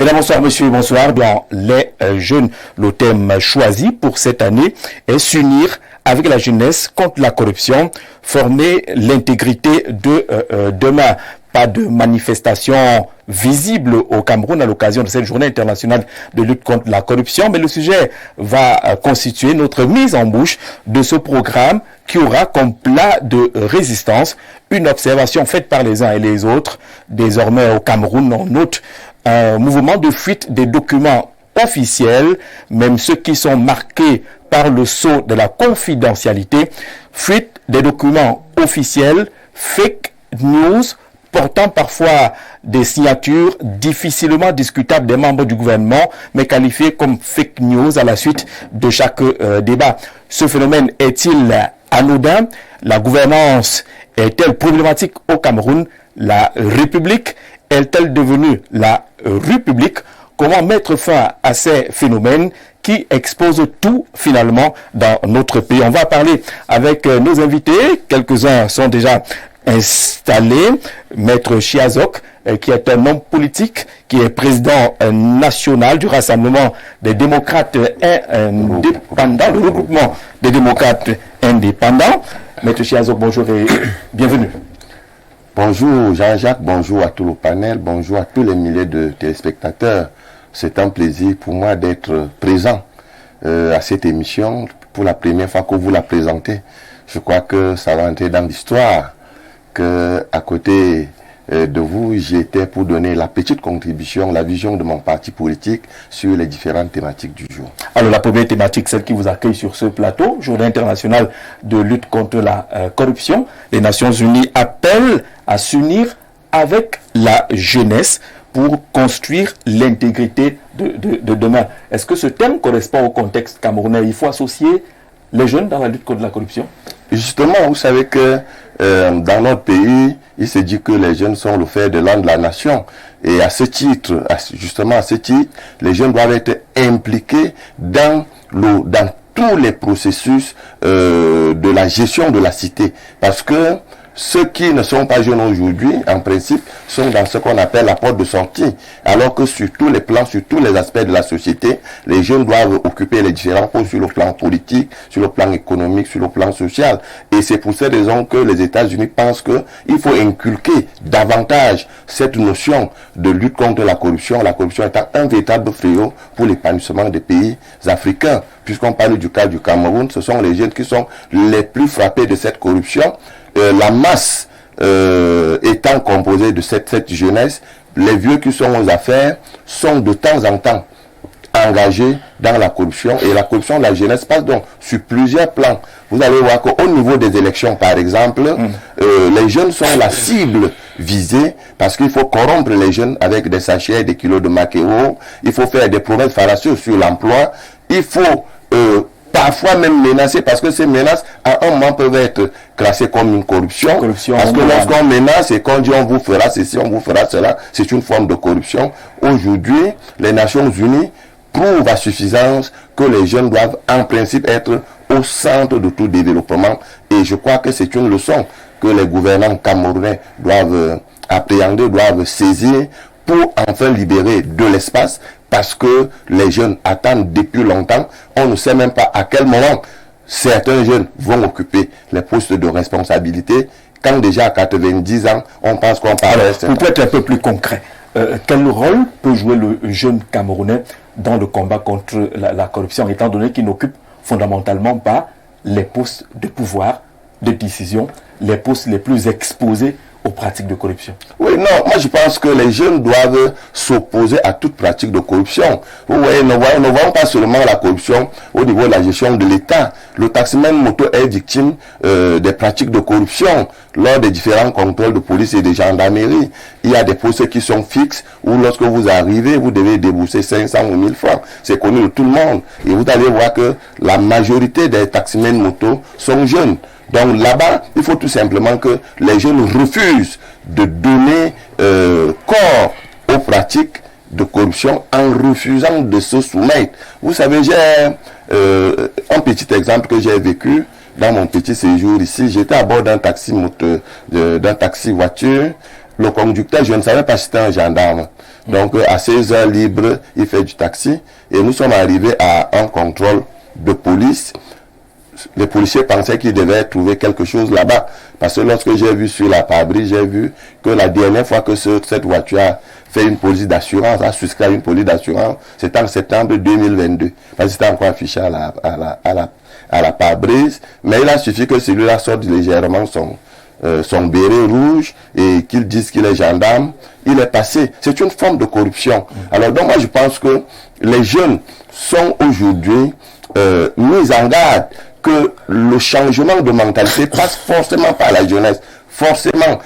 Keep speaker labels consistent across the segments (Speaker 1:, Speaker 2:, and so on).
Speaker 1: Mesdames, bonsoir, monsieur, bonsoir. Bien, les jeunes, le thème choisi pour cette année est s'unir avec la jeunesse contre la corruption, former l'intégrité de demain. Pas de manifestation visible au Cameroun à l'occasion de cette journée internationale de lutte contre la corruption, mais le sujet va constituer notre mise en bouche de ce programme qui aura comme plat de résistance une observation faite par les uns et les autres. Désormais au Cameroun, on note un mouvement de fuite des documents officiels, même ceux qui sont marqués par le sceau de la confidentialité, fuite des documents officiels, fake news, portant parfois des signatures difficilement discutables des membres du gouvernement, mais qualifiées comme fake news à la suite de chaque débat. Ce phénomène est-il anodin? La gouvernance est-elle problématique au Cameroun? La République est-elle devenue la République? Comment mettre fin à ces phénomènes qui exposent tout finalement dans notre pays? On va parler avec nos invités. Quelques-uns sont déjà installé, Maître Chiazok, qui est un homme politique, qui est président national du Rassemblement des démocrates indépendants, le regroupement des démocrates indépendants. Maître Chiazok, bonjour et bienvenue.
Speaker 2: Bonjour Jean-Jacques, bonjour à tout le panel, bonjour à tous les milliers de téléspectateurs. C'est un plaisir pour moi d'être présent à cette émission pour la première fois que vous la présentez. Je crois que ça va entrer dans l'histoire. À côté de vous, j'étais pour donner la petite contribution, la vision de mon parti politique sur les différentes thématiques du jour.
Speaker 1: Alors la première thématique, celle qui vous accueille sur ce plateau, Journée internationale de lutte contre la corruption. Les Nations Unies appellent à s'unir avec la jeunesse pour construire l'intégrité de demain. Est-ce que ce thème correspond au contexte camerounais? Il faut associer les jeunes dans la lutte contre la corruption?
Speaker 2: Justement, vous savez que dans notre pays, il se dit que les jeunes sont le fer de lance de la nation. Et à ce titre, les jeunes doivent être impliqués dans tous les processus de la gestion de la cité. Parce que ceux qui ne sont pas jeunes aujourd'hui, en principe, sont dans ce qu'on appelle la porte de sortie. Alors que sur tous les plans, sur tous les aspects de la société, les jeunes doivent occuper les différents postes sur le plan politique, sur le plan économique, sur le plan social. Et c'est pour cette raison que les États-Unis pensent qu'il faut inculquer davantage cette notion de lutte contre la corruption étant un véritable fléau pour l'épanouissement des pays africains. Puisqu'on parle du cas du Cameroun, ce sont les jeunes qui sont les plus frappés de cette corruption. La masse étant composée de cette jeunesse, les vieux qui sont aux affaires sont de temps en temps engagés dans la corruption. Et la corruption de la jeunesse passe donc sur plusieurs plans. Vous allez voir qu'au niveau des élections, par exemple, les jeunes sont la cible visée parce qu'il faut corrompre les jeunes avec des sachets, des kilos de maquereau. Il faut faire des promesses fallacieuses sur l'emploi. Il faut parfois même menacer, parce que ces menaces à un moment peuvent être classées comme une corruption parce que lorsqu'on menace et qu'on dit on vous fera ceci, on vous fera cela, c'est une forme de corruption. Aujourd'hui, les Nations Unies prouvent à suffisance que les jeunes doivent en principe être au centre de tout développement, et je crois que c'est une leçon que les gouvernants camerounais doivent appréhender, doivent saisir pour enfin libérer de l'espace, parce que les jeunes attendent depuis longtemps. On ne sait même pas à quel moment certains jeunes vont occuper les postes de responsabilité, quand déjà à 90 ans, on pense qu'on parle.
Speaker 1: Alors, pour être un peu plus concret, quel rôle peut jouer le jeune Camerounais dans le combat contre la corruption, étant donné qu'il n'occupe fondamentalement pas les postes de pouvoir, de décision, les postes les plus exposés aux pratiques de corruption?
Speaker 2: Oui, non, moi je pense que les jeunes doivent s'opposer à toute pratique de corruption. Vous voyez, ne voyons pas seulement la corruption au niveau de la gestion de l'État. Le taximan moto est victime des pratiques de corruption lors des différents contrôles de police et de gendarmerie. Il y a des postes qui sont fixes où lorsque vous arrivez, vous devez débourser 500 ou 1000 francs. C'est connu de tout le monde. Et vous allez voir que la majorité des taximens moto sont jeunes. Donc là-bas, il faut tout simplement que les jeunes refusent de donner corps aux pratiques de corruption en refusant de se soumettre. Vous savez, j'ai un petit exemple que j'ai vécu dans mon petit séjour ici. J'étais à bord d'un taxi voiture. Le conducteur, je ne savais pas si c'était un gendarme. Donc à ses heures libres, il fait du taxi. Et nous sommes arrivés à un contrôle de police. Les policiers pensaient qu'ils devaient trouver quelque chose là-bas. Parce que lorsque j'ai vu sur la pare-brise, j'ai vu que la dernière fois que cette voiture a fait une police d'assurance, a souscrit à une police d'assurance, c'était en septembre 2022. Parce que c'était encore affiché à la pare-brise. Mais il a suffi que celui-là sorte légèrement son béret rouge et qu'il dise qu'il est gendarme. Il est passé. C'est une forme de corruption. Alors donc moi je pense que les jeunes sont aujourd'hui mis en garde que le changement de mentalité passe forcément par la jeunesse. Forcément,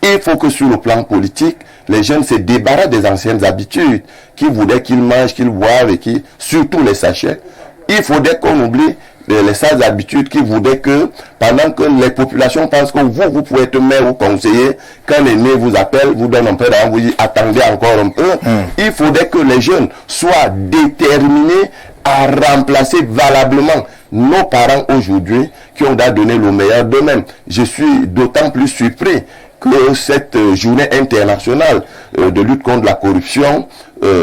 Speaker 2: il faut que sur le plan politique, les jeunes se débarrassent des anciennes habitudes qui voulaient qu'ils mangent, qu'ils boivent et qui, surtout les sachets. Il faudrait qu'on oublie les sales habitudes qui voulaient que, pendant que les populations pensent que vous pouvez être maire ou conseiller, quand l'aîné vous appelle, vous donne un peu d'argent, vous dit attendez encore un peu. Il faudrait que les jeunes soient déterminés à remplacer valablement nos parents aujourd'hui qui ont donné le meilleur d'eux-mêmes. Je suis d'autant plus surpris que cette journée internationale de lutte contre la corruption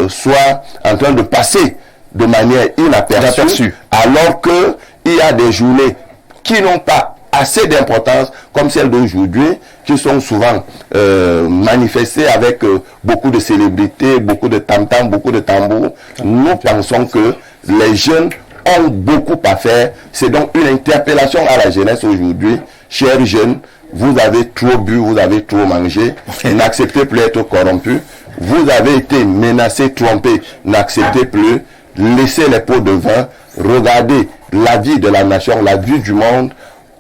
Speaker 2: soit en train de passer de manière inaperçue, alors qu'il y a des journées qui n'ont pas assez d'importance comme celle d'aujourd'hui, qui sont souvent manifestées avec beaucoup de célébrités, beaucoup de tam-tams, beaucoup de tambours. Nous pensons que les jeunes ont beaucoup à faire. C'est donc une interpellation à la jeunesse aujourd'hui. Chers jeunes, vous avez trop bu, vous avez trop mangé, n'acceptez plus d'être corrompu. Vous avez été menacé, trompé, n'acceptez plus. Laissez les pots de vin, regardez la vie de la nation, la vie du monde,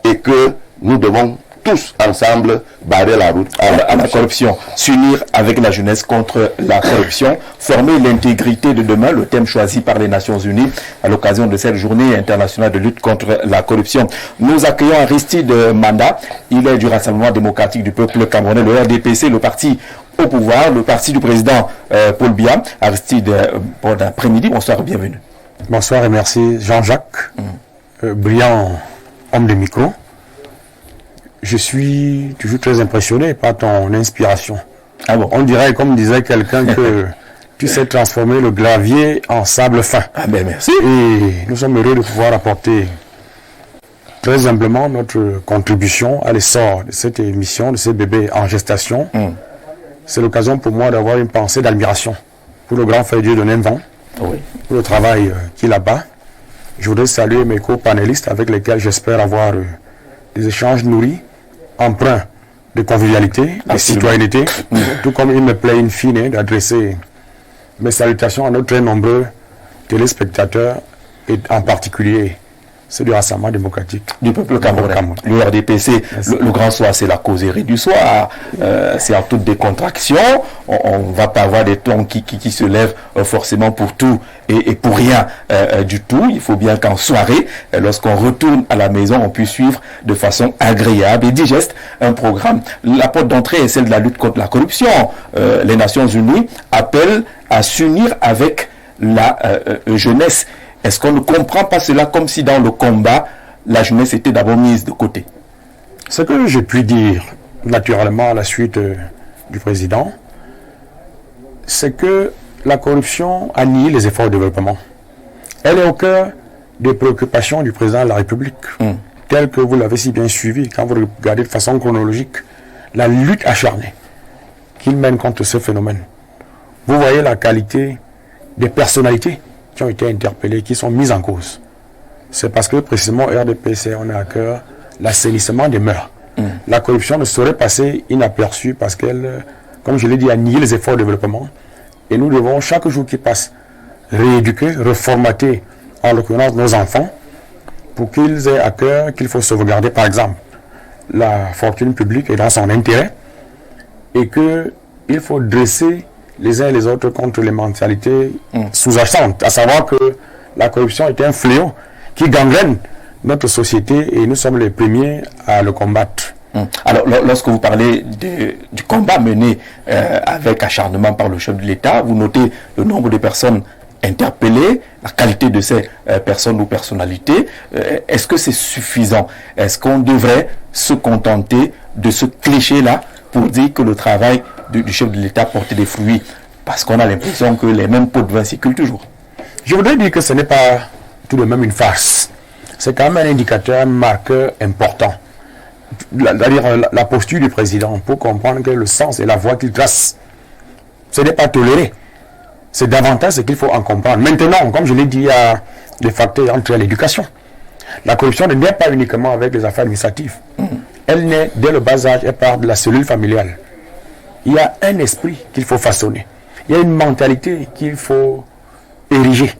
Speaker 2: et que nous devons tous ensemble barrer la route
Speaker 1: à la corruption, s'unir avec la jeunesse contre la corruption, former l'intégrité de demain, le thème choisi par les Nations Unies à l'occasion de cette journée internationale de lutte contre la corruption. Nous accueillons Aristide Manda, il est du Rassemblement démocratique du peuple camerounais, le RDPC, le parti au pouvoir, le parti du président Paul Biya. Aristide, bon après-midi, bonsoir et bienvenue.
Speaker 3: Bonsoir et merci Jean-Jacques, brillant homme de micro. Je suis toujours très impressionné par ton inspiration.
Speaker 1: Ah bon?
Speaker 3: On dirait, comme disait quelqu'un, que tu sais transformer le gravier en sable fin.
Speaker 1: Ah ben merci.
Speaker 3: Et nous sommes heureux de pouvoir apporter très humblement notre contribution à l'essor de cette émission, de ces bébés en gestation. C'est l'occasion pour moi d'avoir une pensée d'admiration pour le grand frère Dieu de Nemvan, pour le travail qu'il abat. Je voudrais saluer mes co-panélistes avec lesquels j'espère avoir des échanges nourris, empreints de convivialité, de citoyenneté, tout comme il me plaît in fine d'adresser mes salutations à nos très nombreux téléspectateurs et en particulier ceux du Rassemblement démocratique
Speaker 1: du peuple camerounais. Le RDPC, le grand soir, c'est la causerie du soir. C'est en toute décontraction. On ne va pas avoir des tons qui se lèvent forcément pour tout et pour rien du tout. Il faut bien qu'en soirée, lorsqu'on retourne à la maison, on puisse suivre de façon agréable et digeste un programme. La porte d'entrée est celle de la lutte contre la corruption. Les Nations Unies appellent à s'unir avec la jeunesse. Est-ce qu'on ne comprend pas cela comme si dans le combat, la jeunesse était d'abord mise de côté?
Speaker 3: Ce que j'ai pu dire, naturellement, à la suite du président, c'est que la corruption annihile les efforts de développement. Elle est au cœur des préoccupations du président de la République, tel que vous l'avez si bien suivi, quand vous regardez de façon chronologique, la lutte acharnée qu'il mène contre ce phénomène. Vous voyez la qualité des personnalités qui ont été interpellés, qui sont mis en cause. C'est parce que précisément au RDPC, on a à cœur l'assainissement des mœurs. La corruption ne saurait passer inaperçue parce qu'elle, comme je l'ai dit, annihile les efforts de développement. Et nous devons, chaque jour qui passe, rééduquer, reformater, en l'occurrence nos enfants, pour qu'ils aient à cœur qu'il faut sauvegarder, par exemple, la fortune publique et dans son intérêt, et qu'il faut dresser les uns et les autres contre les mentalités sous-jacentes, à savoir que la corruption est un fléau qui gangrène notre société et nous sommes les premiers à le combattre.
Speaker 1: Alors, lorsque vous parlez du combat mené avec acharnement par le chef de l'État, vous notez le nombre de personnes interpellées, la qualité de ces personnes ou personnalités. Est-ce que c'est suffisant? Est-ce qu'on devrait se contenter de ce cliché-là pour dire que le travail du chef de l'État portait des fruits? parce qu'on a l'impression que les mêmes pots de vin circulent toujours.
Speaker 3: Je voudrais dire que ce n'est pas tout de même une farce. C'est quand même un indicateur, un marqueur important. La posture du président pour comprendre que le sens et la voie qu'il trace, ce n'est pas toléré. C'est davantage ce qu'il faut en comprendre. Maintenant, comme je l'ai dit, il y a des facteurs entre l'éducation. La corruption ne naît pas uniquement avec les affaires administratives. Elle naît dès le bas âge, elle part de la cellule familiale. Il y a un esprit qu'il faut façonner. Il y a une mentalité qu'il faut ériger.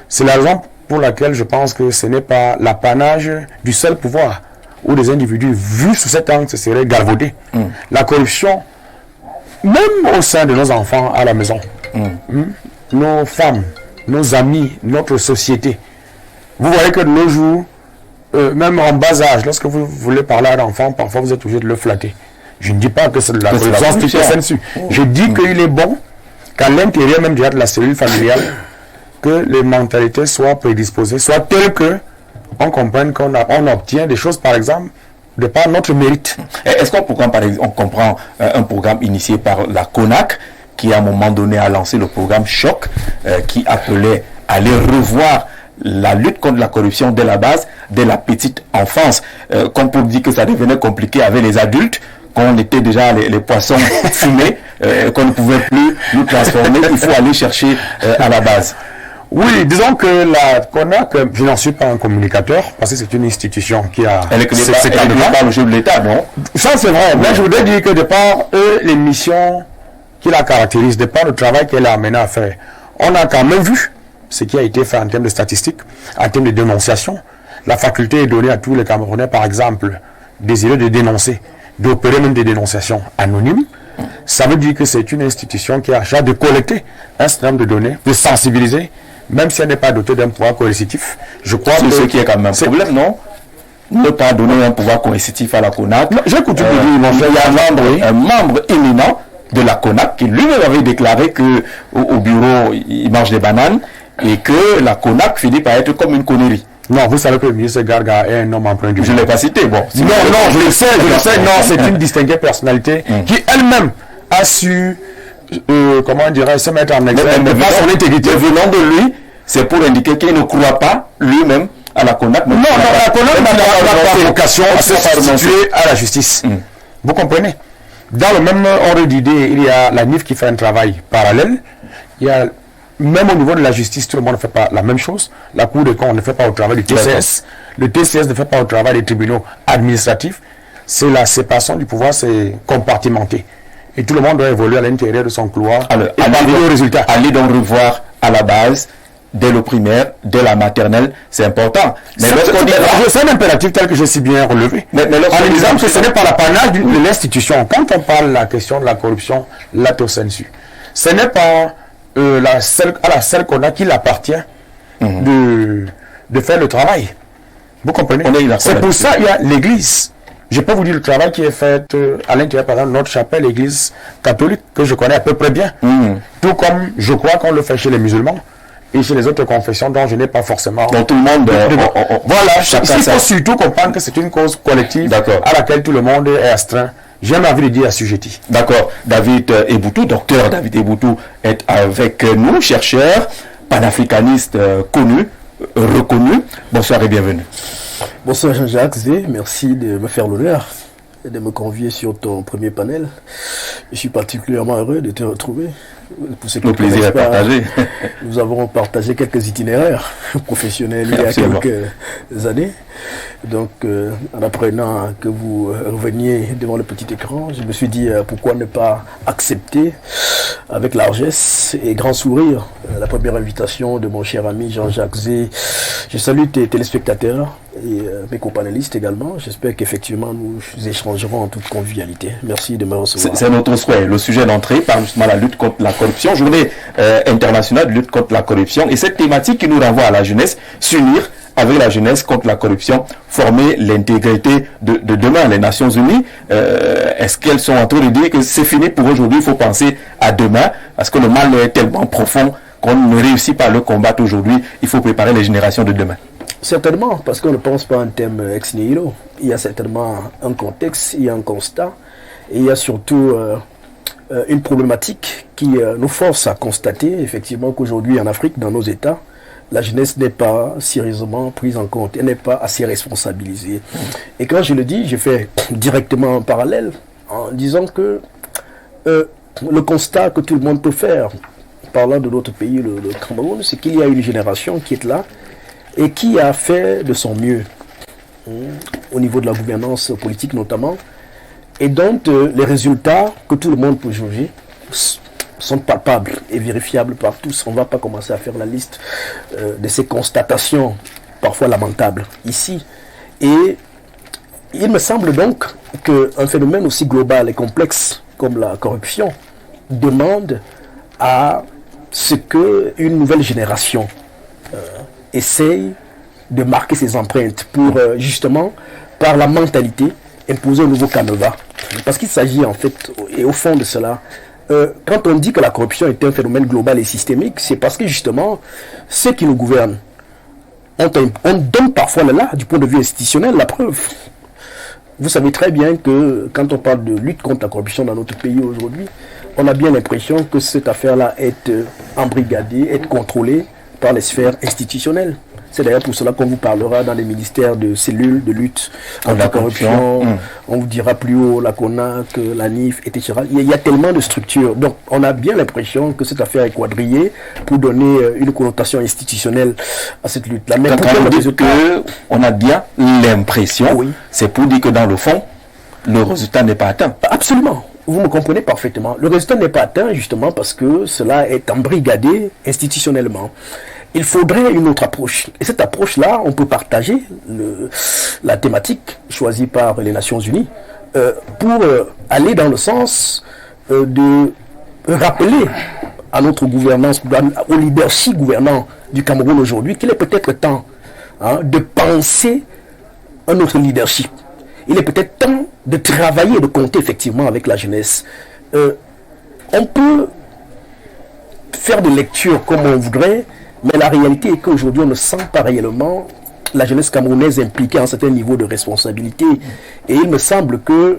Speaker 3: C'est la raison pour laquelle je pense que ce n'est pas l'apanage du seul pouvoir ou des individus vus sous cet angle, ce serait galvaudé. La corruption, même au sein de nos enfants à la maison, nos femmes, nos amis, notre société, vous voyez que de nos jours, même en bas âge, lorsque vous voulez parler à un enfant, parfois vous êtes obligé de le flatter. Je ne dis pas que c'est de la corruption, je dis qu'il est bon qu'à l'intérieur même déjà de la cellule familiale, que les mentalités soient prédisposées, soient telles que on comprenne qu'on obtient des choses, par exemple, de par notre mérite.
Speaker 1: Est-ce qu'on comprend un programme initié par la CONAC qui à un moment donné a lancé le programme Choc qui appelait à aller revoir la lutte contre la corruption dès la base, dès la petite enfance, comme pour dire que ça devenait compliqué avec les adultes, qu'on était déjà les poissons fumés, qu'on ne pouvait plus nous transformer, il faut aller chercher à la base.
Speaker 3: Oui, disons que la CONAC, je n'en suis pas un communicateur, parce que c'est une institution qui a...
Speaker 1: Elle est pas le jeu de l'État, non?
Speaker 3: Ça c'est vrai, mais je voudrais dire que de par les missions qui la caractérisent, de par le travail qu'elle a amené à faire, on a quand même vu ce qui a été fait en termes de statistiques, en termes de dénonciation. La faculté est donnée à tous les Camerounais, par exemple, désireux de dénoncer, d'opérer même des dénonciations anonymes. Ça veut dire que c'est une institution qui a charge de collecter un certain nombre de données, de sensibiliser, même si elle n'est pas dotée d'un pouvoir coercitif. Je crois que
Speaker 1: ce qui est quand même un problème, non? Ne pas donner un pouvoir coercitif à la CONAC.
Speaker 3: J'ai coutume de dire,
Speaker 1: il y a un membre éminent de la CONAC qui lui-même avait déclaré que au bureau il mange des bananes et que la CONAC finit par être comme une connerie.
Speaker 3: Non, vous savez que le ministre Garga est un homme empreint du...
Speaker 1: Je ne l'ai pas cité, bon.
Speaker 3: Non, je le sais, non, c'est une distinguée personnalité qui elle-même a su, comment dirais-je, se mettre en exergue de son intégrité.
Speaker 1: Venant de lui, c'est pour indiquer qu'il ne croit pas lui-même à la CONAC.
Speaker 3: Non, la CONAC n'a pas vocation à se substituer à la justice. Vous comprenez? Dans le même ordre d'idée, il y a la NIF qui fait un travail parallèle. Il y a, même au niveau de la justice, tout le monde ne fait pas la même chose. La Cour des comptes ne fait pas au travail du TCS. Le TCS ne fait pas au travail des tribunaux administratifs. C'est la séparation du pouvoir, c'est compartimenté. Et tout le monde doit évoluer à l'intérieur de son couloir.
Speaker 1: Alors, allez donc revoir à la base, dès le primaire, dès la maternelle, c'est important. Mais
Speaker 3: c'est un impératif tel que j'ai si bien relevé.
Speaker 1: Mais
Speaker 3: par exemple, ce n'est pas l'apanage de l'institution. Quand on parle de la question de la corruption, l'autocensu, ce n'est pas à la seule qu'on a qu'il appartient de faire le travail. Vous comprenez? C'est pour ça qu'il y a l'Église. Je peux vous dire le travail qui est fait à l'intérieur, par exemple, de notre chapelle, l'Église catholique, que je connais à peu près bien. Tout comme je crois qu'on le fait chez les musulmans et chez les autres confessions dont je n'ai pas forcément...
Speaker 1: Donc tout le monde...
Speaker 3: voilà, il faut surtout comprendre que c'est une cause collective à laquelle tout le monde est astreint. J'ai envie de dire assujetti.
Speaker 1: D'accord. David Eboutou, docteur David Eboutou, est avec nous, chercheur, panafricaniste connu, reconnu. Bonsoir et bienvenue.
Speaker 4: Bonsoir Jean-Jacques Zé, merci de me faire l'honneur et de me convier sur ton premier panel. Je suis particulièrement heureux de te retrouver.
Speaker 1: Pour ce le plaisir est partagé.
Speaker 4: Nous avons partagé quelques itinéraires professionnels il y a quelques années. Donc, en apprenant que vous reveniez devant le petit écran, je me suis dit pourquoi ne pas accepter avec largesse et grand sourire la première invitation de mon cher ami Jean-Jacques Zé. Je salue tes téléspectateurs et mes co-panélistes également. J'espère qu'effectivement nous échangerons en toute convivialité. Merci de me recevoir.
Speaker 1: C'est notre souhait. Le sujet d'entrée par justement la lutte contre la corruption, journée internationale de lutte contre la corruption, et cette thématique qui nous renvoie à la jeunesse, s'unir avec la jeunesse contre la corruption, former l'intégrité de demain. Les Nations Unies, est-ce qu'elles sont en train de dire que c'est fini pour aujourd'hui, il faut penser à demain, parce que le mal est tellement profond qu'on ne réussit pas à le combattre aujourd'hui, il faut préparer les générations de demain.
Speaker 4: Certainement, parce qu'on ne pense pas en termes ex nihilo. Il y a certainement un contexte, il y a un constat, et il y a surtout une problématique qui nous force à constater effectivement qu'aujourd'hui en Afrique, dans nos États, la jeunesse n'est pas sérieusement prise en compte, elle n'est pas assez responsabilisée. Et quand je le dis, je fais directement un parallèle en disant que le constat que tout le monde peut faire, parlant de notre pays, le Cameroun, c'est qu'il y a une génération qui est là et qui a fait de son mieux, au niveau de la gouvernance politique notamment, et dont les résultats que tout le monde peut juger sont palpables et vérifiables par tous. On ne va pas commencer à faire la liste de ces constatations, parfois lamentables, ici. Et il me semble donc qu'un phénomène aussi global et complexe comme la corruption demande à ce qu'une nouvelle génération essaye de marquer ses empreintes pour justement, par la mentalité, imposer un nouveau canevas. Parce qu'il s'agit en fait, et au fond de cela, quand on dit que la corruption est un phénomène global et systémique, c'est parce que justement, ceux qui nous gouvernent, on donne parfois là, du point de vue institutionnel, la preuve. Vous savez très bien que quand on parle de lutte contre la corruption dans notre pays aujourd'hui, on a bien l'impression que cette affaire-là est embrigadée, est contrôlée par les sphères institutionnelles. C'est d'ailleurs pour cela qu'on vous parlera dans les ministères de cellules de lutte contre la corruption. On vous dira plus haut la CONAC, la NIF, etc. Il y a tellement de structures. Donc on a bien l'impression que cette affaire est quadrillée pour donner une connotation institutionnelle à cette lutte-là. Mais
Speaker 1: quand on dit qu'on a bien l'impression, oui, c'est pour dire que dans le fond, le résultat n'est pas atteint.
Speaker 4: Absolument. Vous me comprenez parfaitement. Le résultat n'est pas atteint justement parce que cela est embrigadé institutionnellement. Il faudrait une autre approche. Et cette approche-là, on peut partager la thématique choisie par les Nations Unies pour aller dans le sens de rappeler à notre gouvernance, au leadership gouvernant du Cameroun aujourd'hui, qu'il est peut-être temps de penser un autre leadership. Il est peut-être temps de travailler, de compter effectivement avec la jeunesse. On peut faire des lectures comme on voudrait, mais la réalité est qu'aujourd'hui, on ne sent pas réellement la jeunesse camerounaise impliquée à un certain niveau de responsabilité. Et il me semble que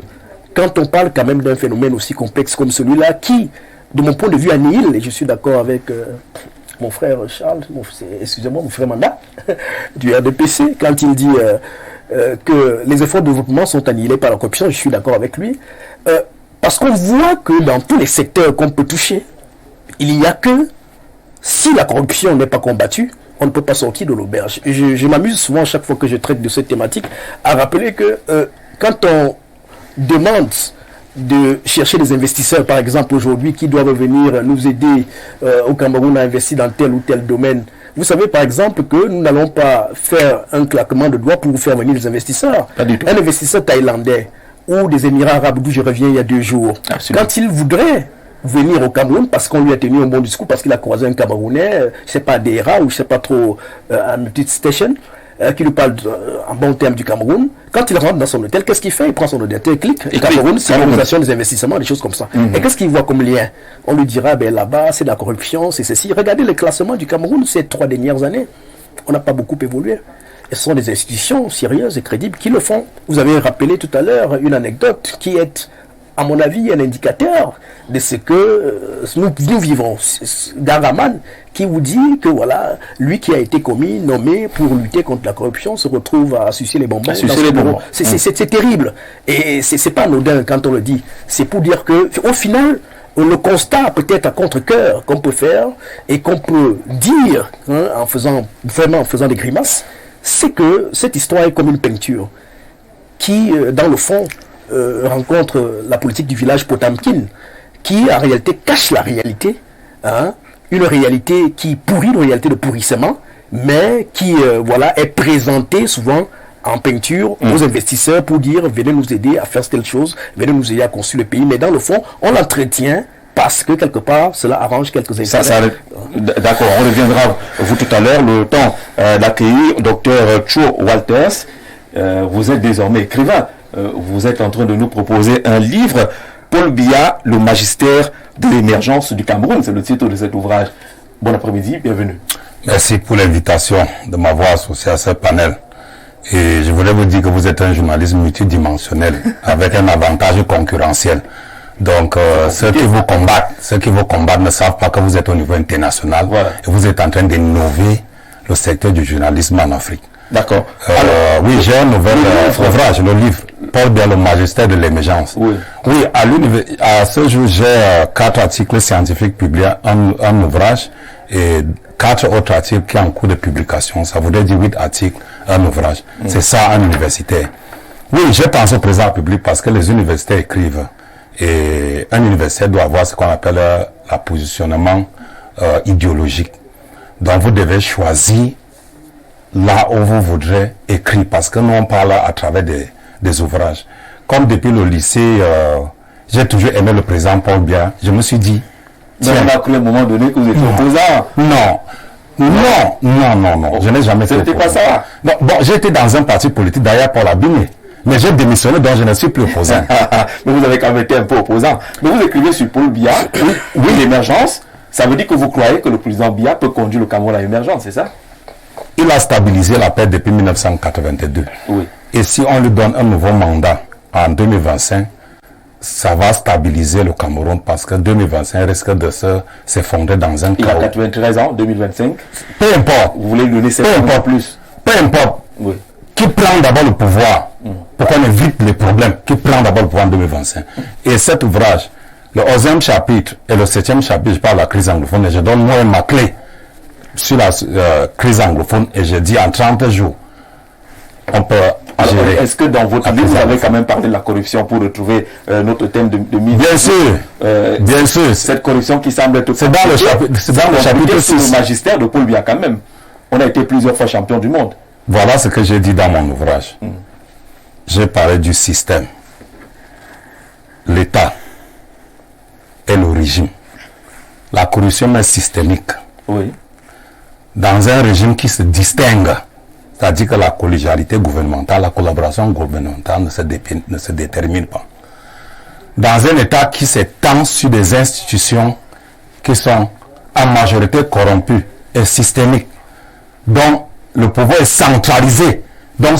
Speaker 4: quand on parle quand même d'un phénomène aussi complexe comme celui-là, qui, de mon point de vue, annihile, et je suis d'accord avec mon frère Charles, excusez-moi, mon frère Manda, du RDPC, quand il dit que les efforts de développement sont annihilés par la corruption, je suis d'accord avec lui, parce qu'on voit que dans tous les secteurs qu'on peut toucher, il n'y a que si la corruption n'est pas combattue, on ne peut pas sortir de l'auberge. Je m'amuse souvent, chaque fois que je traite de cette thématique, à rappeler que quand on demande de chercher des investisseurs, par exemple aujourd'hui, qui doivent venir nous aider au Cameroun à investir dans tel ou tel domaine, vous savez par exemple que nous n'allons pas faire un claquement de doigts pour vous faire venir des investisseurs.
Speaker 1: Pas du tout.
Speaker 4: Un investisseur thaïlandais ou des Émirats arabes d'où je reviens il y a 2 jours,
Speaker 1: absolument,
Speaker 4: quand il voudrait venir au Cameroun parce qu'on lui a tenu un bon discours, parce qu'il a croisé un Camerounais, je sais pas DERA ou je sais pas trop à Multi Station, qui lui parle en bon terme du Cameroun. Quand il rentre dans son hôtel, qu'est-ce qu'il fait? Il prend son ordinateur, il clique, et Cameroun, c'est l'organisation des investissements, des choses comme ça. Et qu'est-ce qu'il voit comme lien? On lui dira, ben là-bas, c'est de la corruption, c'est ceci. Regardez le classement du Cameroun ces 3 dernières années. On n'a pas beaucoup évolué. Et ce sont des institutions sérieuses et crédibles qui le font. Vous avez rappelé tout à l'heure une anecdote qui est, à mon avis, un indicateur de ce que nous vivons. Garaman, qui vous dit que voilà, lui qui a été commis, nommé pour lutter contre la corruption, se retrouve à sucer les bonbons. C'est terrible. Et c'est pas anodin quand on le dit. C'est pour dire que, au final, le constat peut-être à contre-cœur qu'on peut faire et qu'on peut dire en faisant des grimaces, c'est que cette histoire est comme une peinture qui, dans le fond, rencontre la politique du village Potamkin, qui en réalité cache la réalité, une réalité qui pourrit, une réalité de pourrissement, mais qui voilà, est présentée souvent en peinture aux investisseurs pour dire venez nous aider à faire telle chose, venez nous aider à construire le pays, mais dans le fond, on l'entretient parce que quelque part, cela arrange quelques intérêts.
Speaker 1: D'accord, on reviendra vous tout à l'heure, le temps d'accueillir Dr Cho Walters. Vous êtes désormais écrivain. Vous êtes en train de nous proposer un livre, Paul Biya, le magistère de l'émergence du Cameroun. C'est le titre de cet ouvrage. Bon après-midi, bienvenue.
Speaker 5: Merci pour l'invitation de m'avoir associé à ce panel. Et je voulais vous dire que vous êtes un journaliste multidimensionnel avec un avantage concurrentiel. Donc, ceux qui vous combattent ne savent pas que vous êtes au niveau international.
Speaker 1: Voilà.
Speaker 5: Et vous êtes en train d'innover le secteur du journalisme en Afrique.
Speaker 1: D'accord.
Speaker 5: Oui, j'ai un nouvel ouvrage, le livre Paul Biya, le magistère de l'émergence.
Speaker 1: Oui.
Speaker 5: Oui, à ce jour, j'ai 4 articles scientifiques publiés, un ouvrage et 4 autres articles qui sont en cours de publication. Ça voudrait dire 8 articles, un ouvrage. C'est ça, un universitaire. Oui, j'ai pensé au président de la République parce que les universitaires écrivent. Et un universitaire doit avoir ce qu'on appelle le positionnement idéologique. Donc, vous devez choisir là où vous voudrez écrire, parce que nous on parle à travers des ouvrages. Comme depuis le lycée, j'ai toujours aimé le président Paul Biya, je me suis dit...
Speaker 1: Mais on a cru à un moment donné que vous étiez opposant.
Speaker 5: Non, je n'ai jamais fait.
Speaker 1: C'était pas ça.
Speaker 5: Non, bon, j'étais dans un parti politique, d'ailleurs Paul Abimé, mais j'ai démissionné, donc je ne suis plus opposant.
Speaker 1: Mais vous avez quand même été un peu opposant. Mais vous écrivez sur Paul Biya, oui, l'émergence, ça veut dire que vous croyez que le président Biya peut conduire le Cameroun à l'émergence, c'est ça?
Speaker 5: Il a stabilisé la paix depuis 1982.
Speaker 1: Oui.
Speaker 5: Et si on lui donne un nouveau mandat en 2025, ça va stabiliser le Cameroun parce que 2025 risque de s'effondrer dans un chaos.
Speaker 1: Il a 93 ans, 2025.
Speaker 5: Peu importe.
Speaker 1: Vous voulez lui donner 7 ans plus?
Speaker 5: Peu importe.
Speaker 1: Oui.
Speaker 5: Qui prend d'abord le pouvoir pour qu'on évite les problèmes? Qui prend d'abord le pouvoir en 2025? Et cet ouvrage, le 11e chapitre et le 7e chapitre, je parle de la crise anglophone et je donne moi ma clé sur la crise anglophone et je dis en 30 jours, on peut gérer.
Speaker 1: Est-ce que dans votre livre, vous avez quand même parlé de la corruption pour retrouver notre thème de mise?
Speaker 5: Bien sûr, bien sûr.
Speaker 1: Cette corruption qui semble être...
Speaker 5: C'est dans le chapitre,
Speaker 1: sur le magistère de Paul Biya quand même. On a été plusieurs fois champion du monde.
Speaker 5: Voilà ce que j'ai dit dans mon ouvrage. J'ai parlé du système, l'État et le régime. La corruption est systémique.
Speaker 1: Oui.
Speaker 5: Dans un régime qui se distingue, c'est-à-dire que la collégialité gouvernementale, la collaboration gouvernementale ne se détermine pas. Dans un État qui s'étend sur des institutions qui sont en majorité corrompues et systémiques, dont le pouvoir est centralisé. Donc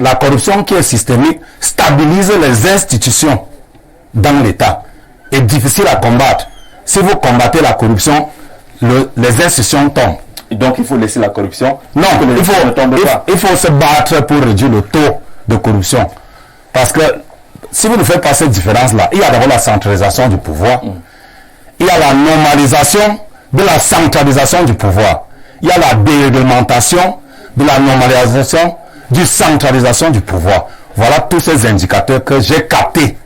Speaker 5: la corruption qui est systémique stabilise les institutions dans l'État. Est difficile à combattre. Si vous combattez la corruption, les institutions tombent.
Speaker 1: Et donc il faut laisser la corruption.
Speaker 5: Non, il faut se battre pour réduire le taux de corruption. Parce que si vous ne faites pas cette différence-là, il y a d'abord la centralisation du pouvoir. Il y a la normalisation de la centralisation du pouvoir. Il y a la déréglementation de la normalisation du centralisation du pouvoir. Voilà tous ces indicateurs que j'ai captés,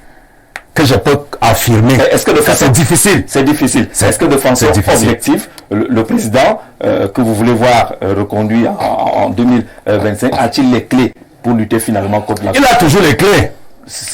Speaker 5: que je peux affirmer.
Speaker 1: Est-ce que
Speaker 5: c'est difficile?
Speaker 1: C'est difficile. Est-ce que de façon objective, le président que vous voulez voir reconduit en 2025 a-t-il les clés pour lutter finalement contre la...
Speaker 5: Il a toujours les clés.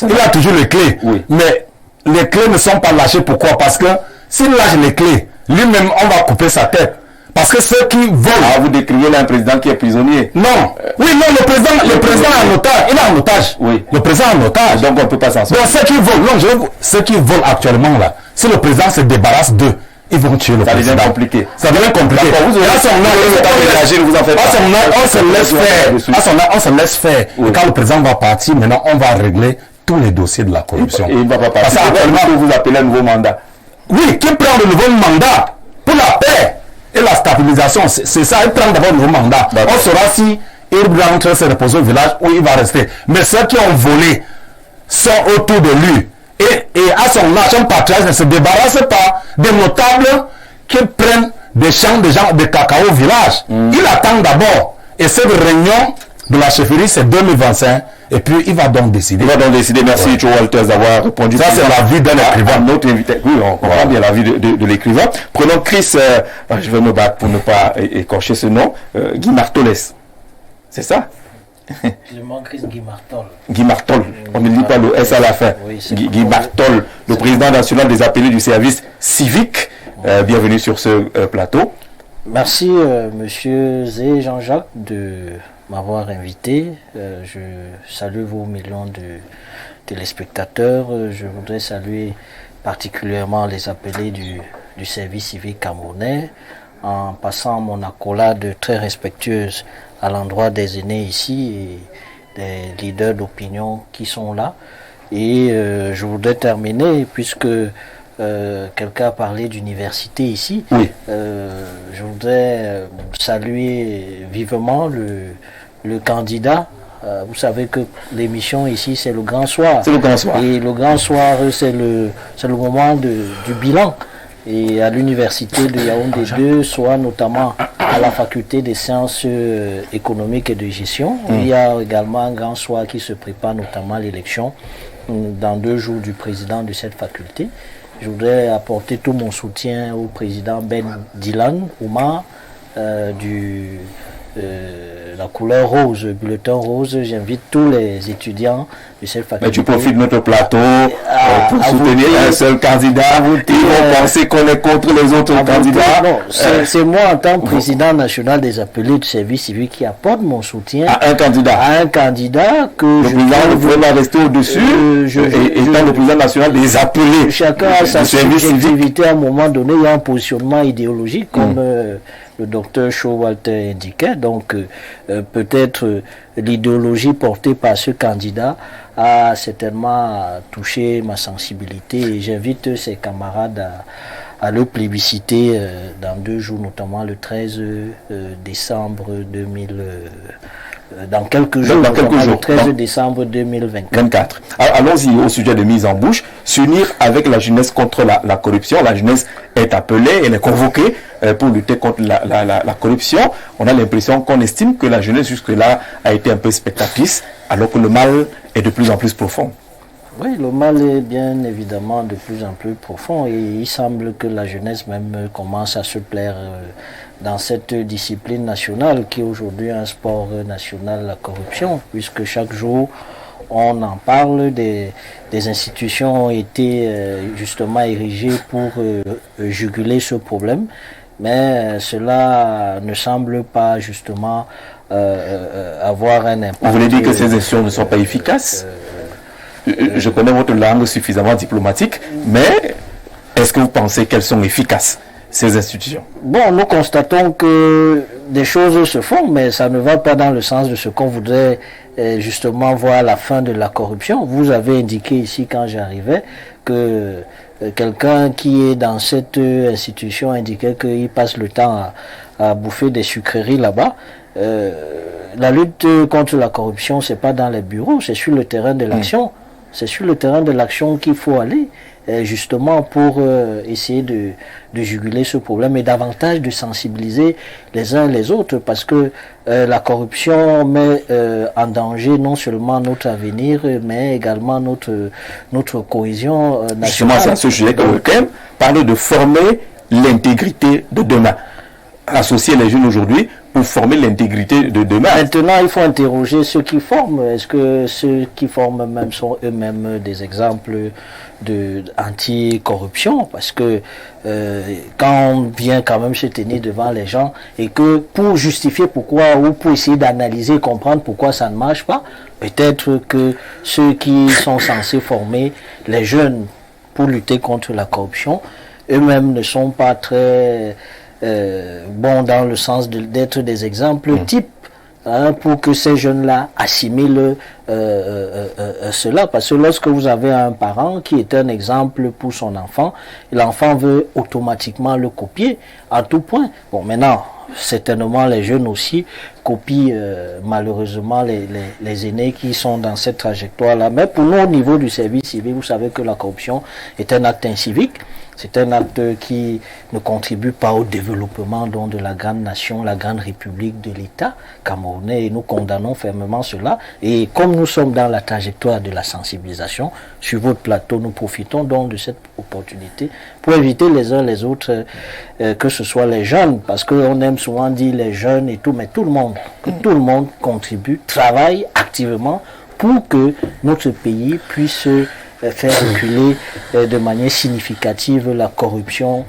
Speaker 5: Il a toujours les clés.
Speaker 1: Oui.
Speaker 5: Mais les clés ne sont pas lâchées. Pourquoi? Parce que s'il lâche les clés, lui-même, on va couper sa tête. Parce que ceux qui veulent...
Speaker 1: vous décrivez là un président qui est prisonnier.
Speaker 5: Non. Oui, non, le président est en otage. Il est en otage.
Speaker 1: Oui.
Speaker 5: Le président est en otage.
Speaker 1: Donc on ne peut pas s'en sortir.
Speaker 5: Donc ceux qui veulent, ceux qui veulent actuellement là, si le président se débarrasse d'eux, ils vont tuer le président.
Speaker 1: Ça devient compliqué.
Speaker 5: Ça devient compliqué. On se laisse faire.
Speaker 1: Oui.
Speaker 5: Et quand le président va partir, maintenant on va régler tous les dossiers de la corruption.
Speaker 1: Et il ne va pas partir.
Speaker 5: Parce
Speaker 1: qu'actuellement, vous appelez un nouveau mandat.
Speaker 5: Oui, qui prend le nouveau mandat pour la paix et la stabilisation. C'est ça, il prend d'abord le nouveau mandat. On saura si il rentre se reposer au village où il va rester. Mais ceux qui ont volé sont autour de lui. Et à son âge, un patriarche ne se débarrasse pas des notables qui prennent des champs de cacao au village. Il attend d'abord. Et cette réunion de la chefferie, c'est 2025. Et puis, il va donc décider.
Speaker 1: Merci, Joe Walters, d'avoir répondu.
Speaker 5: Ça, c'est la vie d'un écrivain.
Speaker 1: Notre invité. Oui, on comprend bien la vie de l'écrivain. Prenons Chris, je vais me battre pour ne pas écorcher ce nom, Guy Martoles. C'est ça?
Speaker 6: Je manque Guy Martol.
Speaker 1: Guy Martol, on ne lit pas le S à la fin.
Speaker 6: Oui,
Speaker 1: Guy Martol, le président national des appelés du service civique. Bienvenue sur ce plateau.
Speaker 6: Merci, monsieur Zé Jean-Jacques, de m'avoir invité. Je salue vos millions de téléspectateurs. Je voudrais saluer particulièrement les appelés du service civique camerounais, en passant mon accolade très respectueuse à l'endroit des aînés ici et des leaders d'opinion qui sont là. Et je voudrais terminer, puisque quelqu'un a parlé d'université ici.
Speaker 1: Oui.
Speaker 6: Je voudrais saluer vivement le candidat. Vous savez que l'émission ici, c'est le grand soir.
Speaker 1: C'est le grand soir.
Speaker 6: Et le grand soir, c'est le moment du bilan. Et à l'université de Yaoundé 2, soit notamment à la faculté des sciences économiques et de gestion, il y a également un grand soir qui se prépare, notamment l'élection dans 2 jours du président de cette faculté. Je voudrais apporter tout mon soutien au président Ben Dylan Oumar la couleur rose, bulletin rose. J'invite tous les étudiants de cette faculté.
Speaker 1: Mais tu profites de notre plateau pour soutenir un seul candidat. Ils vont penser qu'on est contre les autres candidats.
Speaker 6: Non, c'est moi en tant que président national des appelés du service civique qui apporte mon soutien
Speaker 1: à un candidat.
Speaker 6: À un candidat que
Speaker 1: le président veut rester au-dessus étant le président national des appelés.
Speaker 6: Chacun a sa subjectivité à un moment donné. Il y a un positionnement idéologique comme le docteur Showalter indiquait. Donc peut-être l'idéologie portée par ce candidat a certainement touché ma sensibilité et j'invite ses camarades à le plébisciter dans 2 jours, notamment le 13 décembre 2000. Dans quelques jours, le 13 décembre 2024.
Speaker 1: Allons-y au sujet de mise en bouche. S'unir avec la jeunesse contre la corruption. La jeunesse est appelée, elle est convoquée pour lutter contre la corruption. On a l'impression qu'on estime que la jeunesse jusque-là a été un peu spectatrice, alors que le mal est de plus en plus profond.
Speaker 6: Oui, le mal est bien évidemment de plus en plus profond et il semble que la jeunesse même commence à se plaire dans cette discipline nationale qui est aujourd'hui un sport national, la corruption, puisque chaque jour on en parle, des institutions ont été justement érigées pour juguler ce problème, mais cela ne semble pas justement avoir un impact.
Speaker 1: Vous voulez dire que ces institutions ne sont pas efficaces? Je connais votre langue suffisamment diplomatique, mais est-ce que vous pensez qu'elles sont efficaces, ces institutions?
Speaker 6: Bon, nous constatons que des choses se font, mais ça ne va pas dans le sens de ce qu'on voudrait justement voir la fin de la corruption. Vous avez indiqué ici quand j'arrivais que quelqu'un qui est dans cette institution indiquait qu'il passe le temps à bouffer des sucreries là-bas. La lutte contre la corruption, c'est pas dans les bureaux, c'est sur le terrain de l'action. C'est sur le terrain de l'action qu'il faut aller, justement pour essayer de juguler ce problème et davantage de sensibiliser les uns les autres, parce que la corruption met en danger non seulement notre avenir, mais également notre cohésion nationale.
Speaker 1: Justement, c'est à ce sujet que quelqu'un parle de former l'intégrité de demain. Associer les jeunes aujourd'hui pour former l'intégrité de demain.
Speaker 6: Maintenant, il faut interroger ceux qui forment. Est-ce que ceux qui forment même sont eux-mêmes des exemples d'anti-corruption? Parce que quand on vient quand même se tenir devant les gens et que pour justifier pourquoi ou pour essayer d'analyser, comprendre pourquoi ça ne marche pas, peut-être que ceux qui sont censés former les jeunes pour lutter contre la corruption, eux-mêmes ne sont pas très bon dans le sens d'être des exemples types pour que ces jeunes-là assimilent cela. Parce que lorsque vous avez un parent qui est un exemple pour son enfant, l'enfant veut automatiquement le copier à tout point. Bon, maintenant, certainement les jeunes aussi copient malheureusement les aînés qui sont dans cette trajectoire-là. Mais pour nous, au niveau du service civique, vous savez que la corruption est un acte incivique. C'est un acte qui ne contribue pas au développement de la grande nation, la grande république de l'État camerounais, et nous condamnons fermement cela. Et comme nous sommes dans la trajectoire de la sensibilisation, sur votre plateau, nous profitons donc de cette opportunité pour inviter les uns les autres, que ce soit les jeunes, parce qu'on aime souvent dire les jeunes et tout, mais tout le monde, que tout le monde contribue, travaille activement pour que notre pays puisse faire reculer de manière significative la corruption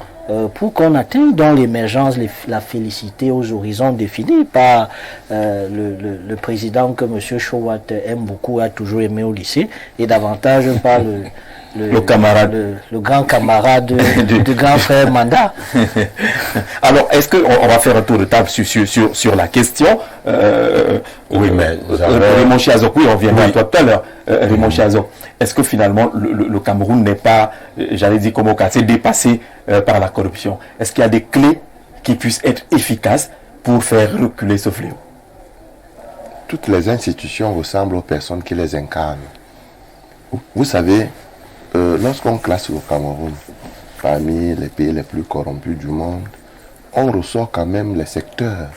Speaker 6: pour qu'on atteigne dans l'émergence la félicité aux horizons définis par le président que M. Showat aime beaucoup, a toujours aimé au lycée, et davantage par le camarade, le grand camarade du grand frère Manda.
Speaker 1: Alors, est-ce qu'on va faire un tour de table sur la question
Speaker 5: oui, mais
Speaker 1: Raymond Chiazok, oui, on viendra à toi tout à l'heure. Raymond Chiazok, est-ce que finalement le Cameroun n'est pas, j'allais dire comme au cas, c'est dépassé par la corruption? Est-ce qu'il y a des clés qui puissent être efficaces pour faire reculer ce fléau?
Speaker 2: Toutes les institutions ressemblent aux personnes qui les incarnent. Vous savez, lorsqu'on classe le Cameroun parmi les pays les plus corrompus du monde, on ressort quand même les secteurs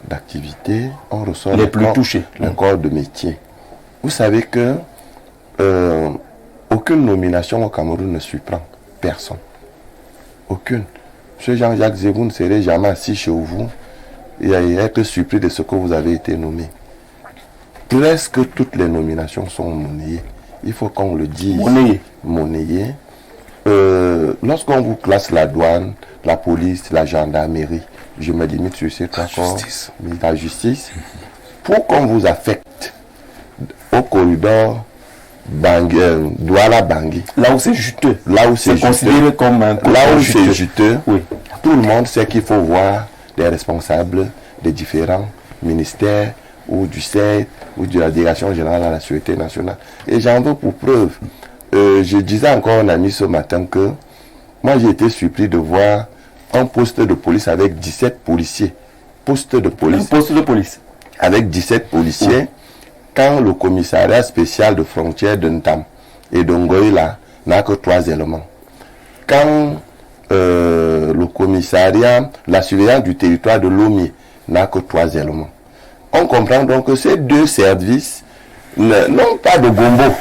Speaker 2: d'activité, on ressort
Speaker 1: les plus touchés,
Speaker 2: le corps de métier. Vous savez que aucune nomination au Cameroun ne surprend personne. Aucune. M. Jean-Jacques Zébou ne serait jamais assis chez vous et être surpris de ce que vous avez été nommé. Presque toutes les nominations sont monnayées. Il faut qu'on le dise. Monnayées. Lorsqu'on vous classe la douane, la police, la gendarmerie, je me limite sur ces trois corps, la justice, pour qu'on vous affecte au corridor Douala-Bangui.
Speaker 1: Là où c'est juteux.
Speaker 2: Là où c'est
Speaker 1: considéré comme un
Speaker 2: là où c'est juteux,
Speaker 1: oui.
Speaker 2: Tout le monde sait qu'il faut voir des responsables des différents ministères ou du CED ou de la Direction générale à la Sécurité nationale. Et j'en veux pour preuve. Je disais encore à un ami ce matin que moi j'ai été surpris de voir un poste de police avec 17 policiers. Poste de police.
Speaker 1: Un poste de police.
Speaker 2: Avec 17 policiers. Oui. Quand le commissariat spécial de frontières de Ntam et d'Ongoïla n'a que 3 éléments. Quand le commissariat, la surveillance du territoire de Lomé n'a que 3 éléments. On comprend donc que ces 2 services n'ont pas de gombo,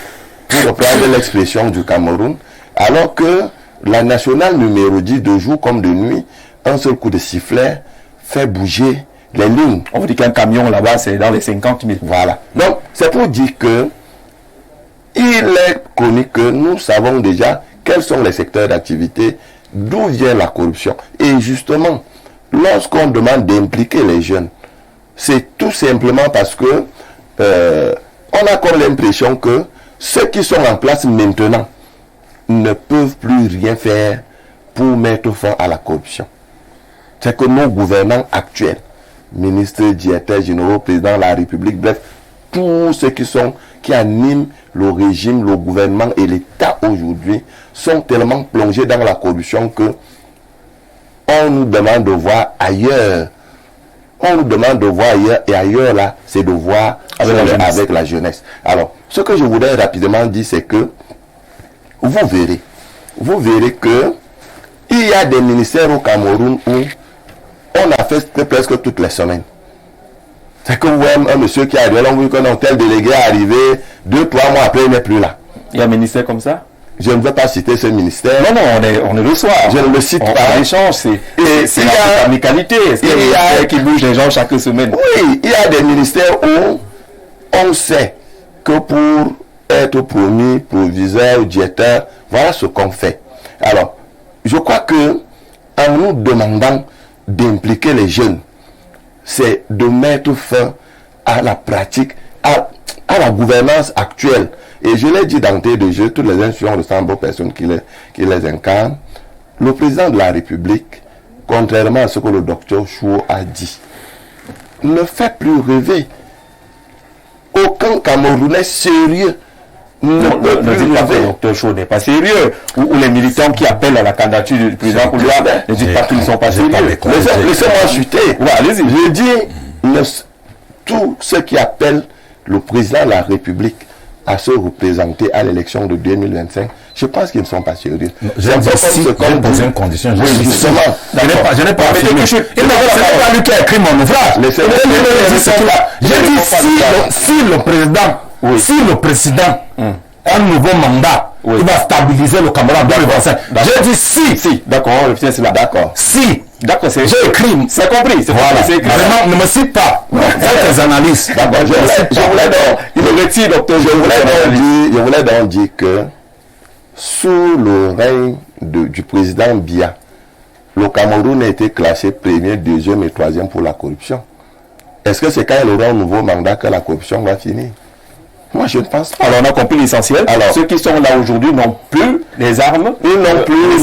Speaker 2: pour reprendre l'expression du Cameroun, alors que la nationale numéro 10, de jour comme de nuit, un seul coup de sifflet fait bouger les lignes.
Speaker 1: On vous dit qu'un camion là-bas, c'est dans les 50 000.
Speaker 2: Voilà. Donc, c'est pour dire que il est connu que nous savons déjà quels sont les secteurs d'activité, d'où vient la corruption. Et justement, lorsqu'on demande d'impliquer les jeunes, c'est tout simplement parce que on a comme l'impression que ceux qui sont en place maintenant ne peuvent plus rien faire pour mettre fin à la corruption. C'est que nos gouvernants actuels, ministres, directeurs généraux, présidents de la République, bref, tous ceux qui animent le régime, le gouvernement et l'État aujourd'hui sont tellement plongés dans la corruption que on nous demande de voir ailleurs. On nous demande de voir ailleurs, et ailleurs là, c'est de voir avec la jeunesse. Alors, ce que je voudrais rapidement dire, c'est que vous verrez que il y a des ministères au Cameroun où on a fait presque toutes les semaines. C'est que vous voyez un monsieur qui arrive, on vu qu'un tel délégué est arrivé, 2-3 mois après, il n'est plus là.
Speaker 1: Il y a un ministère comme ça? Je
Speaker 2: ne veux pas citer ce ministère.
Speaker 1: Non, on est le soir. Je ne le cite pas. On échange, c'est la amicalité. Il y a qui bouge les gens chaque semaine.
Speaker 2: Oui, il y a des ministères où on sait que pour être promis, proviseur, directeur, voilà ce qu'on fait. Alors, je crois que en nous demandant d'impliquer les jeunes, c'est de mettre fin à la pratique, à la gouvernance actuelle. Et je l'ai dit d'entrée de jeu, toutes les institutions ressemblent aux personnes qui les incarnent. Le président de la République, contrairement à ce que le docteur Chou a dit, ne fait plus rêver. Aucun Camerounais sérieux ne peut plus rêver.
Speaker 1: Le docteur Chou n'est pas sérieux. Ou les militants qui appellent à la candidature du président Koulibaly ne disent pas qu'ils ne sont pas sérieux.
Speaker 2: Laissez-moi chuter.
Speaker 1: Ouais, allez-y.
Speaker 2: Je dis, tous ceux qui appellent le président de la République à se représenter à l'élection de 2025, je pense qu'ils ne sont pas sérieux.
Speaker 5: J'ai posé une condition.
Speaker 2: Oui, justement.
Speaker 5: Je n'ai pas affirmé. Ce n'est pas lui qui a écrit mon ouvrage. J'ai dit si le président un nouveau mandat, il va stabiliser le Cameroun en 2025. J'ai dit si.
Speaker 1: D'accord, c'est là. D'accord.
Speaker 5: Si.
Speaker 1: D'accord,
Speaker 5: j'ai écrit.
Speaker 1: C'est compris.
Speaker 5: Voilà. Vraiment, ne me cite pas. Faites tes analyses.
Speaker 2: D'accord. Je voulais donc dire que sous le règne du président Biya, le Cameroun a été classé premier, deuxième et troisième pour la corruption. Est-ce que c'est quand il aura un nouveau mandat que la corruption va finir? Moi, je ne pense pas.
Speaker 1: Alors, on a compris l'essentiel. Alors, ceux qui sont là aujourd'hui n'ont plus les armes, ils n'ont plus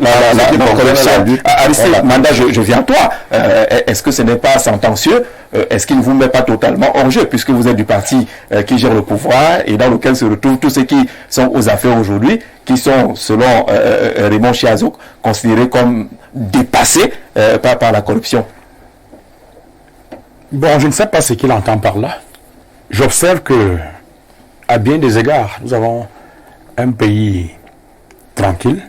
Speaker 1: la corruption. Aristide Manda, je viens à toi. Est-ce que ce n'est pas sentencieux? Est-ce qu'il ne vous met pas totalement hors jeu, puisque vous êtes du parti qui gère le pouvoir et dans lequel se retrouvent tous ceux qui sont aux affaires aujourd'hui, qui sont, selon Raymond Chiazouk, considérés comme dépassés par la corruption?
Speaker 3: Bon, je ne sais pas ce qu'il entend par là. J'observe que, à bien des égards, nous avons un pays tranquille,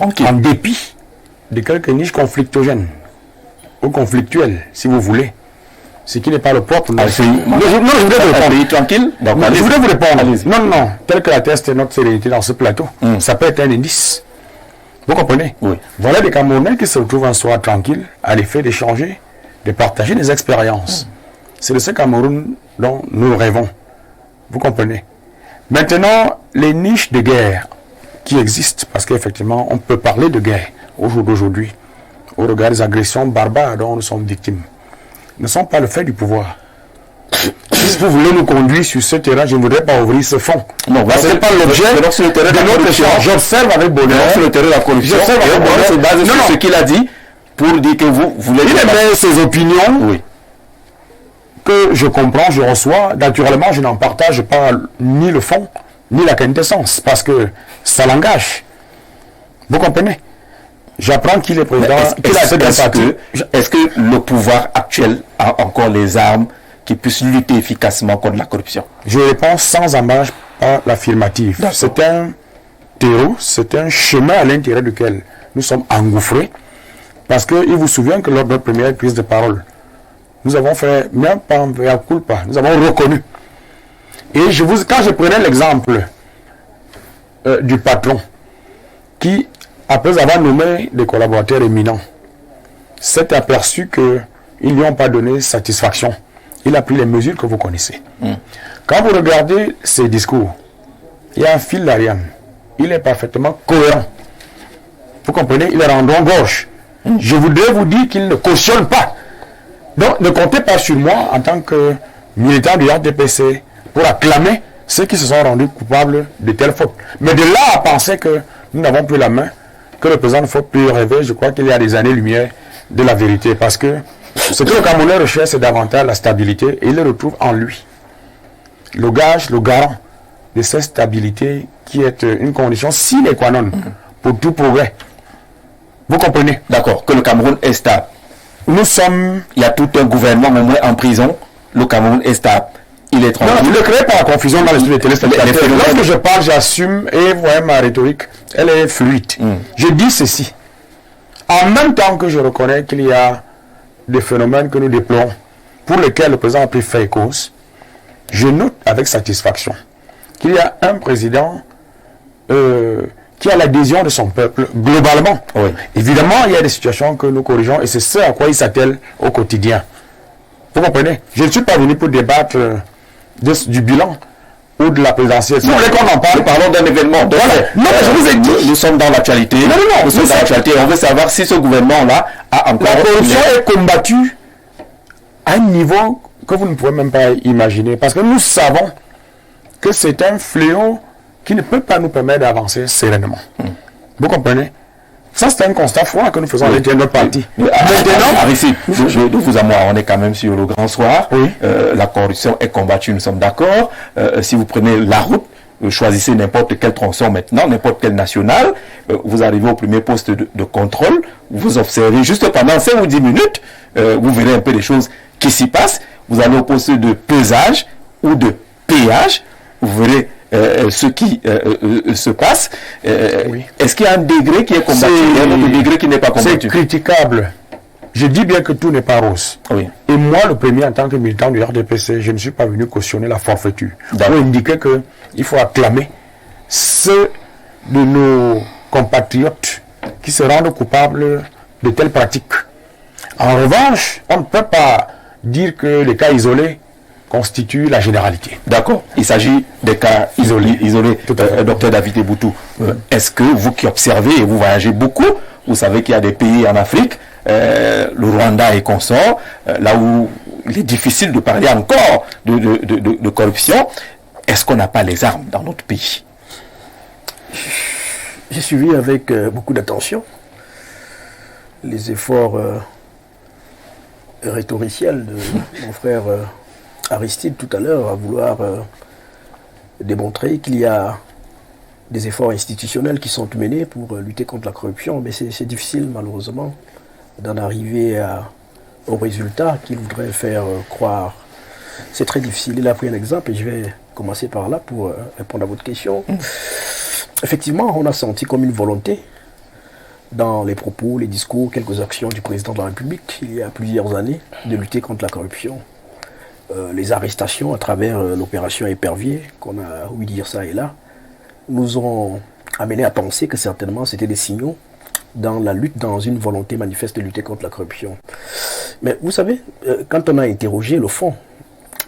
Speaker 3: en dépit de quelques niches conflictogènes, ou conflictuelles, si vous voulez. Ce qui n'est pas le propre. Non, je voudrais vous répondre.
Speaker 1: Un pays tranquille?
Speaker 3: Je voudrais vous répondre. Non, tel que l'atteste notre sérénité dans ce plateau. Ça peut être un indice. Vous comprenez?
Speaker 1: Oui.
Speaker 3: Voilà des Camerounais qui se retrouvent un soir tranquilles, à l'effet d'échanger, de partager des expériences. C'est de ce Cameroun dont nous rêvons. Vous comprenez? Maintenant, les niches de guerre qui existent, parce qu'effectivement, on peut parler de guerre au jour d'aujourd'hui, au regard des agressions barbares dont nous sommes victimes, ne sont pas le fait du pouvoir. Si vous voulez nous conduire sur ce terrain, je ne voudrais pas ouvrir ce fond.
Speaker 1: Non,
Speaker 3: ce n'est pas l'objet de notre échange. J'observe avec bonheur.
Speaker 1: Sur le terrain de la corruption, on se base sur ce qu'il a dit pour dire que vous voulez...
Speaker 3: Il émet ses opinions. Oui. Que je comprends, je reçois. Naturellement, je n'en partage pas ni le fond, ni la quintessence, parce que ça l'engage. Vous comprenez? J'apprends qu'il est président.
Speaker 1: Est-ce que le pouvoir actuel a encore les armes qui puissent lutter efficacement contre la corruption?
Speaker 3: Je réponds sans ambages par l'affirmative. C'est un terreau, c'est un chemin à l'intérieur duquel nous sommes engouffrés, parce qu'il vous souvient que lors de notre première prise de parole, nous avons fait, même pas un culpa, nous avons reconnu. Et quand je prenais l'exemple du patron, qui, après avoir nommé des collaborateurs éminents, s'est aperçu qu'ils ne lui ont pas donné satisfaction. Il a pris les mesures que vous connaissez. Quand vous regardez ses discours, il y a un fil d'Ariane. Il est parfaitement cohérent. Vous comprenez? Il est rondement gauche. Je voudrais vous dire qu'il ne cautionne pas. Donc, ne comptez pas sur moi en tant que militant du RDPC pour acclamer ceux qui se sont rendus coupables de telles fautes. Mais de là à penser que nous n'avons plus la main, que le président ne faut plus rêver, je crois qu'il y a des années-lumière de la vérité. Parce que ce que le Camerounais recherche, c'est davantage la stabilité, et il le retrouve en lui. Le gage, le garant de cette stabilité qui est une condition sine qua non pour tout progrès. Vous comprenez?
Speaker 1: D'accord, que le Cameroun est stable.
Speaker 3: Nous sommes...
Speaker 1: Il y a tout un gouvernement, au moins en prison. Le Cameroun est stable. Il est tranquille.
Speaker 3: Non, ne créez pas la confusion dans l'esprit des téléspectateurs. Lorsque je parle, j'assume, et vous voyez ma rhétorique, elle est fluide. Je dis ceci. En même temps que je reconnais qu'il y a des phénomènes que nous déplorons, pour lesquels le président a pris fait et cause, je note avec satisfaction qu'il y a un président qui a l'adhésion de son peuple globalement.
Speaker 1: Oui.
Speaker 3: Évidemment, il y a des situations que nous corrigeons et c'est ce à quoi il s'attelle au quotidien. Vous comprenez? Je ne suis pas venu pour débattre du bilan ou de la présidentielle. Si vous voulez qu'on en parle,
Speaker 1: parlons d'un événement. Donc,
Speaker 3: voilà. Non, mais je vous ai dit.
Speaker 1: Nous sommes dans l'actualité. Nous sommes dans l'actualité. On veut savoir si ce gouvernement-là a encore...
Speaker 3: La corruption est combattue à un niveau que vous ne pouvez même pas imaginer. Parce que nous savons que c'est un fléau qui ne peut pas nous permettre d'avancer sereinement. Vous comprenez? Ça, c'est un constat froid que nous faisons à l'intérieur de notre parti.
Speaker 1: Maintenant, Aristide, de vous à moi, on est quand même sur le grand soir. Oui. La corruption est combattue, nous sommes d'accord. Si vous prenez la route, choisissez n'importe quel tronçon maintenant, n'importe quel national, vous arrivez au premier poste de contrôle, vous observez juste pendant 5 ou 10 minutes, vous verrez un peu les choses qui s'y passent. Vous allez au poste de pesage ou de péage, vous verrez ce qui se passe. Est-ce qu'il y a un degré qui est combattu et un autre degré qui n'est pas combattu?
Speaker 3: C'est critiquable. Je dis bien que tout n'est pas rose.
Speaker 1: Oui.
Speaker 3: Et moi, le premier, en tant que militant du RDPC, je ne suis pas venu cautionner la forfaiture. Pour indiquer qu'il faut acclamer ceux de nos compatriotes qui se rendent coupables de telles pratiques. En revanche, on ne peut pas dire que les cas isolés constituent la généralité.
Speaker 1: D'accord. Il s'agit des cas isolés. Docteur David Eboutou, est-ce que vous qui observez et vous voyagez beaucoup, vous savez qu'il y a des pays en Afrique, le Rwanda et consort, là où il est difficile de parler encore de corruption. Est-ce qu'on n'a pas les armes dans notre pays?
Speaker 4: J'ai suivi avec beaucoup d'attention les efforts rhétoriciels de mon frère Aristide tout à l'heure à vouloir démontrer qu'il y a des efforts institutionnels qui sont menés pour lutter contre la corruption, mais c'est difficile malheureusement d'en arriver au résultat qu'il voudrait faire croire. C'est très difficile. Il a pris un exemple et je vais commencer par là pour répondre à votre question. Effectivement, on a senti comme une volonté dans les propos, les discours, quelques actions du président de la République il y a plusieurs années de lutter contre la corruption. Les arrestations à travers l'opération Épervier, qu'on a ouï dire ça et là, nous ont amené à penser que certainement c'était des signaux dans la lutte, dans une volonté manifeste de lutter contre la corruption. Mais vous savez, quand on a interrogé le fond,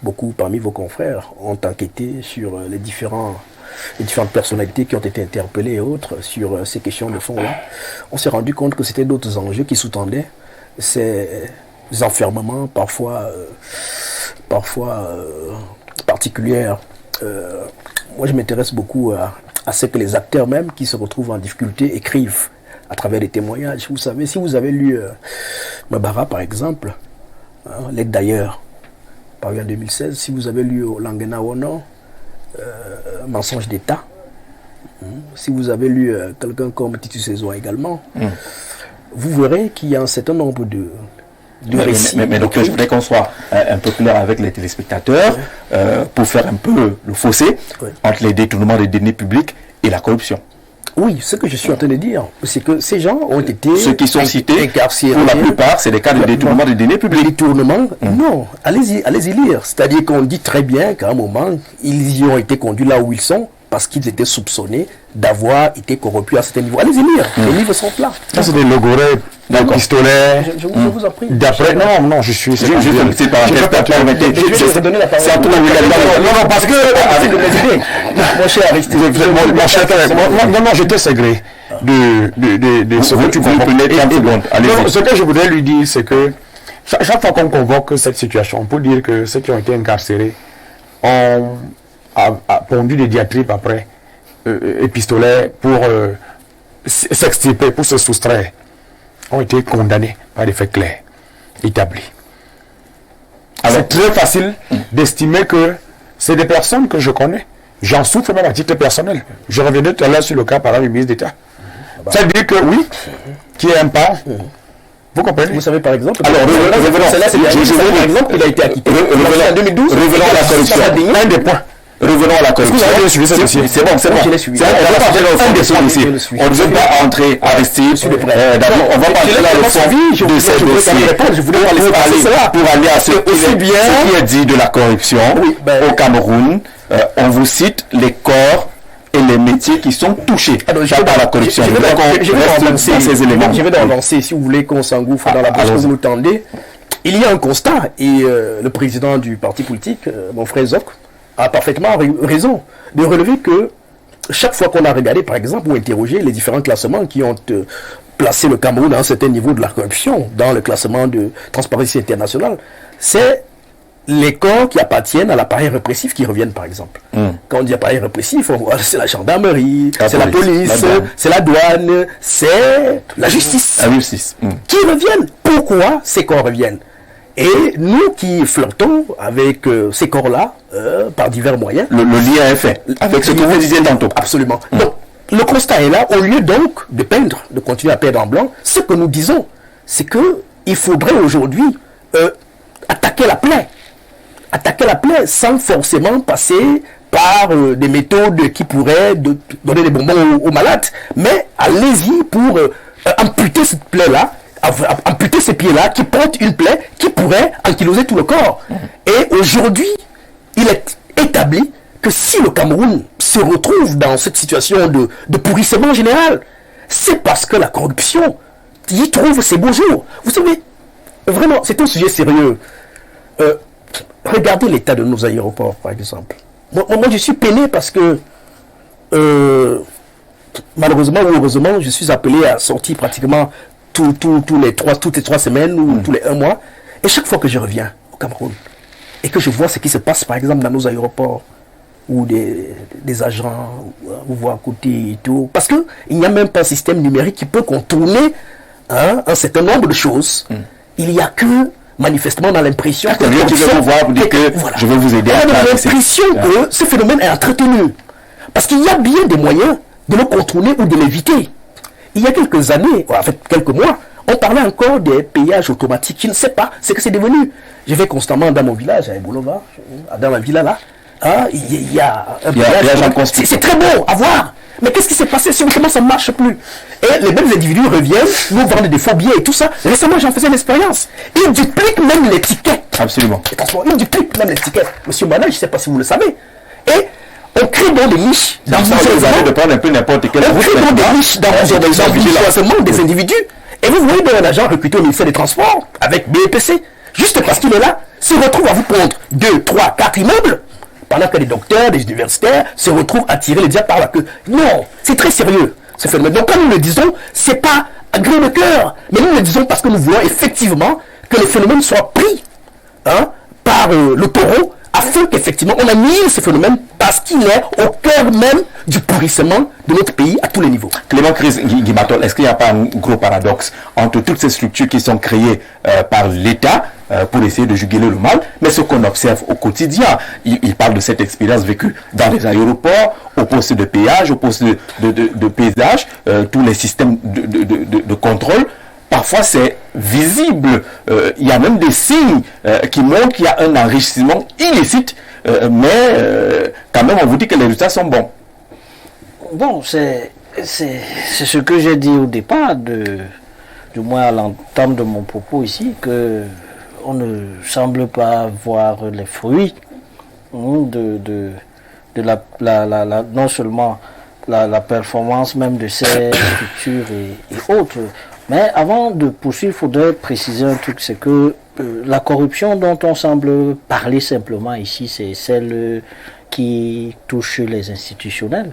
Speaker 4: beaucoup parmi vos confrères ont enquêté sur les différentes personnalités qui ont été interpellées et autres sur ces questions de fond-là. On s'est rendu compte que c'était d'autres enjeux qui sous-tendaient ces enfermements parfois particuliers. Moi, je m'intéresse beaucoup à ce que les acteurs même qui se retrouvent en difficulté écrivent à travers des témoignages. Vous savez, si vous avez lu Mabara, par exemple, l'aide d'ailleurs, paru en 2016, si vous avez lu Langena Wono, Mensonge d'État, si vous avez lu quelqu'un comme Titus Sezoa également, vous verrez qu'il y a un certain nombre de récits.
Speaker 1: Mais donc, je voudrais qu'on soit un peu clair avec les téléspectateurs pour faire un peu le fossé entre les détournements des deniers publics et la corruption.
Speaker 4: Oui, ce que je suis en train de dire, c'est que ces gens ont été...
Speaker 1: Ceux qui sont cités,
Speaker 4: incarcérés.
Speaker 1: pour la plupart, c'est des cas de détournement des deniers publics.
Speaker 4: Les détournements, non, allez-y lire. C'est-à-dire qu'on dit très bien qu'à un moment, ils y ont été conduits là où ils sont, parce qu'ils étaient soupçonnés d'avoir été corrompus à certains niveaux. Allez-y lire, les livres sont là.
Speaker 3: Ça, c'est des logorets, des pistolets.
Speaker 4: Je vous en prie.
Speaker 3: D'après, non, je suis...
Speaker 1: C'est pas un
Speaker 4: Je vais te donner la parole.
Speaker 1: C'est un peu
Speaker 3: Non, parce que...
Speaker 4: Avec mes idées. Mon cher Aristide.
Speaker 3: Non, j'étais ségré de ce que tu comprends. Ce que je voudrais lui dire, c'est que chaque fois qu'on convoque cette situation, pour dire que ceux qui ont été incarcérés ont pondu des diatribes après, épistolaires, pour s'extirper, pour se soustraire, ont été condamnés par des faits clairs, établis. C'est très facile d'estimer que c'est des personnes que je connais. J'en souffre même à titre personnel. Je reviendrai tout à l'heure sur le cas par exemple du ministre d'État. C'est-à-dire que oui, qui est un pas. Vous comprenez?
Speaker 4: Vous savez par exemple.
Speaker 1: Alors,
Speaker 4: par exemple, il a été acquitté.
Speaker 1: En 2012. Revenons à la corruption.
Speaker 3: Un des points.
Speaker 1: Revenons à la corruption.
Speaker 3: Vous avez suivi ce dossier.
Speaker 1: C'est bon.
Speaker 4: Je l'ai suivi.
Speaker 1: On va parler au fond de ce dossier. On ne veut pas entrer à Aristide. D'abord, on va parler là au fond de ce dossier.
Speaker 4: Je voulais parler
Speaker 1: pour aller à ce qui est dit de la corruption au Cameroun. On vous cite les corps et les métiers qui sont touchés par la corruption.
Speaker 4: Je vais dans lancer, si vous voulez qu'on s'engouffre dans la bouche que vous nous tendez. Il y a un constat, et le président du parti politique, mon frère Zok, a parfaitement raison de relever que chaque fois qu'on a regardé, par exemple, ou interrogé les différents classements qui ont placé le Cameroun à un certain niveau de la corruption, dans le classement de Transparency International, c'est les corps qui appartiennent à l'appareil répressif qui reviennent, par exemple. Quand on dit appareil répressif, c'est la gendarmerie, c'est la police, c'est la douane, c'est la justice.
Speaker 1: La justice.
Speaker 4: Qui reviennent. Pourquoi ces corps reviennent? Et nous qui flirtons avec ces corps-là, par divers moyens...
Speaker 1: Le lien est fait, avec ce que vous disiez tantôt.
Speaker 4: Absolument. Donc, le constat est là, au lieu donc de peindre, de continuer à peindre en blanc, ce que nous disons, c'est qu'il faudrait aujourd'hui attaquer la plaie. Attaquer la plaie sans forcément passer par des méthodes qui pourraient donner des bonbons aux malades, mais allez-y pour amputer cette plaie-là, amputer ces pieds-là qui portent une plaie qui pourrait ankyloser tout le corps. Et aujourd'hui, il est établi que si le Cameroun se retrouve dans cette situation de pourrissement général, c'est parce que la corruption y trouve ses beaux jours. Vous savez, vraiment, c'est un sujet sérieux. Regardez l'état de nos aéroports, par exemple. Moi, je suis peiné parce que, malheureusement ou heureusement, je suis appelé à sortir pratiquement toutes les 3 semaines ou tous les 1 mois. Et chaque fois que je reviens au Cameroun, et que je vois ce qui se passe par exemple dans nos aéroports, ou des agents, vous voyez à côté et tout, parce qu'il n'y a même pas un système numérique qui peut contourner un certain nombre de choses. Il n'y a que, manifestement, dans l'impression que...
Speaker 1: Quelqu'un qui veut vous voir, vous dit que je vais vous aider à...
Speaker 4: On a l'impression que ce phénomène est entretenu. Parce qu'il y a bien des moyens de le contourner ou de l'éviter. Il y a quelques années, en fait quelques mois, on parlait encore des payages automatiques. Je ne sais pas ce que c'est devenu. Je vais constamment dans mon village, à Boulevard, dans ma villa là. Il y a un péage en construction. C'est très beau à voir. Mais qu'est-ce qui s'est passé? Comment ça ne marche plus? Et les mêmes individus reviennent, nous vendent des faux billets et tout ça. Récemment, j'en faisais l'expérience. Ils dupliquent même les tickets.
Speaker 1: Absolument.
Speaker 4: Ils dupliquent même les tickets. Monsieur Mana, je ne sais pas si vous le savez. Et on crée donc des niches dans
Speaker 1: de prendre un peu n'importe quelle route.
Speaker 4: On crée donc des niches dans l'emploi des individus. Et vous voyez un agent recruté au ministère des Transports avec BEPC, juste parce qu'il est là, se retrouve à vous prendre 2, 3, 4 immeubles, pendant que les docteurs, les universitaires se retrouvent à tirer les diables par la queue. Non, c'est très sérieux, ce phénomène. Donc quand nous le disons, c'est pas à gré de cœur, mais nous le disons parce que nous voulons effectivement que le phénomène soit pris par le taureau, afin qu'effectivement on annihile ce phénomène parce qu'il est au cœur même du pourrissement de notre pays à tous les niveaux.
Speaker 1: Clément Chris Guimatol, est-ce qu'il n'y a pas un gros paradoxe entre toutes ces structures qui sont créées par l'État pour essayer de juguler le mal, mais ce qu'on observe au quotidien? Il parle de cette expérience vécue dans les aéroports, au poste de péage, au poste de péage, tous les systèmes de contrôle. Parfois, c'est visible. Il y a même des signes qui montrent qu'il y a un enrichissement illicite, mais quand même, on vous dit que les résultats sont bons.
Speaker 6: Bon, c'est ce que j'ai dit au départ, du moins à l'entame de mon propos ici, que on ne semble pas voir les fruits de non seulement la performance même de ces structures et autres. Mais avant de poursuivre, il faudrait préciser un truc, c'est que la corruption dont on semble parler simplement ici, c'est celle qui touche les institutionnels.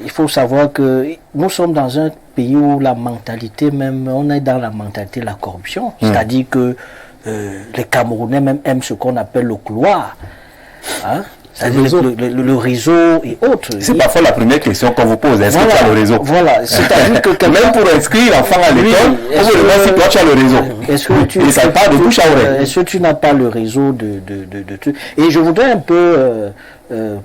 Speaker 6: Il faut savoir que nous sommes dans un pays où la mentalité même, on est dans la mentalité de la corruption. C'est-à-dire que les Camerounais même aiment ce qu'on appelle le couloir. Le réseau et autres.
Speaker 1: C'est parfois la première question qu'on vous pose. Est-ce que tu as le réseau?
Speaker 6: Voilà. C'est-à-dire que
Speaker 1: même pour inscrire l'enfant à l'école, on vous demande si toi tu as le réseau. Et ça part de bouche à oreille.
Speaker 6: Est-ce que tu n'as pas le réseau de trucs? Et je voudrais un peu...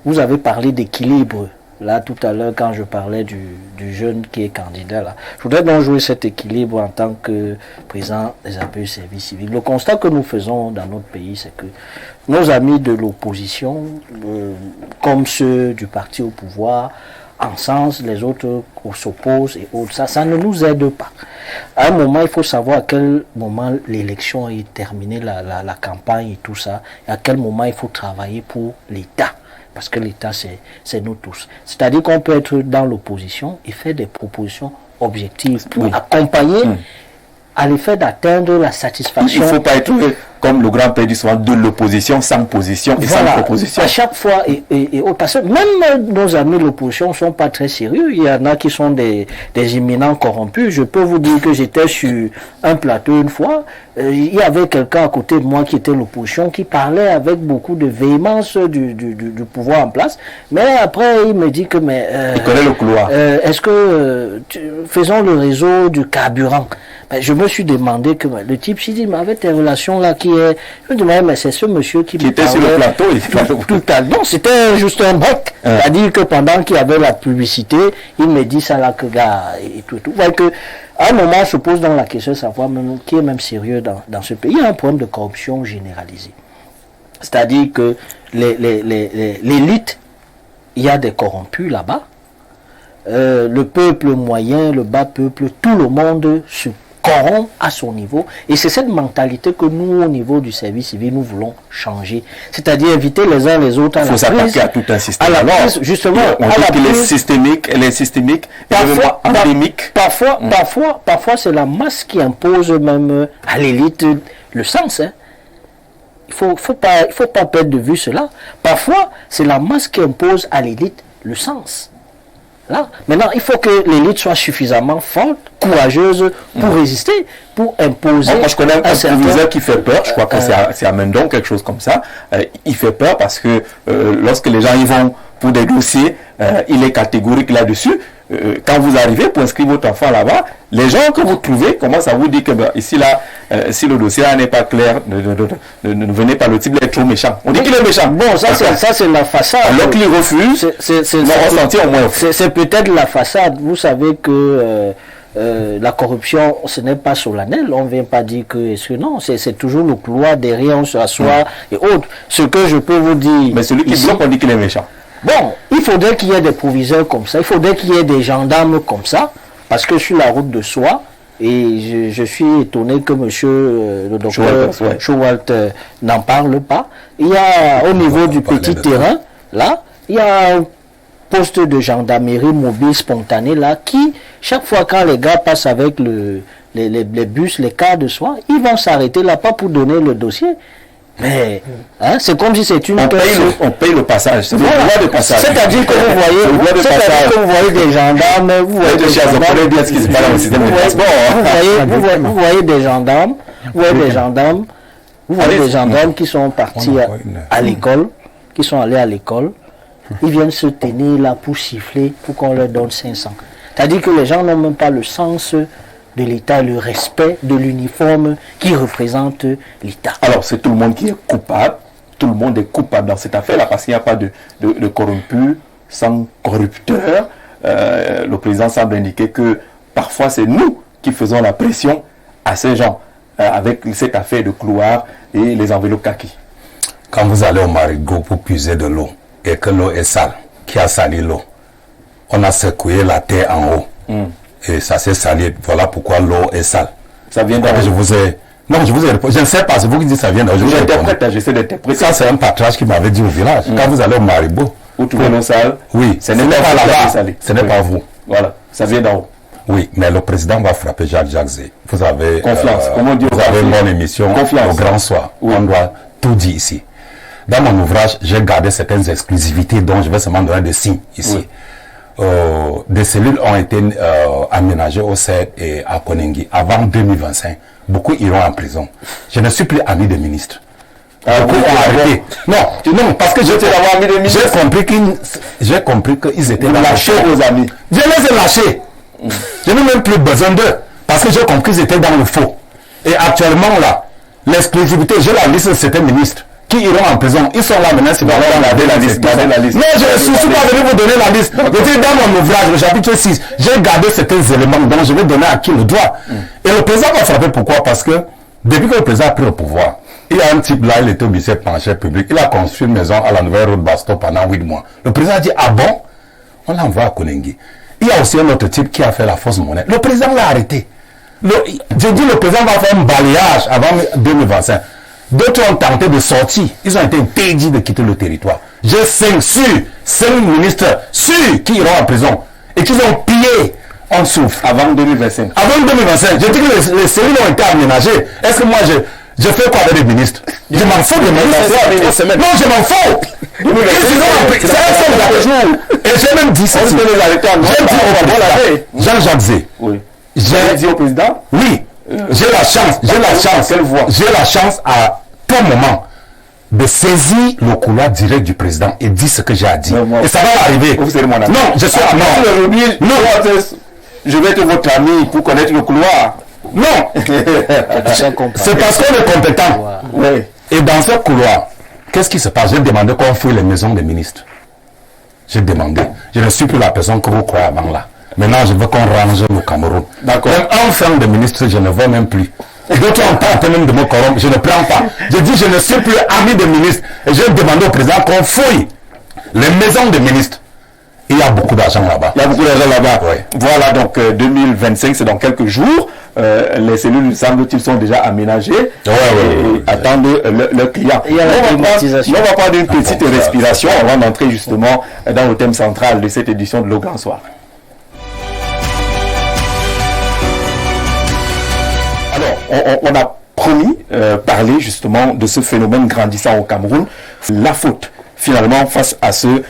Speaker 6: vous avez parlé d'équilibre. Là, tout à l'heure, quand je parlais du jeune qui est candidat, là, je voudrais donc jouer cet équilibre en tant que président des APE service civique. Le constat que nous faisons dans notre pays, c'est que nos amis de l'opposition, comme ceux du parti au pouvoir, en sens, les autres s'opposent et autres, ça ne nous aide pas. À un moment, il faut savoir à quel moment l'élection est terminée, la campagne et tout ça, et à quel moment il faut travailler pour l'État. Parce que l'État, c'est nous tous. C'est-à-dire qu'on peut être dans l'opposition et faire des propositions objectives pour accompagner à l'effet d'atteindre la satisfaction.
Speaker 1: Il ne faut pas être, comme le grand père dit souvent, de l'opposition sans position et sans proposition.
Speaker 6: À chaque fois, parce que même nos amis de l'opposition ne sont pas très sérieux. Il y en a qui sont des éminents corrompus. Je peux vous dire que j'étais sur un plateau une fois. Il y avait quelqu'un à côté de moi qui était l'opposition, qui parlait avec beaucoup de véhémence du pouvoir en place. Mais après, il me dit que...
Speaker 1: il connaît le couloir.
Speaker 6: Est-ce que... faisons le réseau du carburant. Je me suis demandé que le type s'il dit, mais avec tes relations là qui est... Je me dis, mais c'est ce monsieur qui
Speaker 1: était sur le plateau.
Speaker 6: Tout à l'heure. Non, c'était juste un break. C'est-à-dire que pendant qu'il y avait la publicité, il me dit ça là que gars et tout. Vous voyez que à un moment, on se pose dans la question de savoir même, qui est même sérieux dans ce pays. Il y a un problème de corruption généralisée. C'est-à-dire que l'élite, il y a des corrompus là-bas. Le peuple moyen, le bas peuple, tout le monde se corrompt à son niveau. Et c'est cette mentalité que nous, au niveau du service civil, nous voulons changer. C'est-à-dire inviter les uns les autres à la prise. Il faut s'attaquer
Speaker 1: à tout un système.
Speaker 6: À la prise, justement.
Speaker 1: On dit qu'il est systémique,
Speaker 6: parfois,
Speaker 1: endémique.
Speaker 6: Parfois, c'est la masse qui impose même à l'élite le sens. Il faut pas perdre de vue cela. Parfois, c'est la masse qui impose à l'élite le sens. Là. Maintenant, il faut que l'élite soit suffisamment forte, courageuse pour résister, pour imposer.
Speaker 1: Moi, je connais un proviseur qui fait peur. Je crois que c'est à Mendon, quelque chose comme ça. Il fait peur parce que lorsque les gens y vont pour des dossiers, il est catégorique là-dessus. Quand vous arrivez pour inscrire votre enfant là-bas, les gens que vous trouvez commencent à vous dire que ici là, si le dossier n'est pas clair, ne venez pas, le type est trop méchant. On dit qu'il est méchant.
Speaker 6: Bon, ça c'est la façade.
Speaker 1: Alors qu'il refuse,
Speaker 6: c'est peut-être la façade. Vous savez que la corruption, ce n'est pas solennel. On ne vient pas dire que non, c'est toujours le couloir derrière, on s'assoit et autres. Ce que je peux vous dire.
Speaker 1: Mais celui qui bloque, on dit qu'il est méchant.
Speaker 6: Bon, il faudrait qu'il y ait des proviseurs comme ça, il faudrait qu'il y ait des gendarmes comme ça, parce que sur la route de Soie, et je suis étonné que monsieur le docteur Chouwalt n'en parle pas. Il y a au niveau du petit terrain, là, il y a un poste de gendarmerie mobile spontané là, qui, chaque fois quand les gars passent avec les bus, les cars de soie, ils vont s'arrêter là, pas pour donner le dossier. Mais c'est comme si c'est une...
Speaker 1: On paye le passage. C'est le droit de passage.
Speaker 6: C'est-à-dire que vous voyez des gendarmes, vous voyez des gendarmes, vous voyez des gendarmes qui sont partis à l'école, qui sont allés à l'école, ils viennent se tenir là pour siffler, pour qu'on leur donne 500. C'est-à-dire que les gens n'ont même pas le sens de l'État, le respect de l'uniforme qui représente l'État.
Speaker 1: Alors, c'est tout le monde qui est coupable. Tout le monde est coupable dans cette affaire-là parce qu'il n'y a pas de corrompu sans corrupteur. Le président semble indiquer que parfois c'est nous qui faisons la pression à ces gens avec cette affaire de couloir et les enveloppes kaki.
Speaker 5: Quand vous allez au marigot pour puiser de l'eau et que l'eau est sale, qui a sali l'eau, on a secoué la terre en haut. Et ça s'est sali. Voilà pourquoi l'eau est sale.
Speaker 1: Ça vient d'où?
Speaker 5: Je ne sais pas, c'est vous qui dites ça vient d'où.
Speaker 1: J'essaie d'interpréter.
Speaker 5: Ça, c'est un patrage qui m'avait dit au village. Quand vous allez au marigot,
Speaker 1: vous trouvez l'eau sale?
Speaker 5: Oui, ce n'est pas là-bas. Ce n'est pas vous.
Speaker 1: Voilà, ça vient d'en haut.
Speaker 5: Oui, mais le président va frapper Jacques Zé. Vous avez,
Speaker 1: confiance. Comment dire,
Speaker 5: vous avez mon émission au Grand Soir. Oui. On doit tout dire ici. Dans mon ouvrage, j'ai gardé certaines exclusivités dont je vais seulement donner des signes ici. Oui. Des cellules ont été aménagées au CED et à Konengi avant 2025. Beaucoup iront en prison. Je ne suis plus ami des ministres. Beaucoup ont arrêté. Non, parce que j'ai compris qu'ils étaient
Speaker 1: lâchés aux amis.
Speaker 5: Je les ai lâchés. Je n'ai même plus besoin d'eux parce que j'ai compris qu'ils étaient dans le faux. Et actuellement là, l'exclusivité, j'ai la liste de certains ministres qui iront en prison. Ils sont là maintenant, c'est dans la liste. Non, je ne suis pas venu vous donner la liste. Je dis dans mon ouvrage, le chapitre 6, j'ai gardé certains éléments dont je vais donner à qui le doit. Et le président va frapper pourquoi? Parce que depuis que le président a pris le pouvoir, il y a un type là, il était obligé de pencher public. Il a construit une maison à la nouvelle route Basto pendant 8 mois. Le président a dit, ah bon? On l'envoie à Konengi. Il y a aussi un autre type qui a fait la fausse monnaie. Le président l'a arrêté. J'ai dit le président va faire un balayage avant 2025. D'autres ont tenté de sortir. Ils ont été interdits de quitter le territoire. J'ai 5 ministres sûrs qui iront en prison et qui ont pillé. On souffre.
Speaker 1: Avant 2025.
Speaker 5: Avant 2025. J'ai dit que les cellules ont été aménagées. Est-ce que moi je fais quoi avec les ministres? Je m'en fous de mes ministres. Non, je m'en fous. Et j'ai même dit ça. Jean-Jacques Zé.
Speaker 1: Oui. J'ai dit au président?
Speaker 5: Oui. J'ai la chance à tout moment de saisir le couloir direct du président et dire ce que j'ai à dire. Et ça va arriver.
Speaker 1: Vous serez mon ami.
Speaker 5: Non, je suis
Speaker 1: non, je vais être votre ami pour connaître le couloir.
Speaker 5: Non. C'est parce qu'on est compétent.
Speaker 1: Oui.
Speaker 5: Et dans ce couloir, qu'est-ce qui se passe? J'ai demandé qu'on fouille les maisons des ministres. J'ai demandé. Je ne suis plus la personne que vous croyez avant là. Maintenant, je veux qu'on range le Cameroun.
Speaker 1: D'accord.
Speaker 5: Même un ferme de ministre, je ne veux même plus. D'autres ont tenté même de me corrompre, je ne prends pas. Je dis, je ne suis plus ami des ministres. Et j'ai demandé au président qu'on fouille les maisons des ministres. Il y a beaucoup d'argent là-bas.
Speaker 1: Il y a beaucoup d'argent là-bas.
Speaker 5: Oui.
Speaker 1: Voilà, donc 2025, c'est dans quelques jours. Les cellules, semble-t-il, sont déjà aménagées.
Speaker 5: Et
Speaker 1: attendent le client.
Speaker 6: Il y a la climatisation.
Speaker 1: On va prendre une petite respiration avant d'entrer justement dans le thème central de cette édition de Le Grand Soir. Alors, on a promis parler justement de ce phénomène grandissant au Cameroun. La faute finalement face à ce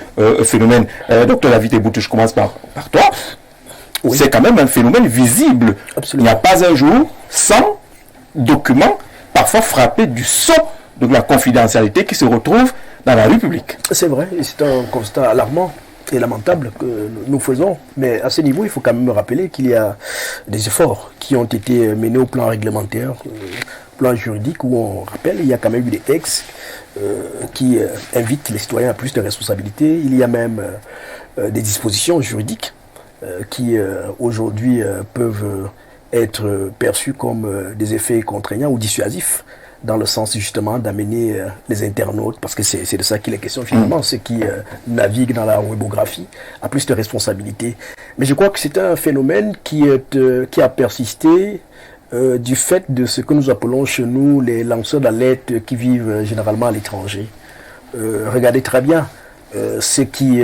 Speaker 1: phénomène. Docteur David Eboutou, je commence par toi. Oui. C'est quand même un phénomène visible. Absolument. Il n'y a pas un jour sans document, parfois frappé du sceau de la confidentialité qui se retrouve dans la rue publique.
Speaker 4: C'est vrai, et c'est un constat alarmant et lamentable que nous faisons. Mais à ce niveau, il faut quand même me rappeler qu'il y a des efforts qui ont été menés au plan réglementaire, plan juridique, où on rappelle, il y a quand même eu des textes qui invitent les citoyens à plus de responsabilités. Il y a même des dispositions juridiques qui aujourd'hui peuvent être perçus comme des effets contraignants ou dissuasifs, dans le sens justement d'amener les internautes, parce que c'est de ça qu'il est question finalement, ceux qui naviguent dans la webographie, à plus de responsabilités. Mais je crois que c'est un phénomène qui a persisté du fait de ce que nous appelons chez nous les lanceurs d'alerte qui vivent généralement à l'étranger. Regardez très bien ceux qui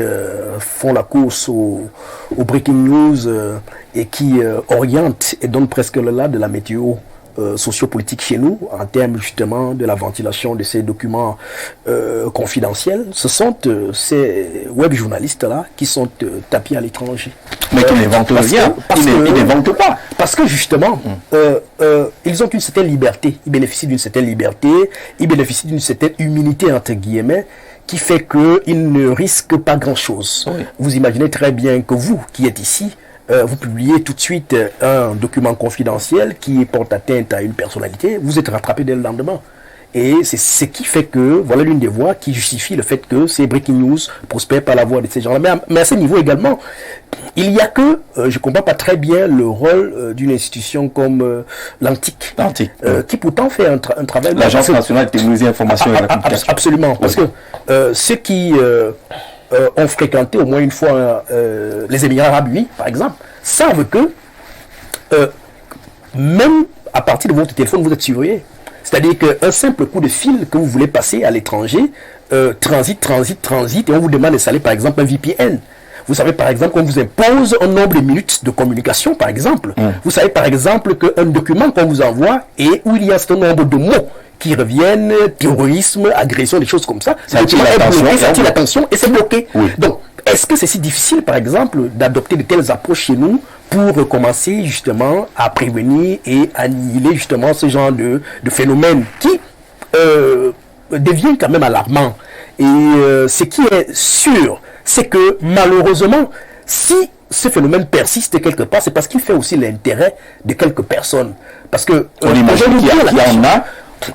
Speaker 4: font la course au breaking news et qui orientent et donnent presque le là de la météo sociopolitique chez nous, en termes justement de la ventilation de ces documents confidentiels. Ce sont ces web journalistes-là qui sont tapis à l'étranger.
Speaker 1: Mais qui n'inventent rien, ils n'inventent pas.
Speaker 4: Parce que justement, ils ont une certaine liberté, ils bénéficient d'une certaine liberté, ils bénéficient d'une certaine humilité, entre guillemets, qui fait qu'ils ne risquent pas grand-chose. Oui. Vous imaginez très bien que vous, qui êtes ici, vous publiez tout de suite un document confidentiel qui porte atteinte à une personnalité, vous êtes rattrapé dès le lendemain. Et c'est ce qui fait que, voilà l'une des voies qui justifie le fait que ces breaking news prospèrent par la voie de ces gens-là. Mais à ce niveau également, il y a que, je ne comprends pas très bien le rôle d'une institution comme l'Antique, qui pourtant fait un travail...
Speaker 1: L'Agence nationale de technologie, information et la communication.
Speaker 4: Absolument, parce que ceux qui... ont fréquenté au moins une fois les Émirats Arabes Unis, par exemple, savent que même à partir de votre téléphone, vous êtes surveillé. C'est-à-dire qu'un simple coup de fil que vous voulez passer à l'étranger, transite, et on vous demande d'installer par exemple un VPN. Vous savez par exemple qu'on vous impose un nombre de minutes de communication, par exemple. Vous savez par exemple qu'un document qu'on vous envoie et où il y a un certain nombre de mots qui reviennent, terrorisme, agression, des choses comme ça.
Speaker 1: Ça attire
Speaker 4: l'attention et c'est bloqué. Oui. Donc, est-ce que c'est si difficile, par exemple, d'adopter de telles approches chez nous pour commencer justement à prévenir et annihiler justement ce genre de phénomène qui devient quand même alarmant. Et ce qui est sûr, c'est que malheureusement, si ce phénomène persiste quelque part, c'est parce qu'il fait aussi l'intérêt de quelques personnes. Parce que
Speaker 1: on imagine qu'il y en a.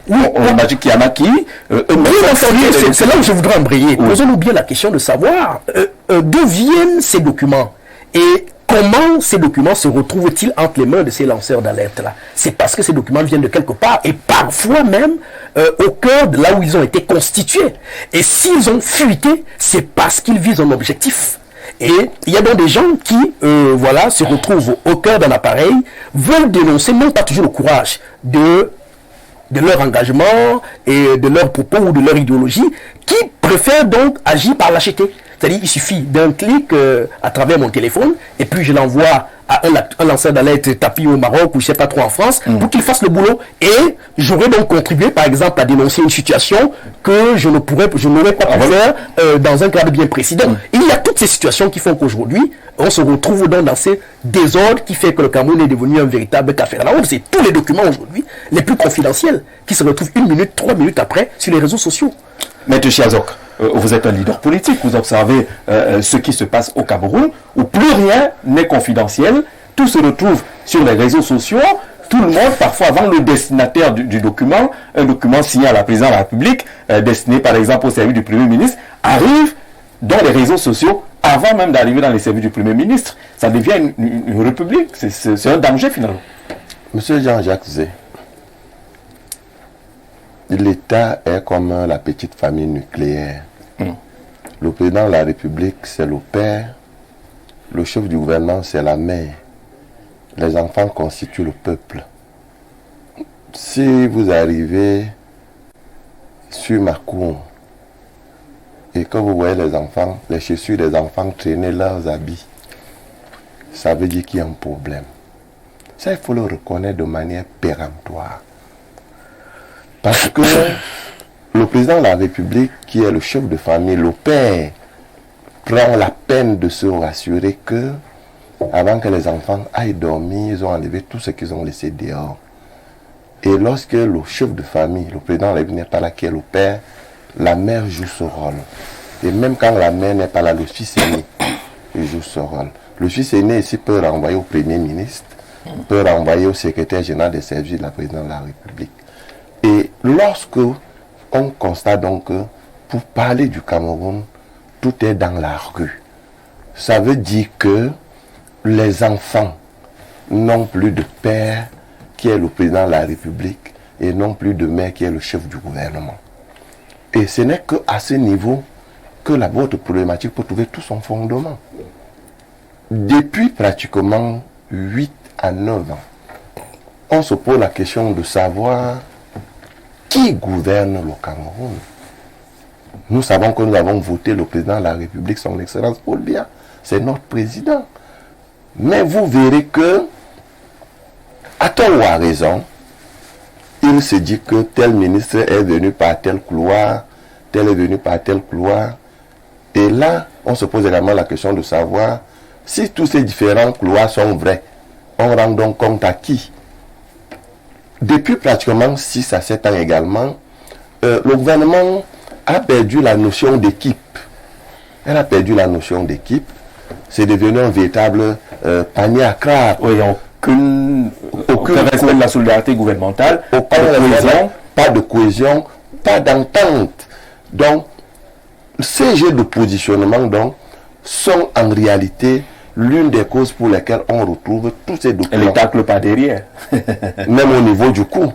Speaker 1: On imagine qu'il y en a qui...
Speaker 4: c'est là où je voudrais embrayer. Posons-nous bien la question de savoir d'où viennent ces documents et comment ces documents se retrouvent-ils entre les mains de ces lanceurs d'alerte-là. C'est parce que ces documents viennent de quelque part et parfois même au cœur de là où ils ont été constitués. Et s'ils ont fuité, c'est parce qu'ils visent un objectif. Et il y a donc des gens qui, se retrouvent au cœur d'un appareil, veulent dénoncer, n'ont pas toujours le courage de leur engagement et de leurs propos ou de leur idéologie, qui préfèrent donc agir par lâcheté. C'est-à-dire il suffit d'un clic à travers mon téléphone, et puis je l'envoie à un lanceur d'alerte tapis au Maroc ou je ne sais pas trop en France, pour qu'il fasse le boulot. Et j'aurais donc contribué, par exemple, à dénoncer une situation que je n'aurais pas pu faire dans un cadre bien précédent. Il y a toutes ces situations qui font qu'aujourd'hui, on se retrouve donc dans ces désordres qui fait que le Cameroun est devenu un véritable café à la honte. C'est tous les documents aujourd'hui, les plus confidentiels, qui se retrouvent 1 minute, 3 minutes après sur les réseaux sociaux.
Speaker 1: Maître Chiazok, vous êtes un leader politique, vous observez ce qui se passe au Cameroun, où plus rien n'est confidentiel, tout se retrouve sur les réseaux sociaux, tout le monde, parfois avant le destinataire du document, un document signé à la présidence de la République, destiné par exemple au service du Premier ministre, arrive dans les réseaux sociaux avant même d'arriver dans les services du Premier ministre. Ça devient une république, c'est un danger finalement.
Speaker 2: Monsieur Jean-Jacques Zé, l'État est comme la petite famille nucléaire. Le président de la République, c'est le père. Le chef du gouvernement, c'est la mère. Les enfants constituent le peuple. Si vous arrivez sur ma cour et que vous voyez les enfants, les chaussures des enfants traîner leurs habits, ça veut dire qu'il y a un problème. Ça, il faut le reconnaître de manière péremptoire. Parce que le président de la République, qui est le chef de famille, le père, prend la peine de se rassurer que, avant que les enfants aillent dormir, ils ont enlevé tout ce qu'ils ont laissé dehors. Et lorsque le chef de famille, le président de la République n'est pas là, qui est le père, la mère joue ce rôle. Et même quand la mère n'est pas là, le fils aîné joue ce rôle. Le fils aîné ici peut renvoyer au Premier ministre, peut renvoyer au secrétaire général des services de la présidence de la République. Et lorsque on constate donc que pour parler du Cameroun, tout est dans la rue, ça veut dire que les enfants n'ont plus de père qui est le président de la République et non plus de mère qui est le chef du gouvernement. Et ce n'est qu'à ce niveau que votre problématique peut trouver tout son fondement. Depuis pratiquement 8 à 9 ans, on se pose la question de savoir qui gouverne le Cameroun. Nous savons que nous avons voté le président de la République, son Excellence Paul Biya. C'est notre président. Mais vous verrez que, à tort ou à raison, il se dit que tel ministre est venu par tel couloir, tel est venu par tel couloir. Et là, on se pose également la question de savoir si tous ces différents couloirs sont vrais. On rend donc compte à qui? Depuis pratiquement 6 à 7 ans également, le gouvernement a perdu la notion d'équipe. Elle a perdu la notion d'équipe. C'est devenu un véritable panier à crabe.
Speaker 1: Oui, aucun respect de la solidarité gouvernementale,
Speaker 2: pas de cohésion, pas d'entente. Donc, ces jeux de positionnement donc, sont en réalité l'une des causes pour lesquelles on retrouve tous ces documents.
Speaker 1: Et les tacles pas derrière.
Speaker 2: Même au niveau du coup.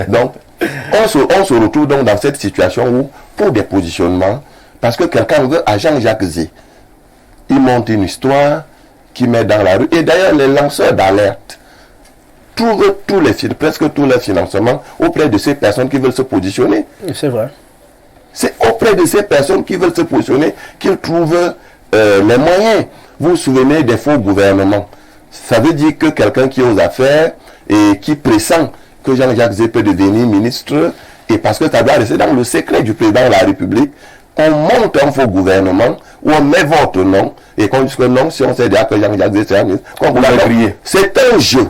Speaker 2: Donc, on se retrouve donc dans cette situation où, pour des positionnements, parce que quelqu'un veut à Jean-Jacques Zé, il monte une histoire qui met dans la rue. Et d'ailleurs, les lanceurs d'alerte trouvent presque tous les financements auprès de ces personnes qui veulent se positionner.
Speaker 4: C'est vrai.
Speaker 2: C'est auprès de ces personnes qui veulent se positionner qu'ils trouvent les moyens. Vous vous souvenez des faux gouvernements. Ça veut dire que quelqu'un qui ose faire et qui pressent que Jean-Jacques Zé peut devenir ministre, et parce que ça doit rester dans le secret du président de la République, on monte un faux gouvernement où on met votre nom et qu'on dit que non, si on sait déjà que Jean-Jacques Zé sera ministre, c'est un jeu.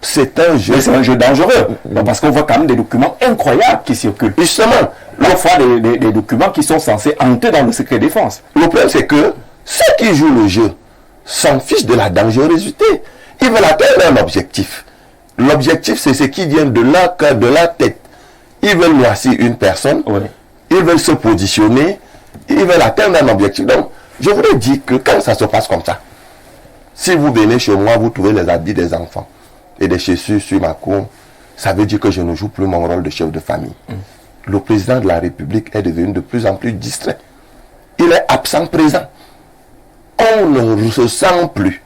Speaker 2: C'est un jeu.
Speaker 1: Mais c'est un jeu dangereux. Parce qu'on voit quand même des documents incroyables qui circulent.
Speaker 2: Justement,
Speaker 1: parfois des documents qui sont censés entrer dans le secret défense.
Speaker 2: Le problème, c'est que ceux qui jouent le jeu s'en fichent de la dangerosité. Ils veulent atteindre un objectif. L'objectif, c'est ce qui vient de leur cœur, de leur tête. Ils veulent noircir une personne. Oui. Ils veulent se positionner. Ils veulent atteindre un objectif. Donc, je voudrais dire que quand ça se passe comme ça, si vous venez chez moi, vous trouvez les habits des enfants et des chaussures sur ma cour, ça veut dire que je ne joue plus mon rôle de chef de famille. Le président de la République est devenu de plus en plus distrait. Il est absent présent. On ne ressent plus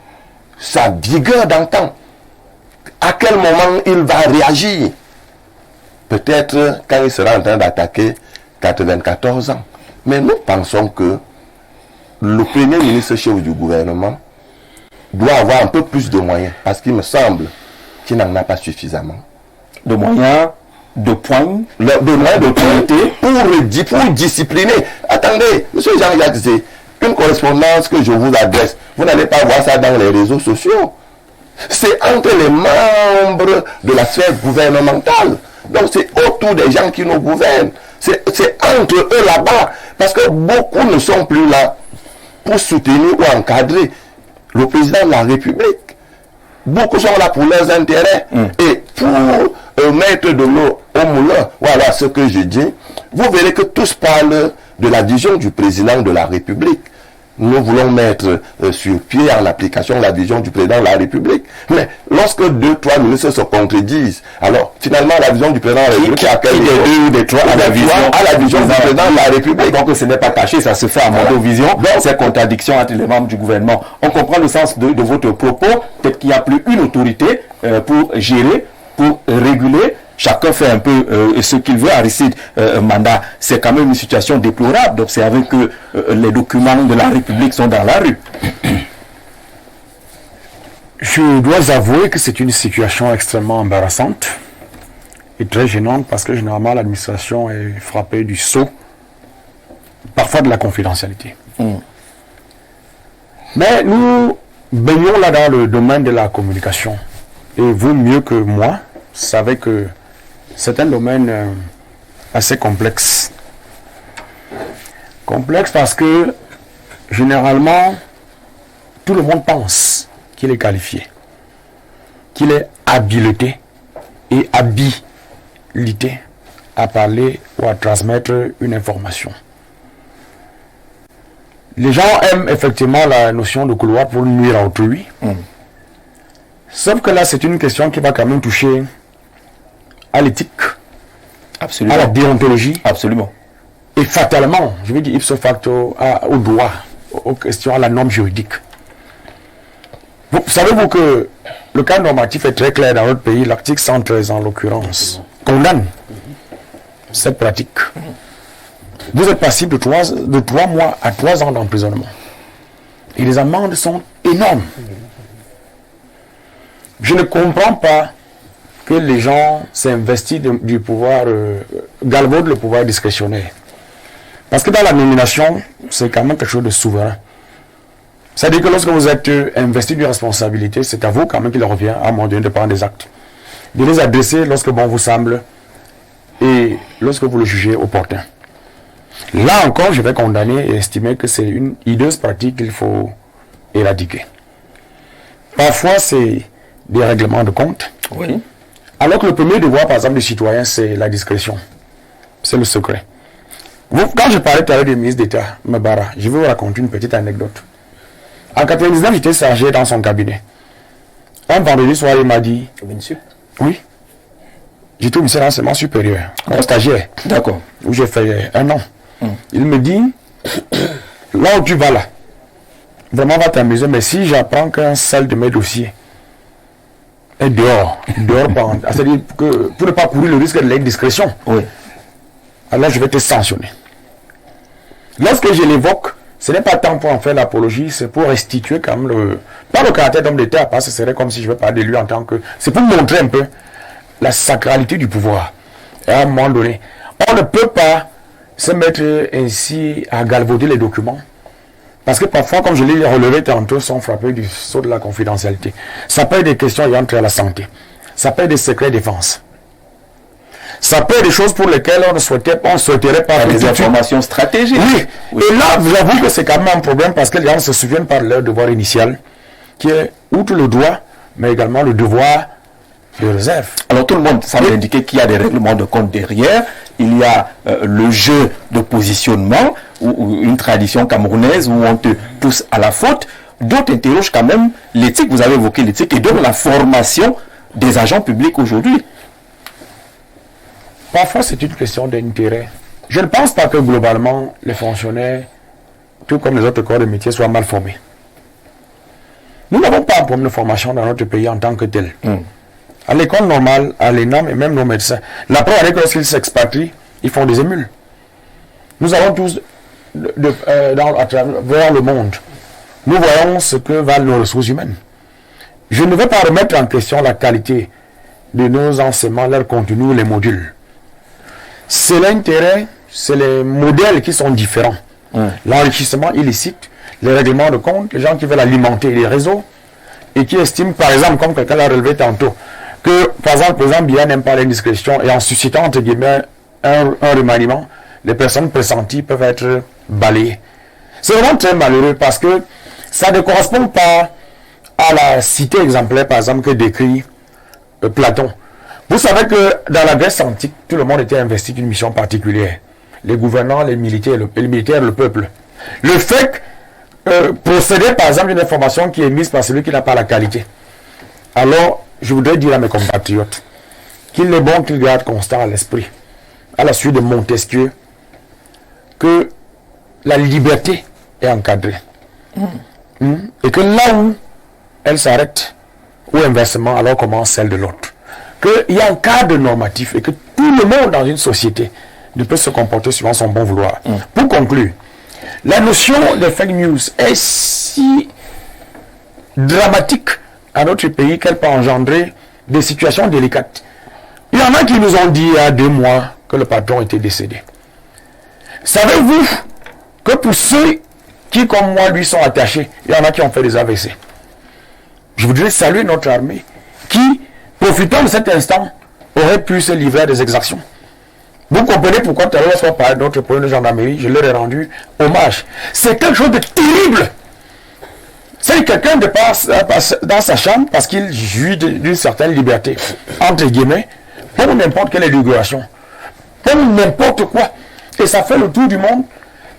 Speaker 2: sa vigueur d'antan. À quel moment il va réagir? Peut-être quand il sera en train d'attaquer 94 ans. Mais nous pensons que le premier ministre chef du gouvernement doit avoir un peu plus de moyens, parce qu'il me semble qu'il n'en a pas suffisamment.
Speaker 1: De moyens, de points,
Speaker 2: de moyens de pointer pour discipliner. Attendez, monsieur Jean-Jacques Zé, une correspondance que je vous adresse, vous n'allez pas voir ça dans les réseaux sociaux. C'est entre les membres de la sphère gouvernementale. Donc c'est autour des gens qui nous gouvernent. C'est entre eux là-bas. Parce que beaucoup ne sont plus là pour soutenir ou encadrer le président de la République. Beaucoup sont là pour leurs intérêts. Et pour mettre de l'eau au moulin, voilà ce que je dis. Vous verrez que tous parlent de la vision du président de la République. Nous voulons mettre sur pied en application la vision du président de la République. Mais lorsque 2-3 ministres se contredisent, alors finalement la vision du président de la République à quel niveau des trois à la vision du président de la République.
Speaker 1: Donc ce n'est pas caché, ça se fait à modo vision. Ces contradictions entre les membres du gouvernement. On comprend le sens de votre propos. Peut-être qu'il n'y a plus une autorité pour gérer, pour réguler. Chacun fait un peu ce qu'il veut. Aristide Manda, c'est quand même une situation déplorable d'observer que les documents de la République sont dans la rue.
Speaker 3: Je dois avouer que c'est une situation extrêmement embarrassante est très gênante parce que généralement l'administration est frappée du sceau, parfois de la confidentialité. Mais nous baignons là dans le domaine de la communication. Et vous, mieux que moi, savez que c'est un domaine assez complexe. Complexe parce que généralement, tout le monde pense qu'il est qualifié, qu'il est habilité et habilité à parler ou à transmettre une information. Les gens aiment effectivement la notion de couloir pour nuire à autrui. Sauf que là, c'est une question qui va quand même toucher à l'éthique,
Speaker 1: Absolument.
Speaker 3: à la déontologie,
Speaker 1: Absolument.
Speaker 3: et fatalement, je vais dire ipso facto, au droit, aux questions, à la norme juridique. Savez-vous que le cadre normatif est très clair dans notre pays, l'article 113 en l'occurrence, condamne cette pratique. Vous êtes passible de 3 mois à 3 ans d'emprisonnement. Et les amendes sont énormes. Je ne comprends pas que les gens s'investissent du pouvoir, galvaudent le pouvoir discrétionnaire. Parce que dans la nomination, c'est quand même quelque chose de souverain. C'est-à-dire que lorsque vous êtes investi d'une responsabilité, c'est à vous quand même qu'il revient à un moment donné de prendre des actes. De les adresser lorsque bon vous semble et lorsque vous le jugez opportun. Là encore, je vais condamner et estimer que c'est une hideuse pratique qu'il faut éradiquer. Parfois, c'est des règlements de compte.
Speaker 1: Oui.
Speaker 3: Alors que le premier devoir, par exemple, du citoyen, c'est la discrétion. C'est le secret. Quand je parlais tout à l'heure du ministre d'État, Mbara, je vais vous raconter une petite anecdote. En 1999, j'étais stagiaire dans son cabinet. Un vendredi soir, il m'a dit...
Speaker 4: Monsieur.
Speaker 3: Oui. J'étais au ministère de l'enseignement supérieur, un stagiaire.
Speaker 1: D'accord.
Speaker 3: Où j'ai fait 1 an. Il me dit, là où tu vas là, vraiment va t'amuser, mais si j'apprends qu'un seul de mes dossiers est dehors c'est-à-dire que pour ne pas courir le risque de l'indiscrétion,
Speaker 1: Oui.
Speaker 3: alors je vais te sanctionner. Lorsque je l'évoque, ce n'est pas tant pour en faire l'apologie, c'est pour restituer quand même pas le caractère d'homme d'État, parce que ce serait comme si je veux parler de lui en tant que... C'est pour montrer un peu la sacralité du pouvoir. Et à un moment donné, on ne peut pas se mettre ainsi à galvauder les documents. Parce que parfois, comme je l'ai relevé tantôt, sont frappés du sceau de la confidentialité. Ça peut être des questions ayant trait à la santé. Ça peut être des secrets défense. Ça peut être des choses pour lesquelles on ne souhaiterait pas...
Speaker 1: Des informations stratégiques.
Speaker 3: Oui. Et là, j'avoue que c'est quand même un problème parce que les gens se souviennent par leur devoir initial, qui est outre le droit, mais également le devoir de réserve.
Speaker 1: Alors tout le monde semble indiquer qu'il y a des règlements de compte derrière. Il y a le jeu de positionnement, ou une tradition camerounaise où on te pousse à la faute. D'autres interrogent quand même l'éthique, vous avez évoqué l'éthique, et donc la formation des agents publics aujourd'hui.
Speaker 3: Parfois, c'est une question d'intérêt. Je ne pense pas que globalement, les fonctionnaires, tout comme les autres corps de métier, soient mal formés. Nous n'avons pas un problème de formation dans notre pays en tant que tel. À l'école normale, à l'ENAM et même nos médecins, la première année que lorsqu'ils s'expatrient, ils font des émules. Nous avons tous, à travers le monde, nous voyons ce que valent nos ressources humaines. Je ne vais pas remettre en question la qualité de nos enseignements, leur contenu, les modules. C'est l'intérêt, c'est les modèles qui sont différents. L'enrichissement illicite, les règlements de compte, les gens qui veulent alimenter les réseaux et qui estiment, par exemple, comme quelqu'un l'a relevé tantôt, que, par exemple, le président Biya n'aime pas l'indiscrétion et en suscitant, entre guillemets, un remaniement, les personnes pressenties peuvent être balayées. C'est vraiment très malheureux parce que ça ne correspond pas à la cité exemplaire, par exemple, que décrit Platon. Vous savez que dans la Grèce antique, tout le monde était investi d'une mission particulière. Les gouvernants, les militaires, le peuple. Le fait procéder, par exemple, d'une information qui est mise par celui qui n'a pas la qualité. Alors, je voudrais dire à mes compatriotes qu'il est bon qu'ils gardent constant à l'esprit, à la suite de Montesquieu, que la liberté est encadrée. Et que là où elle s'arrête, ou inversement, alors commence celle de l'autre. Qu'il y a un cadre normatif et que tout le monde dans une société ne peut se comporter suivant son bon vouloir. Pour conclure, la notion de fake news est si dramatique à notre pays qu'elle peut engendrer des situations délicates. Il y en a qui nous ont dit il y a 2 mois que le patron était décédé. Savez-vous que pour ceux qui, comme moi, lui sont attachés, il y en a qui ont fait des AVC. Je voudrais saluer notre armée qui, profitant de cet instant, aurait pu se livrer à des exactions. Vous comprenez pourquoi tout à l'heure, soit par notre problème de gendarmerie, je leur ai rendu hommage. C'est quelque chose de terrible. C'est quelqu'un de passe dans sa chambre parce qu'il jouit d'une certaine liberté, entre guillemets, pour n'importe quelle éducation, pour n'importe quoi. Et ça fait le tour du monde.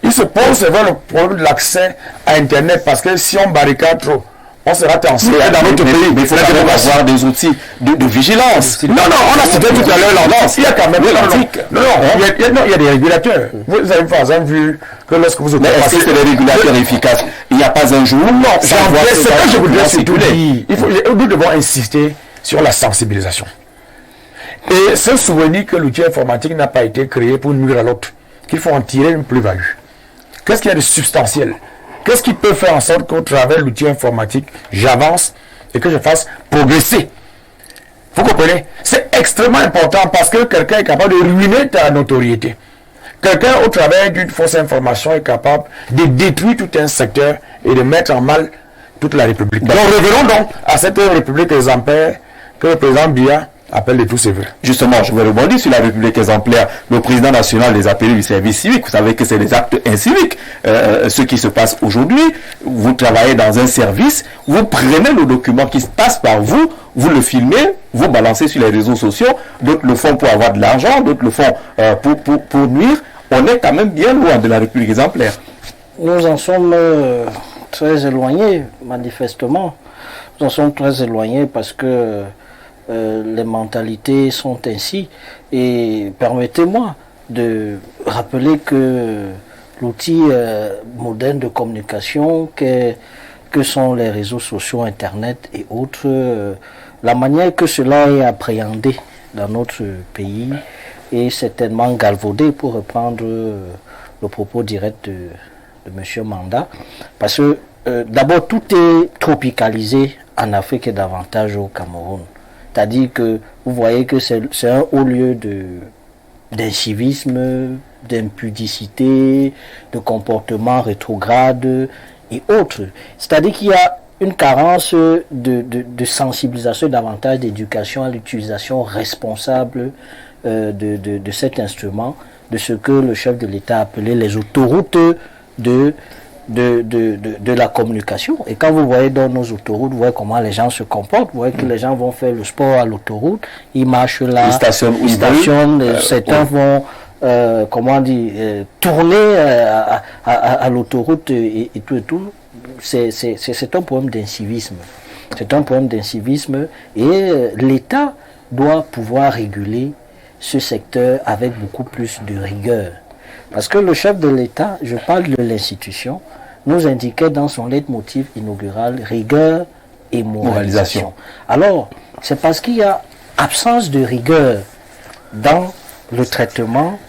Speaker 3: Il se pose vers le problème de l'accès à Internet parce que si on barricade trop, on sera tensé dans notre pays.
Speaker 1: Mais il faut quand même avoir des outils de vigilance.
Speaker 3: Non, on a cité tout à l'heure l'ordonnance. Il y a quand même il y a des régulateurs. Vous avez par exemple vu que lorsque vous
Speaker 1: mais est-ce que c'est des régulateurs efficaces? Il n'y a pas un jour.
Speaker 3: Non, c'est ce que je voudrais surtout dire. Nous devons insister sur la sensibilisation. Et se souvenir que l'outil informatique n'a pas été créé pour nuire à l'autre, qu'il faut en tirer une plus-value. Qu'est-ce qu'il y a de substantiel? Qu'est-ce qui peut faire en sorte qu'au travers de l'outil informatique, j'avance et que je fasse progresser? Vous comprenez? C'est extrêmement important parce que quelqu'un est capable de ruiner ta notoriété. Quelqu'un, au travers d'une fausse information, est capable de détruire tout un secteur et de mettre en mal toute la République. Donc revenons donc à cette République exemplaire que le président Biya appelle de tous ses voeux.
Speaker 1: Justement, je vais rebondir sur la République exemplaire. Le président national les appelés du service civique. Vous savez que c'est des actes inciviques. Ce qui se passe aujourd'hui, vous travaillez dans un service, vous prenez le document qui se passe par vous, vous le filmez, vous balancez sur les réseaux sociaux, d'autres le font pour avoir de l'argent, d'autres le font pour nuire. On est quand même bien loin de la République exemplaire.
Speaker 6: Nous en sommes très éloignés, manifestement. Nous en sommes très éloignés parce que les mentalités sont ainsi. Et permettez-moi de rappeler que l'outil moderne de communication que sont les réseaux sociaux, Internet et autres, la manière que cela est appréhendé dans notre pays est certainement galvaudé, pour reprendre le propos direct de M. Manda, parce que d'abord tout est tropicalisé en Afrique et davantage au Cameroun. C'est-à-dire que vous voyez que c'est un haut lieu d'incivisme, d'impudicité, de comportement rétrograde et autres. C'est-à-dire qu'il y a une carence de sensibilisation, davantage d'éducation à l'utilisation responsable de cet instrument, de ce que le chef de l'État appelait les autoroutes de la communication. Et quand vous voyez dans nos autoroutes, vous voyez comment les gens se comportent, vous voyez que les gens vont faire le sport à l'autoroute, ils marchent là, ils stationnent, certains vont tourner à l'autoroute et tout. C'est un problème d'incivisme. C'est un problème d'incivisme et l'État doit pouvoir réguler ce secteur avec beaucoup plus de rigueur. Parce que le chef de l'État, je parle de l'institution, nous indiquait dans son leitmotiv inaugural rigueur et moralisation. Alors, c'est parce qu'il y a absence de rigueur dans le traitement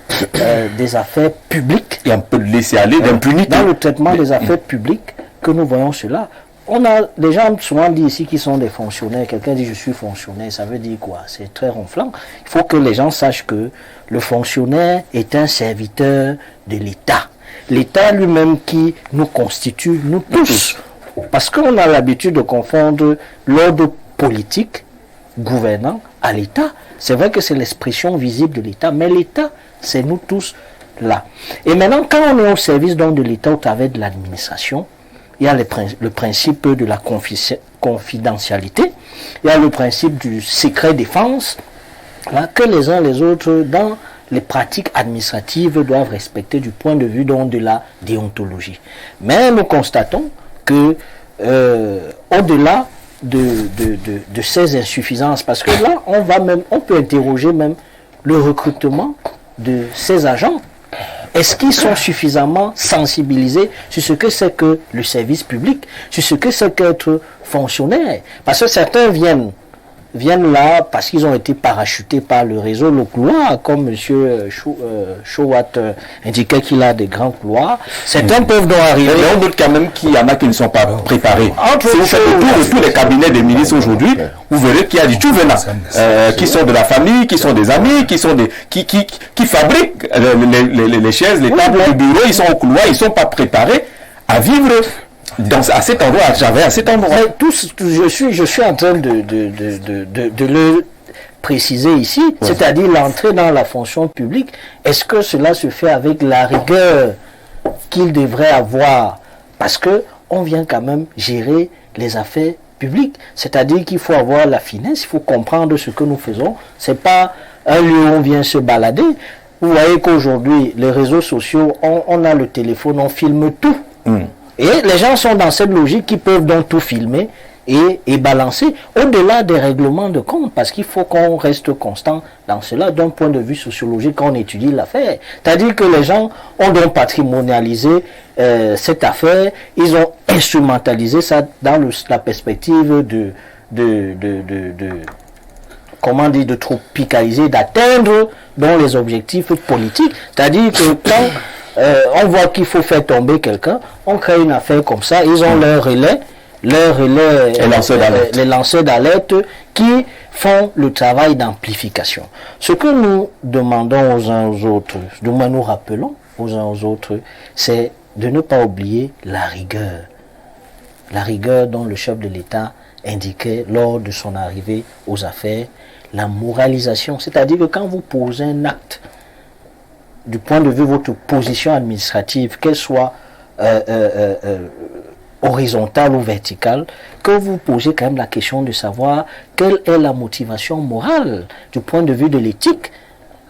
Speaker 6: des affaires publiques.
Speaker 1: Il y a un peu de laisser-aller, d'impunité.
Speaker 6: Dans le traitement des affaires publiques que nous voyons cela. On a des gens souvent dit ici qui sont des fonctionnaires. Quelqu'un dit je suis fonctionnaire, ça veut dire quoi? C'est très ronflant. Il faut que les gens sachent que le fonctionnaire est un serviteur de l'État. L'État lui-même qui nous constitue, nous tous. Parce qu'on a l'habitude de confondre l'ordre politique, gouvernant, à l'État. C'est vrai que c'est l'expression visible de l'État, mais l'État, c'est nous tous là. Et maintenant, quand on est au service donc de l'État au travers de l'administration, il y a le principe de la confidentialité, il y a le principe du secret défense, là, que les uns les autres, dans les pratiques administratives, doivent respecter du point de vue donc, de la déontologie. Mais nous constatons que, au-delà de ces insuffisances, parce que là, on peut interroger même le recrutement de ces agents. Est-ce qu'ils sont suffisamment sensibilisés sur ce que c'est que le service public, sur ce que c'est qu'être fonctionnaire? Parce que certains viennent viennent là parce qu'ils ont été parachutés par le réseau, le couloir, comme M. Chowat indiquait qu'il a des grands couloirs. Certains peuvent donc arriver.
Speaker 1: Il y en a d'autres quand même qui y en a qui ne sont pas préparés. Si vous faites le tour de tous les cabinets des ministres aujourd'hui, vous verrez qu'il y a du tout venant, qui sont de la famille, qui sont des amis, qui fabriquent les chaises, les tables du bureau, ils sont au couloir, ils ne sont pas préparés à vivre à cet endroit, à cet endroit.
Speaker 6: Je suis en train de le préciser ici, c'est-à-dire l'entrée dans la fonction publique. Est-ce que cela se fait avec la rigueur qu'il devrait avoir? Parce que on vient quand même gérer les affaires publiques. C'est-à-dire qu'il faut avoir la finesse, il faut comprendre ce que nous faisons. C'est pas un lieu où on vient se balader. Vous voyez qu'aujourd'hui, les réseaux sociaux, on a le téléphone, on filme tout. Et les gens sont dans cette logique qui peuvent donc tout filmer et balancer au-delà des règlements de compte, parce qu'il faut qu'on reste constant dans cela d'un point de vue sociologique quand on étudie l'affaire. C'est-à-dire que les gens ont donc patrimonialisé cette affaire, ils ont instrumentalisé ça dans la perspective comment dire, de tropicaliser, d'atteindre dans les objectifs politiques. C'est-à-dire que quand on voit qu'il faut faire tomber quelqu'un, on crée une affaire comme ça, ils ont leur relais, les lanceurs d'alerte qui font le travail d'amplification. Ce que nous demandons aux uns aux autres, du moins nous rappelons aux uns aux autres, c'est de ne pas oublier la rigueur. La rigueur dont le chef de l'État indiquait lors de son arrivée aux affaires, la moralisation, c'est-à-dire que quand vous posez un acte, du point de vue de votre position administrative, qu'elle soit horizontale ou verticale, que vous posez quand même la question de savoir quelle est la motivation morale du point de vue de l'éthique,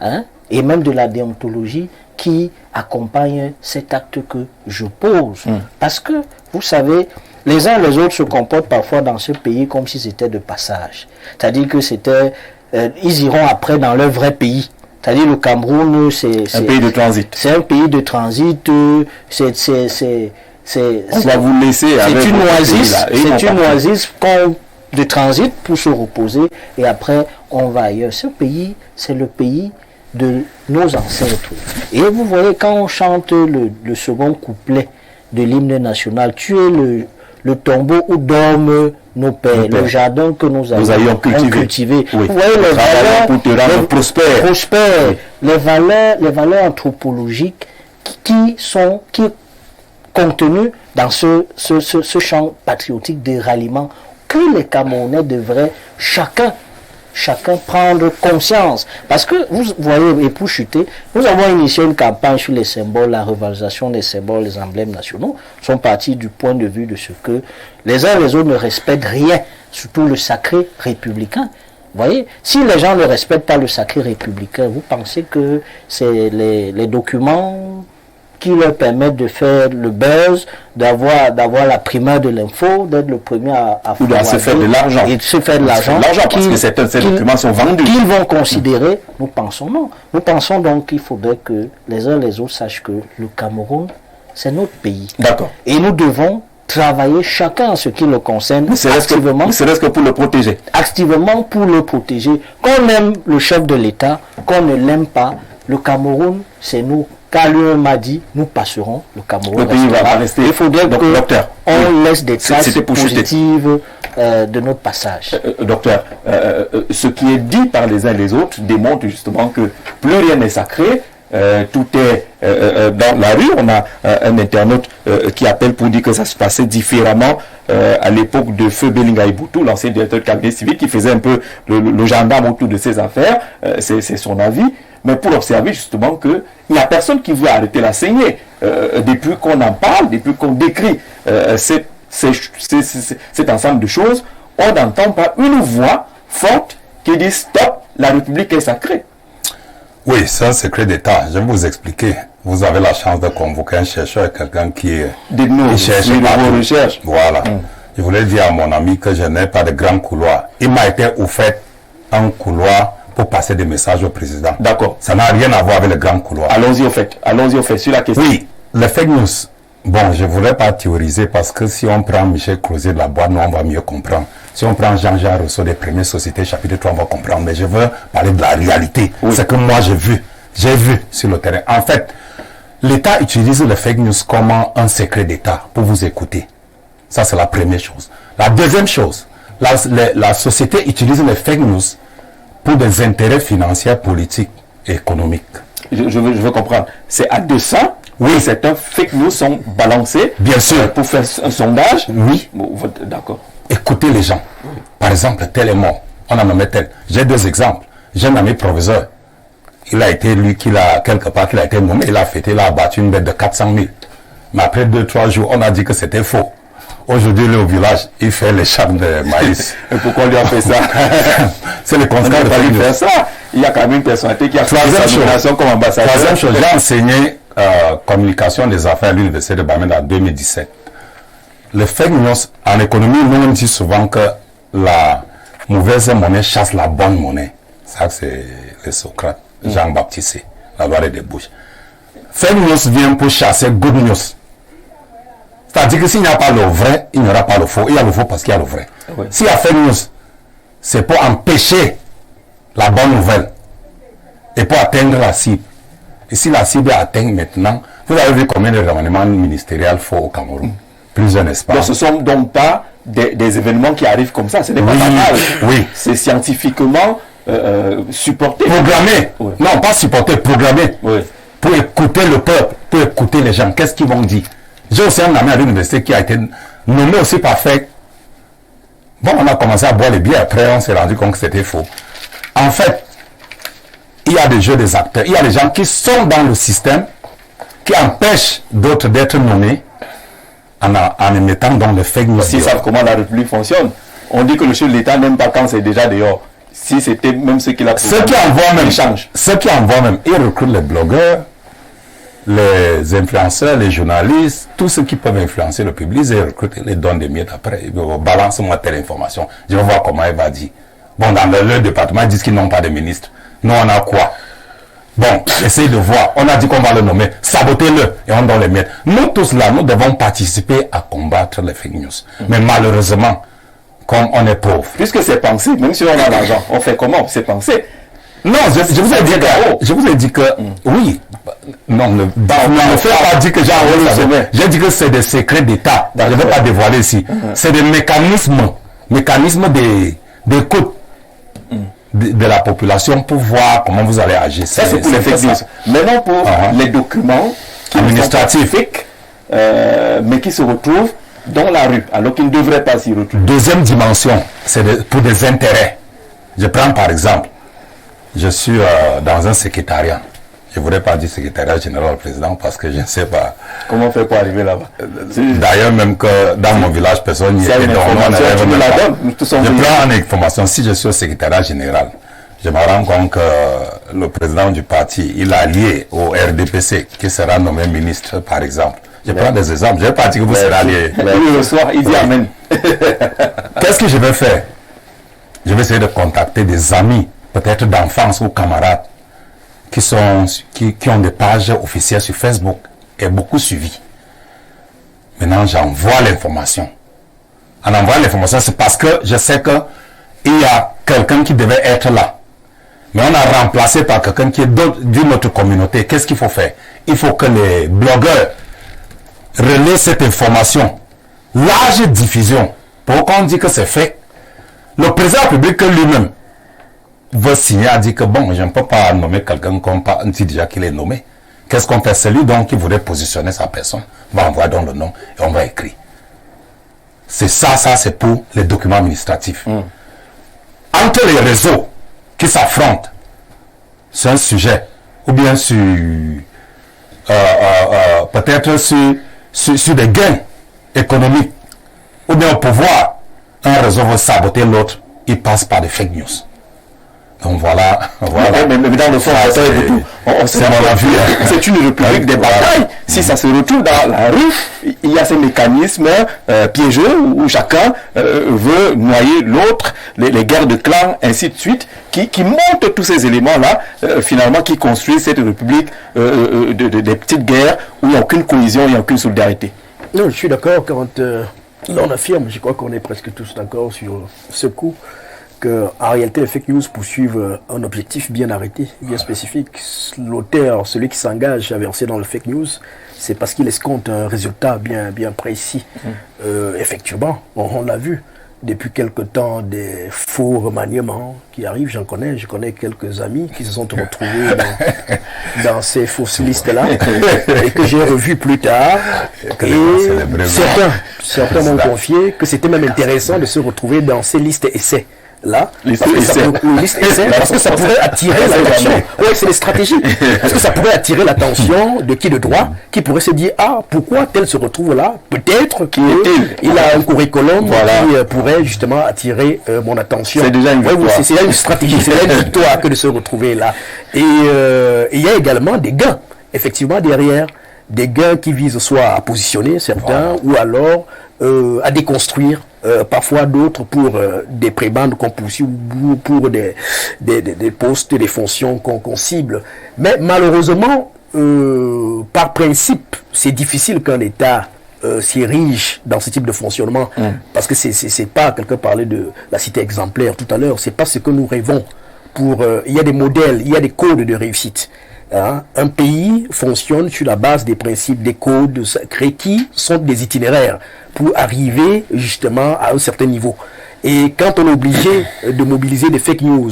Speaker 6: hein, et même de la déontologie qui accompagne cet acte que je pose. Parce que, vous savez, les uns les autres se comportent parfois dans ce pays comme si c'était de passage. C'est-à-dire que ils iront après dans leur vrai pays. C'est-à-dire le Cameroun, c'est
Speaker 1: un pays de transit.
Speaker 6: C'est un pays de transit. On
Speaker 1: va vous laisser avec
Speaker 6: c'est une oasis de transit pour se reposer et après on va ailleurs. Ce pays, c'est le pays de nos ancêtres. Et vous voyez quand on chante le second couplet de l'hymne national, tu es le tombeau où dorment nos pères, le jardin que nous avions cultivé.
Speaker 1: Oui.
Speaker 6: Vous voyez les valeurs
Speaker 1: pour te rendre prospère.
Speaker 6: Oui. Les valeurs anthropologiques qui sont contenues dans ce champ patriotique de ralliement que les Camerounais devraient chacun prendre conscience. Parce que, vous voyez, et pour chuter, nous avons initié une campagne sur les symboles, la revalorisation des symboles, les emblèmes nationaux, sont partis du point de vue de ce que les uns les autres ne respectent rien, surtout le sacré républicain. Vous voyez, si les gens ne respectent pas le sacré républicain, vous pensez que c'est les documents qui leur permettent de faire le buzz, d'avoir la primeur de l'info, d'être le premier à
Speaker 1: ou de se faire de l'argent.
Speaker 6: Et de se faire de l'argent.
Speaker 1: Parce que ces documents sont vendus.
Speaker 6: Qu'ils vont considérer, nous pensons non. Nous pensons donc qu'il faudrait que les uns les autres sachent que le Cameroun, c'est notre pays.
Speaker 1: D'accord.
Speaker 6: Et nous devons travailler chacun en ce qui le concerne
Speaker 1: activement. Serait-ce que pour le protéger.
Speaker 6: Activement pour le protéger. Qu'on aime le chef de l'État, qu'on ne l'aime pas, le Cameroun, c'est nous. Car lui m'a dit, nous passerons, le Cameroun.
Speaker 1: Le pays va rester.
Speaker 6: Il faudrait qu'on laisse des traces positives de notre passage.
Speaker 1: Docteur, ce qui est dit par les uns et les autres démontre justement que plus rien n'est sacré. Tout est dans la rue. On a un internaute qui appelle pour dire que ça se passait différemment à l'époque de Feu Belinga Iboutou, l'ancien directeur de cabinet civil, qui faisait un peu le gendarme autour de ses affaires. C'est son avis. Mais pour observer justement qu'il n'y a personne qui veut arrêter la saignée. Depuis qu'on en parle, depuis qu'on décrit cet ensemble de choses, on n'entend pas une voix forte qui dit stop, la République est sacrée.
Speaker 5: Oui, c'est un secret d'État. Je vais vous expliquer. Vous avez la chance de convoquer un chercheur, quelqu'un qui cherche
Speaker 1: vos recherches.
Speaker 5: Voilà. Je voulais dire à mon ami que je n'ai pas de grand couloir. Il m'a été offert un couloir pour passer des messages au président.
Speaker 1: D'accord.
Speaker 5: Ça n'a rien à voir avec le grand couloir.
Speaker 1: Allons-y au fait sur la question.
Speaker 5: Oui, les fake news. Bon, je ne voulais pas théoriser parce que si on prend Michel Clozier de la boîte, nous on va mieux comprendre. Si on prend Jean-Jacques Rousseau des premières sociétés, chapitre 3, on va comprendre. Mais je veux parler de la réalité. Oui. C'est que moi j'ai vu sur le terrain. En fait, l'État utilise le fake news comme un secret d'État pour vous écouter. Ça, c'est la première chose. La deuxième chose, la société utilise les fake news pour des intérêts financiers, politiques et économiques.
Speaker 1: Je veux comprendre. C'est à dessein. Oui, certains fake news sont balancés.
Speaker 5: Bien sûr.
Speaker 1: Pour faire un sondage.
Speaker 5: Oui.
Speaker 1: D'accord.
Speaker 5: Écoutez les gens. Par exemple, tel est mort. On a nommé tel. J'ai 2 exemples. J'ai un ami proviseur. Il a été, lui, qu'il a été nommé. Il a fêté, il a abattu une bête de 400 000. Mais après 2-3 jours, on a dit que c'était faux. Aujourd'hui, il est au village, il fait les charmes de maïs.
Speaker 1: Et pourquoi on lui a fait ça?
Speaker 5: C'est le constat de
Speaker 1: faire ça. Il y a quand même une personnalité qui a fait sa nomination comme ambassadeur.
Speaker 5: Troisième chose, j'ai enseigné communication des affaires à l'université de Bamenda en 2017. Le fake news en économie, nous on dit souvent que la mauvaise monnaie chasse la bonne monnaie. Ça, c'est le Socrate, Jean-Baptiste, la loi des bouches. Fake news vient pour chasser good news. C'est-à-dire que s'il n'y a pas le vrai, il n'y aura pas le faux. Il y a le faux parce qu'il y a le vrai. Oui. S'il y a fake news, c'est pour empêcher la bonne nouvelle et pour atteindre la cible. Et si la cible est atteinte maintenant, vous avez vu combien de remaniements ministériels faux au Cameroun? Plusieurs, n'est-ce pas?
Speaker 1: Donc ce ne sont donc pas des événements qui arrivent comme ça. Ce n'est pas banal.
Speaker 5: Oui.
Speaker 1: C'est scientifiquement supporté.
Speaker 5: Programmé. Oui. Non, pas supporté, programmé.
Speaker 1: Oui.
Speaker 5: Pour écouter le peuple, pour écouter les gens. Qu'est-ce qu'ils vont dire? J'ai aussi un ami à l'université qui a été nommé aussi par fake. Bon, on a commencé à boire les bières, après on s'est rendu compte que c'était faux. En fait, il y a des jeux des acteurs, il y a des gens qui sont dans le système, qui empêchent d'autres d'être nommés en émettant dans le fake news.
Speaker 1: S'ils savent comment la République fonctionne, on dit que le chef de l'État n'aime pas quand c'est déjà dehors. Si c'était même ce qu'il a
Speaker 5: ceux qui envoient même, ils recrutent les blogueurs, les influenceurs, les journalistes, tous ceux qui peuvent influencer le public, ils recrutent, ils les donnent des miettes après. Balance-moi telle information. Je vais voir comment elle va dire. Bon, dans leur département, ils disent qu'ils n'ont pas de ministre. Nous, on a quoi? Bon, essayez de voir. On a dit qu'on va le nommer. Sabotez-le et on doit les mettre. Nous tous là, nous devons participer à combattre les fake news. Mais malheureusement, comme on est pauvre.
Speaker 1: Puisque c'est pensé, même si on a l'argent, on fait comment? C'est pensé.
Speaker 5: Non, je vous ai dit que oui. Non, ne fais pas dire que j'ai dit que c'est des secrets d'État. Je ne vais pas dévoiler ici. C'est des mécanismes d'écoute de la population pour voir comment vous allez agir.
Speaker 1: Ça, c'est pour les fake news. Maintenant, pour les documents
Speaker 5: administratifs,
Speaker 1: mais qui se retrouvent dans la rue, alors qu'ils ne devraient pas s'y retrouver.
Speaker 5: Deuxième dimension, c'est pour des intérêts. Je prends par exemple, je suis dans un secrétariat. Je ne voudrais pas dire secrétariat général président parce que je ne sais pas.
Speaker 1: Comment on fait pour arriver là-bas?
Speaker 5: D'ailleurs, même que dans mon village, personne n'y est. Je prends une information. Si je suis au secrétariat général, je me rends compte que le président du parti, il a lié au RDPC, qui sera nommé ministre, par exemple. Je prends des exemples. Je ne vais pas dire que vous serez allié.
Speaker 1: Le soir, il dit amen.
Speaker 5: Qu'est-ce que je vais faire? Je vais essayer de contacter des amis, peut-être d'enfance ou camarades, qui ont des pages officielles sur Facebook et beaucoup suivi. Maintenant, j'envoie l'information. En envoyant l'information, c'est parce que je sais qu'il y a quelqu'un qui devait être là. Mais on a remplacé par quelqu'un qui est d'une autre communauté. Qu'est-ce qu'il faut faire? Il faut que les blogueurs relaient cette information. Large diffusion. Pour qu'on dise que c'est fait. Le président public lui-même veut signer à dire que bon, je ne peux pas nommer quelqu'un comme on dit déjà qu'il est nommé. Qu'est-ce qu'on fait? Celui donc qui voudrait positionner sa personne va envoyer donc le nom et on va écrire. C'est ça c'est pour les documents administratifs. Entre les réseaux qui s'affrontent sur un sujet, ou bien sur peut-être sur des gains économiques, ou bien au pouvoir, un réseau veut saboter l'autre, il passe par des fake news. Donc voilà.
Speaker 1: Mais dans le fond, c'est une république des batailles. Si ça se retrouve dans la rue, il y a ces mécanismes piégeux où chacun veut noyer l'autre, les guerres de clans, ainsi de suite, qui montent tous ces éléments-là, finalement, qui construisent cette république des petites guerres où il n'y a aucune cohésion, il n'y a aucune solidarité.
Speaker 4: Non, je suis d'accord quand Là, on affirme, je crois qu'on est presque tous d'accord sur ce coup, qu'en réalité, les fake news poursuivent un objectif bien arrêté, bien spécifique. L'auteur, celui qui s'engage à verser dans le fake news, c'est parce qu'il escompte un résultat bien précis. Effectivement, on l'a vu. Depuis quelque temps, des faux remaniements qui arrivent, je connais quelques amis qui se sont retrouvés dans ces fausses listes-là et que j'ai revus plus tard. Et certains m'ont confié que c'était même intéressant de se retrouver dans ces listes essais. Là, parce que ça pourrait attirer l'attention. Oui, c'est des stratégies. Parce que ça pourrait attirer l'attention de qui de droit, qui pourrait se dire, ah, pourquoi tel se retrouve là? Peut-être qu'il a un curriculum qui pourrait justement attirer mon attention. C'est déjà une victoire. C'est une stratégie, c'est une victoire que de se retrouver là. Et il y a également des gains, effectivement, derrière. Des gains qui visent soit à positionner certains, ou alors à déconstruire parfois d'autres pour des prébendes qu'on poursuit ou pour des postes, des fonctions qu'on cible. Mais malheureusement, par principe, c'est difficile qu'un État s'érige dans ce type de fonctionnement, parce que c'est pas, quelqu'un parlait de la cité exemplaire tout à l'heure, c'est pas ce que nous rêvons. Il y a des modèles, il y a des codes de réussite. Un pays fonctionne sur la base des principes, des codes qui sont des itinéraires pour arriver justement à un certain niveau. Et quand on est obligé de mobiliser des fake news,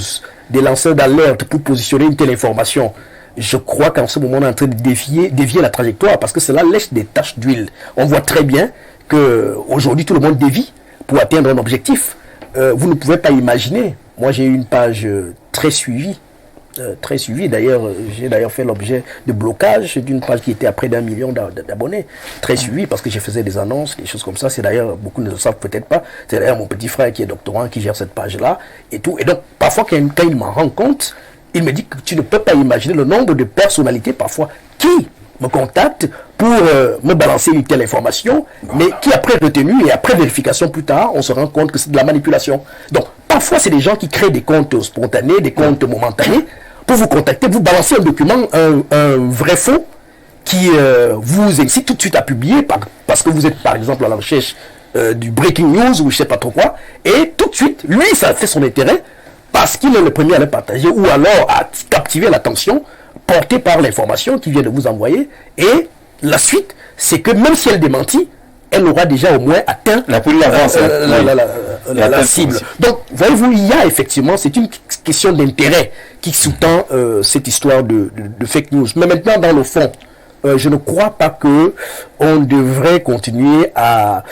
Speaker 4: des lanceurs d'alerte pour positionner une telle information, je crois qu'en ce moment on est en train de dévier la trajectoire, parce que cela laisse des taches d'huile. On voit très bien qu'aujourd'hui tout le monde dévie pour atteindre un objectif. Vous ne pouvez pas imaginer, moi j'ai eu une page très suivie, d'ailleurs, j'ai fait l'objet de blocage d'une page qui était à près d'1 million d'abonnés, très suivie parce que je faisais des annonces, des choses comme ça. C'est d'ailleurs, beaucoup ne le savent peut-être pas, c'est d'ailleurs mon petit frère qui est doctorant qui gère cette page-là et tout. Et donc, parfois, quand il m'en rend compte, il me dit que tu ne peux pas imaginer le nombre de personnalités parfois qui me contactent pour me balancer une telle information, mais qui après retenue et après vérification plus tard, on se rend compte que c'est de la manipulation. Donc, parfois, c'est des gens qui créent des comptes spontanés, des comptes momentanés, pour vous contacter, vous balancer un document, un vrai faux, qui vous incite tout de suite à publier, parce que vous êtes par exemple à la recherche du breaking news ou je sais pas trop quoi, et tout de suite, lui, ça fait son intérêt, parce qu'il est le premier à le partager, ou alors à captiver l'attention, portée par l'information qu'il vient de vous envoyer, et la suite, c'est que même si elle démentit, elle aura déjà au moins atteint la cible. Donc, voyez-vous, il y a effectivement, c'est une question d'intérêt qui sous-tend cette histoire de fake news. Mais maintenant, dans le fond, je ne crois pas que on devrait continuer à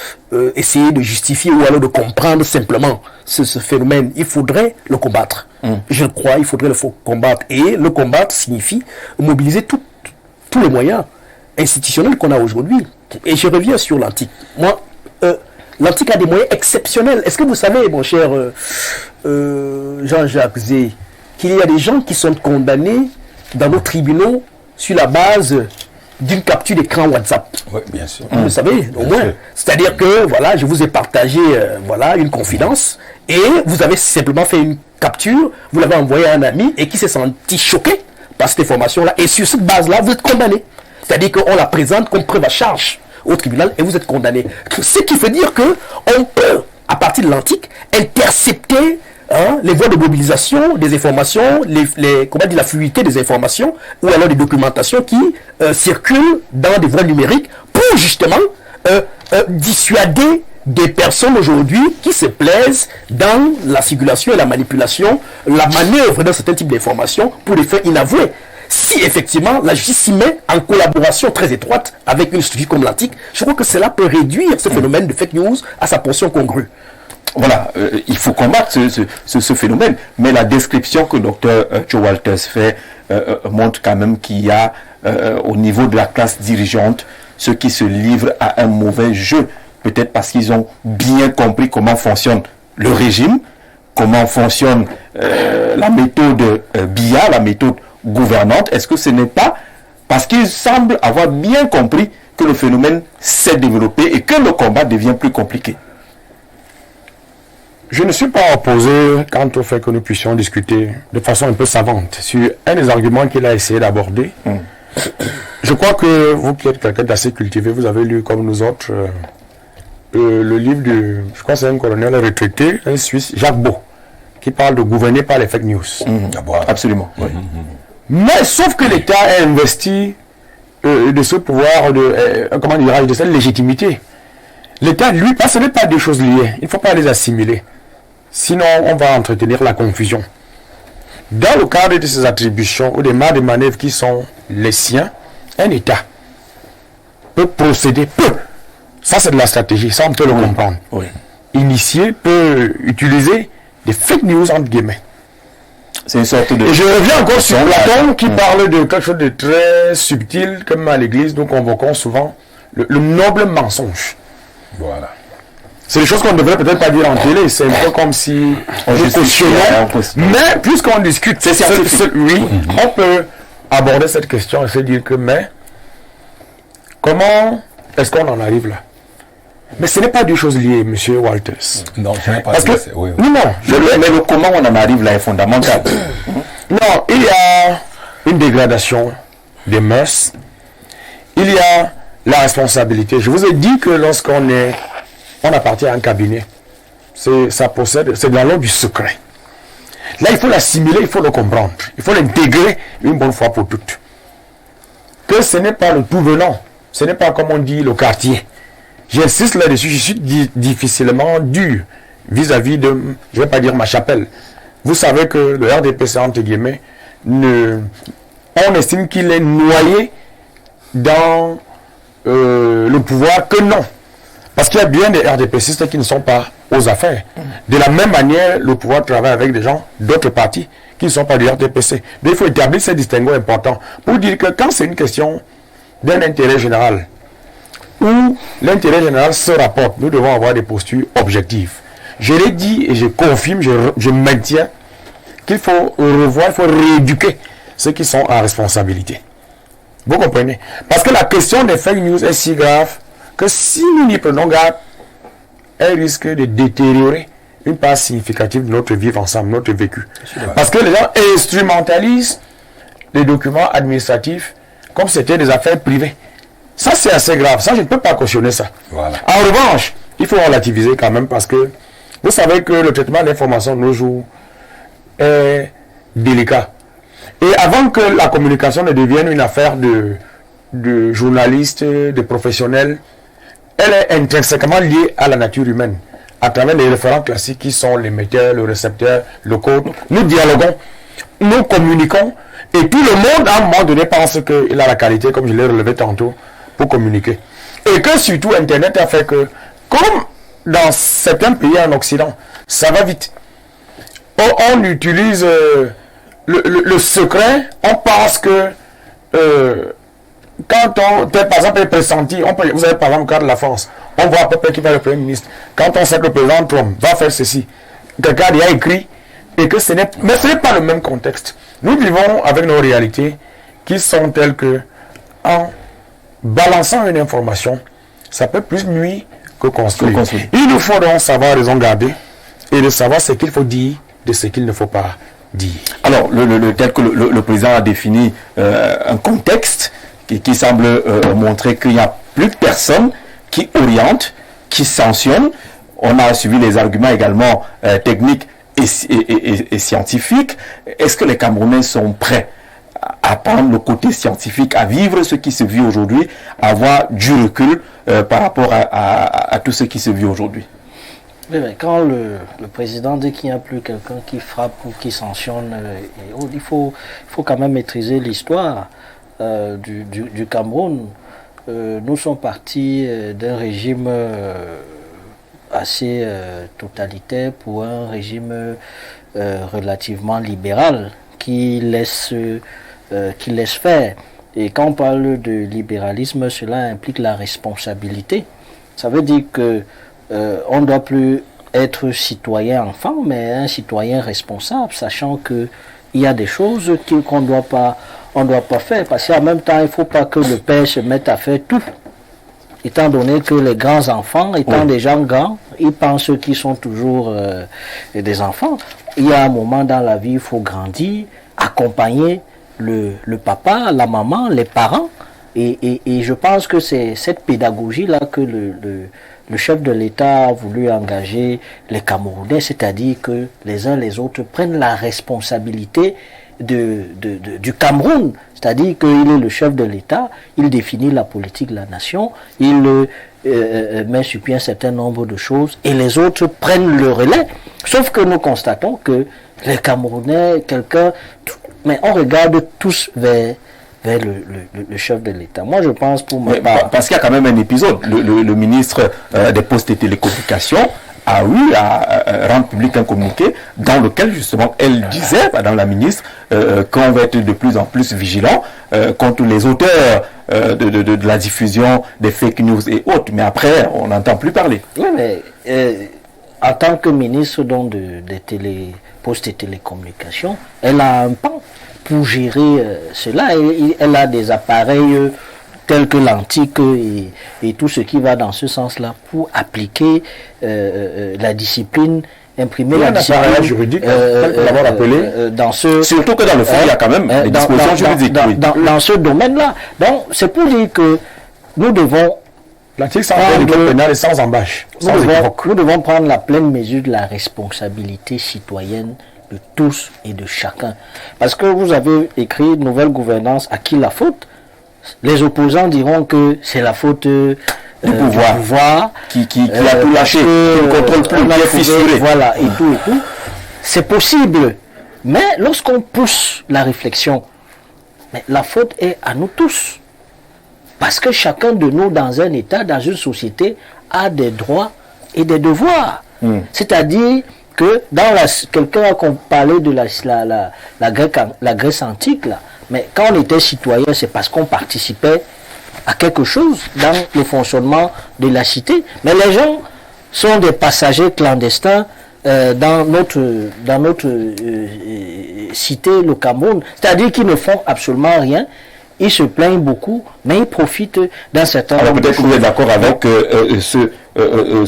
Speaker 4: essayer de justifier ou alors de comprendre simplement ce phénomène. Il faudrait le combattre. Je crois, il faudrait le combattre. Et le combattre signifie mobiliser tous les moyens institutionnels qu'on a aujourd'hui. Et je reviens sur l'antique. Moi, l'antique a des moyens exceptionnels. Est-ce que vous savez, mon cher Jean-Jacques Zé, qu'il y a des gens qui sont condamnés dans nos tribunaux sur la base d'une capture d'écran WhatsApp?
Speaker 5: Oui, bien sûr.
Speaker 4: Vous le savez, au moins. C'est-à-dire que, voilà, je vous ai partagé une confidence et vous avez simplement fait une capture, vous l'avez envoyé à un ami et qui s'est senti choqué par cette information-là. Et sur cette base-là, vous êtes condamné. C'est-à-dire qu'on la présente comme preuve à charge au tribunal et vous êtes condamné. Ce qui veut dire qu'on peut, à partir de l'antique, intercepter les voies de mobilisation des informations, la fluidité des informations, ou alors des documentations qui circulent dans des voies numériques pour justement dissuader des personnes aujourd'hui qui se plaisent dans la circulation et la manipulation, la manœuvre d'un certain type d'informations pour les faits inavoués. Si effectivement la justice s'y met en collaboration très étroite avec une structure comme l'antique, je crois que cela peut réduire ce phénomène de fake news à sa portion congrue.
Speaker 1: Voilà, il faut combattre ce phénomène, mais la description que Dr Joe Walters fait montre quand même qu'il y a au niveau de la classe dirigeante ceux qui se livrent à un mauvais jeu, peut-être parce qu'ils ont bien compris comment fonctionne le régime, comment fonctionne la méthode BIA, la méthode gouvernante. Est-ce que ce n'est pas parce qu'ils semblent avoir bien compris que le phénomène s'est développé et que le combat devient plus compliqué?
Speaker 3: Je ne suis pas opposé quant au fait que nous puissions discuter de façon un peu savante sur un des arguments qu'il a essayé d'aborder. Je crois que vous qui êtes quelqu'un d'assez cultivé, vous avez lu comme nous autres le livre de, je crois que c'est un colonel retraité, un Suisse, Jacques Beau, qui parle de gouverner par les fake news.
Speaker 1: Absolument. Oui.
Speaker 3: Mais sauf que l'État a investi de ce pouvoir, comment dirais-je, de cette légitimité. L'État, lui, ce n'est pas deux choses liées. Il ne faut pas les assimiler. Sinon, on va entretenir la confusion. Dans le cadre de ces attributions ou des marges de manœuvre qui sont les siens, un État peut procéder, ça c'est de la stratégie, ça on peut le comprendre.
Speaker 1: Oui.
Speaker 3: Initier, peut utiliser des fake news entre guillemets.
Speaker 1: C'est une sorte de...
Speaker 3: Et je reviens encore sur Platon qui parle de quelque chose de très subtil, comme à l'église, nous convoquons souvent le noble mensonge.
Speaker 5: Voilà.
Speaker 3: C'est des choses qu'on ne devrait peut-être pas dire en télé, c'est un peu comme si on cautionnait. Mais puisqu'on discute, c'est scientifique. Oui, on peut aborder cette question et se dire que, mais, comment est-ce qu'on en arrive là? Mais ce n'est pas deux choses liées, monsieur Walters.
Speaker 5: Non, je n'ai pas
Speaker 3: Parce
Speaker 5: dit
Speaker 3: que,
Speaker 5: ça. Oui.
Speaker 3: non,
Speaker 1: Mais le comment on en arrive là est fondamental.
Speaker 3: non, il y a une dégradation des mœurs, il y a la responsabilité. Je vous ai dit que lorsqu'on appartient à un cabinet, c'est dans l'ordre du secret. Là, il faut l'assimiler, il faut le comprendre, il faut l'intégrer une bonne fois pour toutes. Que ce n'est pas le tout venant, ce n'est pas comme on dit le quartier. J'insiste là-dessus, je suis difficilement dur vis-à-vis de, je ne vais pas dire ma chapelle. Vous savez que le RDPC, entre guillemets, on estime qu'il est noyé dans le pouvoir que non. Parce qu'il y a bien des RDPCistes qui ne sont pas aux affaires. De la même manière, le pouvoir travaille avec des gens d'autres partis qui ne sont pas du RDPC. Mais il faut établir ces distinguos importants pour dire que quand c'est une question d'un intérêt général, où l'intérêt général se rapporte, nous devons avoir des postures objectives. Je l'ai dit et je confirme, je maintiens qu'il faut revoir, il faut rééduquer ceux qui sont en responsabilité. Vous comprenez? Parce que la question des fake news est si grave que si nous n'y prenons garde, elle risque de détériorer une part significative de notre vivre ensemble, notre vécu. Parce que les gens instrumentalisent les documents administratifs comme si c'était des affaires privées. Ça, c'est assez grave. Ça, je ne peux pas cautionner ça.
Speaker 5: Voilà.
Speaker 3: En revanche, il faut relativiser quand même parce que vous savez que le traitement de l'information de nos jours est délicat. Et avant que la communication ne devienne une affaire de journalistes, de professionnels, elle est intrinsèquement liée à la nature humaine, à travers les référents classiques qui sont l'émetteur, le récepteur, le code. Nous dialoguons, nous communiquons, et tout le monde, à un moment donné, pense qu'il a la qualité, comme je l'ai relevé tantôt, pour communiquer. Et que surtout, Internet a fait que, comme dans certains pays en Occident, ça va vite. On utilise le secret, on pense que quand on, par exemple, est pressenti, vous avez par exemple le cas de la France, on voit à peu près qui va être le Premier ministre. Quand on sait que le président Trump va faire ceci, quelqu'un a écrit, et que ce n'est pas le même contexte. Nous vivons avec nos réalités qui sont telles que, en balançant une information, ça peut plus nuire que construire. Il nous faut donc savoir raison garder et de savoir ce qu'il faut dire de ce qu'il ne faut pas dire.
Speaker 1: Alors, tel que le président a défini un contexte qui semble montrer qu'il n'y a plus de personnes qui orientent, qui sanctionnent. On a suivi les arguments également techniques et scientifiques. Est-ce que les Camerounais sont prêts à prendre le côté scientifique, à vivre ce qui se vit aujourd'hui, à avoir du recul par rapport à tout ce qui se vit aujourd'hui?
Speaker 6: Quand le président dit qu'il n'y a plus quelqu'un qui frappe ou qui sanctionne, il faut quand même maîtriser l'histoire du Cameroun. Nous sommes partis d'un régime assez totalitaire pour un régime relativement libéral qui laisse faire. Et quand on parle de libéralisme, cela implique la responsabilité. Ça veut dire que on ne doit plus être citoyen enfant, mais un citoyen responsable, sachant que il y a des choses qu'on ne doit pas faire, parce qu'en même temps, il ne faut pas que le père se mette à faire tout. Étant donné que les grands enfants, étant des gens grands, ils pensent qu'ils sont toujours des enfants. Il y a un moment dans la vie, il faut grandir, accompagner le papa, la maman, les parents. Et je pense que c'est cette pédagogie-là que le le chef de l'État a voulu engager les Camerounais, c'est-à-dire que les uns les autres prennent la responsabilité du Cameroun, c'est-à-dire qu'il est le chef de l'État, il définit la politique de la nation, il met sur pied un certain nombre de choses et les autres prennent le relais. Sauf que nous constatons que les Camerounais, mais on regarde tous vers le chef de l'État. Moi, je pense pour ma part...
Speaker 1: Parce qu'il y a quand même un épisode. Le ministre des Postes et Télécommunications a eu à rendre public un communiqué dans lequel, justement, elle disait, Madame la ministre, qu'on va être de plus en plus vigilant contre les auteurs de la diffusion des fake news et autres. Mais après, on n'entend plus parler.
Speaker 6: Oui, mais en tant que ministre des Postes et Télécommunications, elle a un pan pour gérer cela. Elle a des appareils tels que l'antique et tout ce qui va dans ce sens-là pour appliquer la discipline, imprimer la discipline
Speaker 3: juridique, appelé.
Speaker 1: Surtout que dans le fond, il y a quand même des dispositions juridiques.
Speaker 6: Dans ce domaine-là. Donc, c'est pour dire que nous devons...
Speaker 3: L'article 120 du code pénal est sans embâche.
Speaker 6: Nous devons prendre la pleine mesure de la responsabilité citoyenne de tous et de chacun. Parce que vous avez écrit nouvelle gouvernance, à qui la faute? Les opposants diront que c'est la faute du pouvoir
Speaker 1: qui a tout lâché, qui ne contrôle plus, qui est fissuré.
Speaker 6: Voilà, et tout. C'est possible. Mais lorsqu'on pousse la réflexion, la faute est à nous tous. Parce que chacun de nous, dans un État, dans une société, a des droits et des devoirs. C'est-à-dire que quelqu'un a parlé de la Grèce antique, là. Mais quand on était citoyen, c'est parce qu'on participait à quelque chose dans le fonctionnement de la cité. Mais les gens sont des passagers clandestins dans notre cité, le Cameroun. C'est-à-dire qu'ils ne font absolument rien. Ils se plaignent beaucoup, mais ils profitent d'un certain nombre de choses.
Speaker 1: Alors peut-être que vous êtes d'accord avec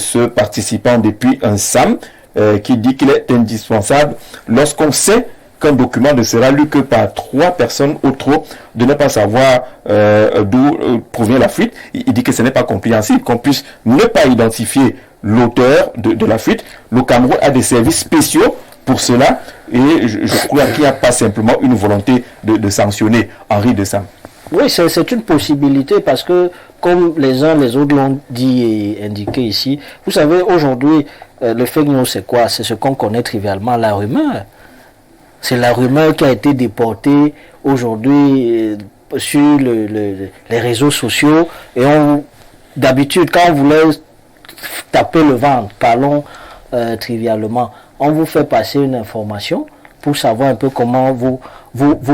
Speaker 1: ce participant depuis un SAM qui dit qu'il est indispensable, lorsqu'on sait qu'un document ne sera lu que par 3 personnes ou trop, de ne pas savoir d'où provient la fuite. Il dit que ce n'est pas compréhensible qu'on puisse ne pas identifier l'auteur de la fuite. Le Cameroun a des services spéciaux pour cela et je crois qu'il n'y a pas simplement une volonté de sanctionner Henri de Sam.
Speaker 6: Oui, c'est une possibilité parce que, comme les uns les autres l'ont dit et indiqué ici, vous savez, aujourd'hui, le fake news, c'est quoi? C'est ce qu'on connaît trivialement, la rumeur. C'est la rumeur qui a été déportée aujourd'hui sur les réseaux sociaux. Et d'habitude, quand on voulait taper le ventre, parlons trivialement, on vous fait passer une information pour savoir un peu comment vous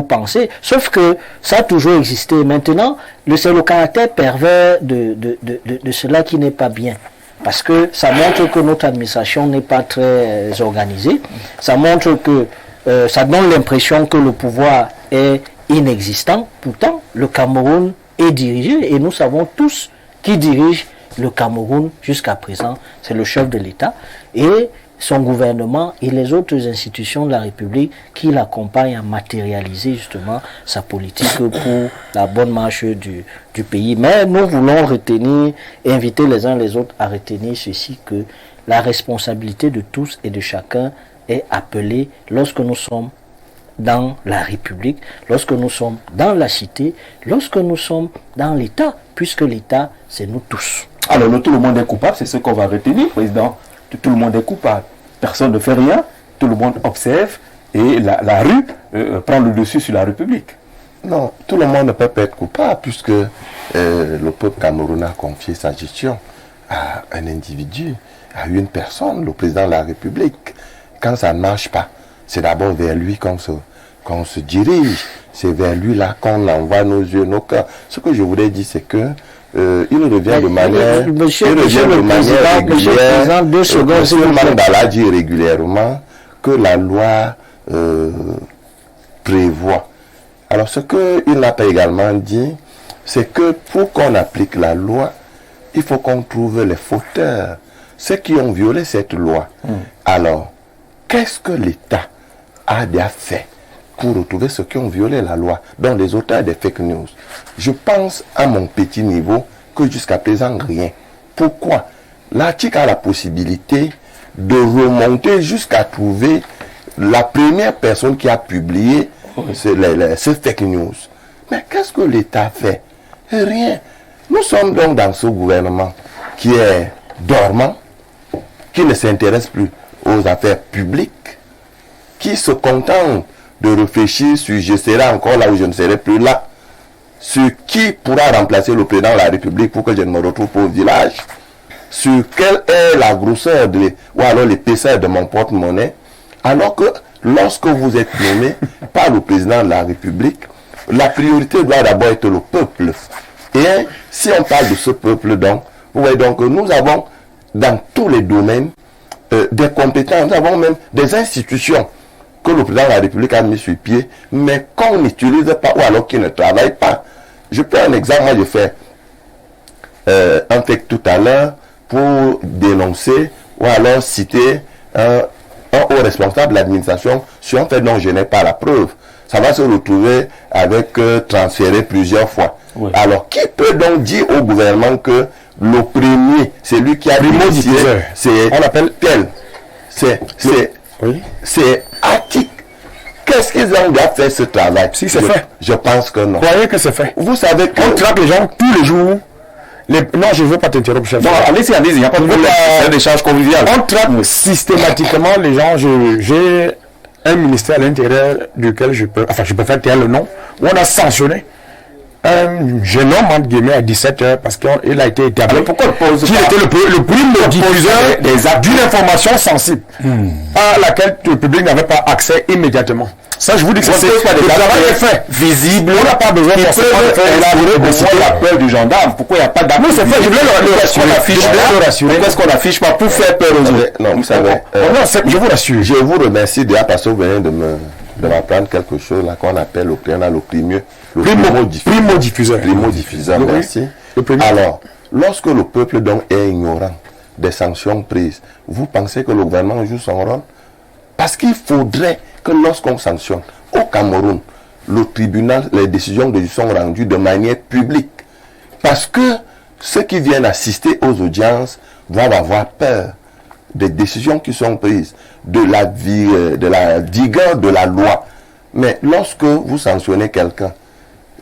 Speaker 6: pensez. Sauf que ça a toujours existé. Maintenant, c'est le caractère pervers de cela qui n'est pas bien. Parce que ça montre que notre administration n'est pas très organisée. Ça montre que ça donne l'impression que le pouvoir est inexistant. Pourtant, le Cameroun est dirigé et nous savons tous qui dirige le Cameroun jusqu'à présent. C'est le chef de l'État et son gouvernement et les autres institutions de la République qui l'accompagnent à matérialiser justement sa politique pour la bonne marche du pays. Mais nous voulons retenir et inviter les uns les autres à retenir ceci, que la responsabilité de tous et de chacun est appelée lorsque nous sommes dans la République, lorsque nous sommes dans la cité, lorsque nous sommes dans l'État, puisque l'État, c'est nous tous.
Speaker 1: Alors, tout le monde est coupable, c'est ce qu'on va retenir, Président. Tout le monde est coupable. Personne ne fait rien, tout le monde observe et la rue prend le dessus sur la République.
Speaker 2: Non, tout le monde ne peut pas être coupable puisque le peuple camerounais a confié sa gestion à un individu, à une personne, le président de la République. Quand ça ne marche pas, c'est d'abord vers lui qu'on se dirige, c'est vers lui là qu'on envoie nos yeux, nos cœurs. Ce que je voulais dire, c'est que il revient de manière régulière. Monsieur Mandala dit régulièrement que la loi prévoit. Alors ce qu'il n'a pas également dit, c'est que pour qu'on applique la loi, il faut qu'on trouve les fauteurs, ceux qui ont violé cette loi. Alors, qu'est-ce que l'État a déjà fait pour retrouver ceux qui ont violé la loi, dont les auteurs des fake news? Je pense à mon petit niveau que jusqu'à présent rien. Pourquoi? l'article a la possibilité de remonter jusqu'à trouver la première personne qui a publié ces fake news. Mais qu'est-ce que l'État fait? Rien. Nous sommes donc dans ce gouvernement qui est dormant, qui ne s'intéresse plus aux affaires publiques, qui se contente de réfléchir sur je serai encore là ou je ne serai plus là, sur qui pourra remplacer le président de la République pour que je ne me retrouve pas au village, sur quelle est la grosseur ou alors l'épaisseur de mon porte-monnaie, alors que lorsque vous êtes nommé par le président de la République, la priorité doit d'abord être le peuple. Et si on parle de ce peuple, donc, vous voyez donc que nous avons dans tous les domaines des compétences, nous avons même des institutions que le président de la République a mis sur pied, mais qu'on n'utilise pas ou alors qui ne travaillent pas. Je prends un exemple, moi je fais un fait tout à l'heure pour dénoncer ou alors citer un haut responsable de l'administration sur un fait dont je n'ai pas la preuve. Ça va se retrouver avec transféré plusieurs fois. Oui. Alors, qui peut donc dire au gouvernement que le premier, c'est lui qui a initié, c'est on l'appelle tel, c'est Attic. Qu'est-ce qu'ils ont déjà fait ce travail?
Speaker 3: Si c'est fait.
Speaker 2: Je pense que non.
Speaker 3: Vous croyez que c'est fait?
Speaker 2: Vous savez que...
Speaker 3: On traque les gens tous les jours. Non, je ne veux pas t'interrompre, chef.
Speaker 1: Non, allez-y, il n'y a pas de problème. C'est un échange convivial.
Speaker 3: On traque systématiquement les gens. J'ai un ministère à l'intérieur duquel je peux faire taire le nom, où on a sanctionné un jeune homme, entre guillemets, à 17h, parce qu'il a été établi.
Speaker 1: Alors pourquoi
Speaker 3: qu'il était le premier diffuseur d'une information sensible, à laquelle le public n'avait pas accès immédiatement. Ça, je vous dis que c'est
Speaker 1: le travail est fait, visible.
Speaker 3: On n'a pas besoin de
Speaker 1: pourquoi la peur du gendarme? Pourquoi il n'y a pas d'appel?
Speaker 3: Non, c'est fait, je voulais le rassurer.
Speaker 1: Pourquoi est-ce qu'on n'affiche pas pour faire peur aux autres?
Speaker 2: Non, vous savez.
Speaker 3: Je vous rassure.
Speaker 2: Je vous remercie déjà parce que vous venez de m'apprendre quelque chose là qu'on appelle le
Speaker 3: primo-diffuseur.
Speaker 2: Primo-diffuseur, merci. Alors, lorsque le peuple donc est ignorant des sanctions prises, vous pensez que le gouvernement joue son rôle? Parce qu'il faudrait que lorsqu'on sanctionne au Cameroun, le tribunal, les décisions de justice sont rendues de manière publique. Parce que ceux qui viennent assister aux audiences doivent avoir peur des décisions qui sont prises, de la vigueur de la loi. Mais lorsque vous sanctionnez quelqu'un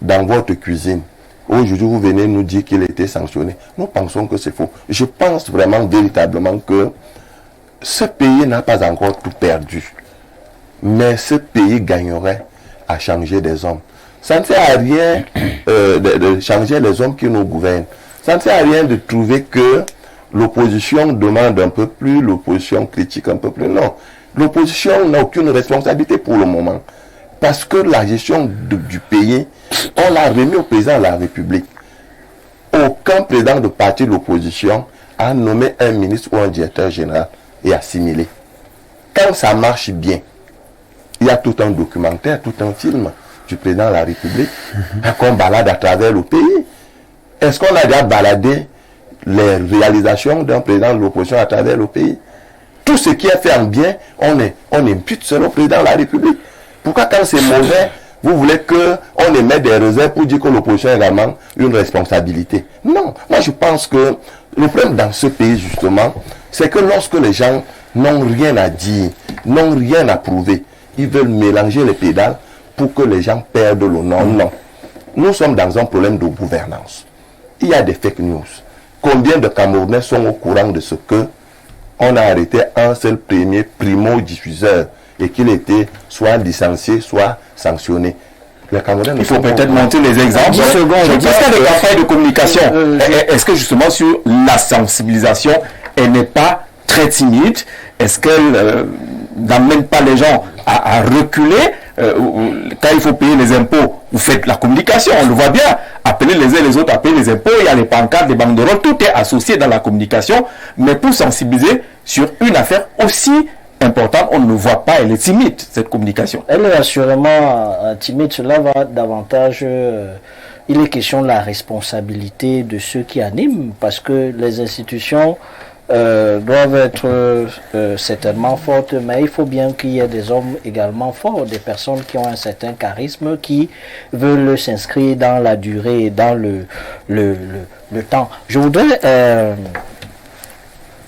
Speaker 2: dans votre cuisine, aujourd'hui vous venez nous dire qu'il était sanctionné, nous pensons que c'est faux. Je pense vraiment véritablement que ce pays n'a pas encore tout perdu. Mais ce pays gagnerait à changer des hommes. Ça ne sert à rien de changer les hommes qui nous gouvernent. Ça ne sert à rien de trouver que l'opposition demande un peu plus, l'opposition critique un peu plus. Non. L'opposition n'a aucune responsabilité pour le moment. Parce que la gestion du pays, on l'a remis au président de la République. Aucun président de parti de l'opposition a nommé un ministre ou un directeur général et assimilé. Quand ça marche bien, il y a tout un documentaire, tout un film du président de la République qu'on balade à travers le pays. Est-ce qu'on a déjà baladé les réalisations d'un président de l'opposition à travers le pays? Tout ce qui est fait en bien, on impute seulement au président de la République. Pourquoi quand c'est mauvais, vous voulez qu'on émette des réserves pour dire que l'opposition a également une responsabilité? Non, moi je pense que le problème dans ce pays justement, c'est que lorsque les gens n'ont rien à dire, n'ont rien à prouver, ils veulent mélanger les pédales pour que les gens perdent le nom. Non. Nous sommes dans un problème de gouvernance. Il y a des fake news. Combien de Camerounais sont au courant de ce que on a arrêté un seul premier primo-diffuseur et qu'il était soit licencié, soit sanctionné?
Speaker 1: Il faut peut-être monter les exemples. Je pense qu'il y a des campagnes de communication. Est-ce que justement sur la sensibilisation, elle n'est pas très timide? Est-ce qu'elle n'amène pas les gens à reculer? Quand il faut payer les impôts, vous faites la communication, on le voit bien. Appelez les uns les autres, appelez les impôts, il y a les pancartes, les banderoles, tout est associé dans la communication. Mais pour sensibiliser sur une affaire aussi importante, on ne le voit pas, elle est timide, cette communication.
Speaker 6: Elle est assurément timide, cela va davantage... il est question de la responsabilité de ceux qui animent, parce que les institutions doivent être certainement fortes, mais il faut bien qu'il y ait des hommes également forts, des personnes qui ont un certain charisme, qui veulent s'inscrire dans la durée et dans le temps. Je voudrais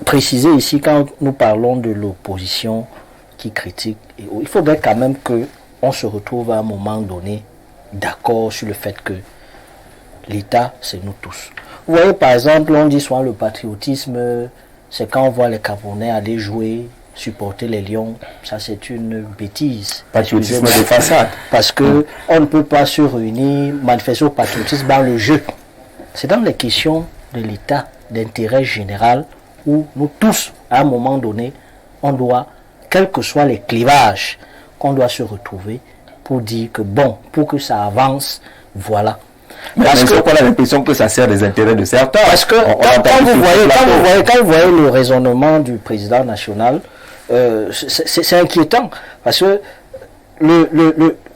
Speaker 6: préciser ici, quand nous parlons de l'opposition qui critique, il faudrait quand même qu'on se retrouve à un moment donné d'accord sur le fait que l'État, c'est nous tous. Vous voyez, par exemple, on dit souvent le patriotisme, c'est quand on voit les Camerounais aller jouer, supporter les Lions. Ça, c'est une bêtise.
Speaker 1: Patriotisme de façade.
Speaker 6: Parce que on ne peut pas se réunir, manifester au patriotisme dans le jeu. C'est dans les questions de l'État, d'intérêt général, où nous tous, à un moment donné, on doit, quels que soient les clivages, qu'on doit se retrouver pour dire que bon, pour que ça avance, voilà.
Speaker 1: Parce qu'on a l'impression que ça sert des intérêts de certains.
Speaker 6: Parce que quand vous voyez le raisonnement du président national, c'est inquiétant. Parce que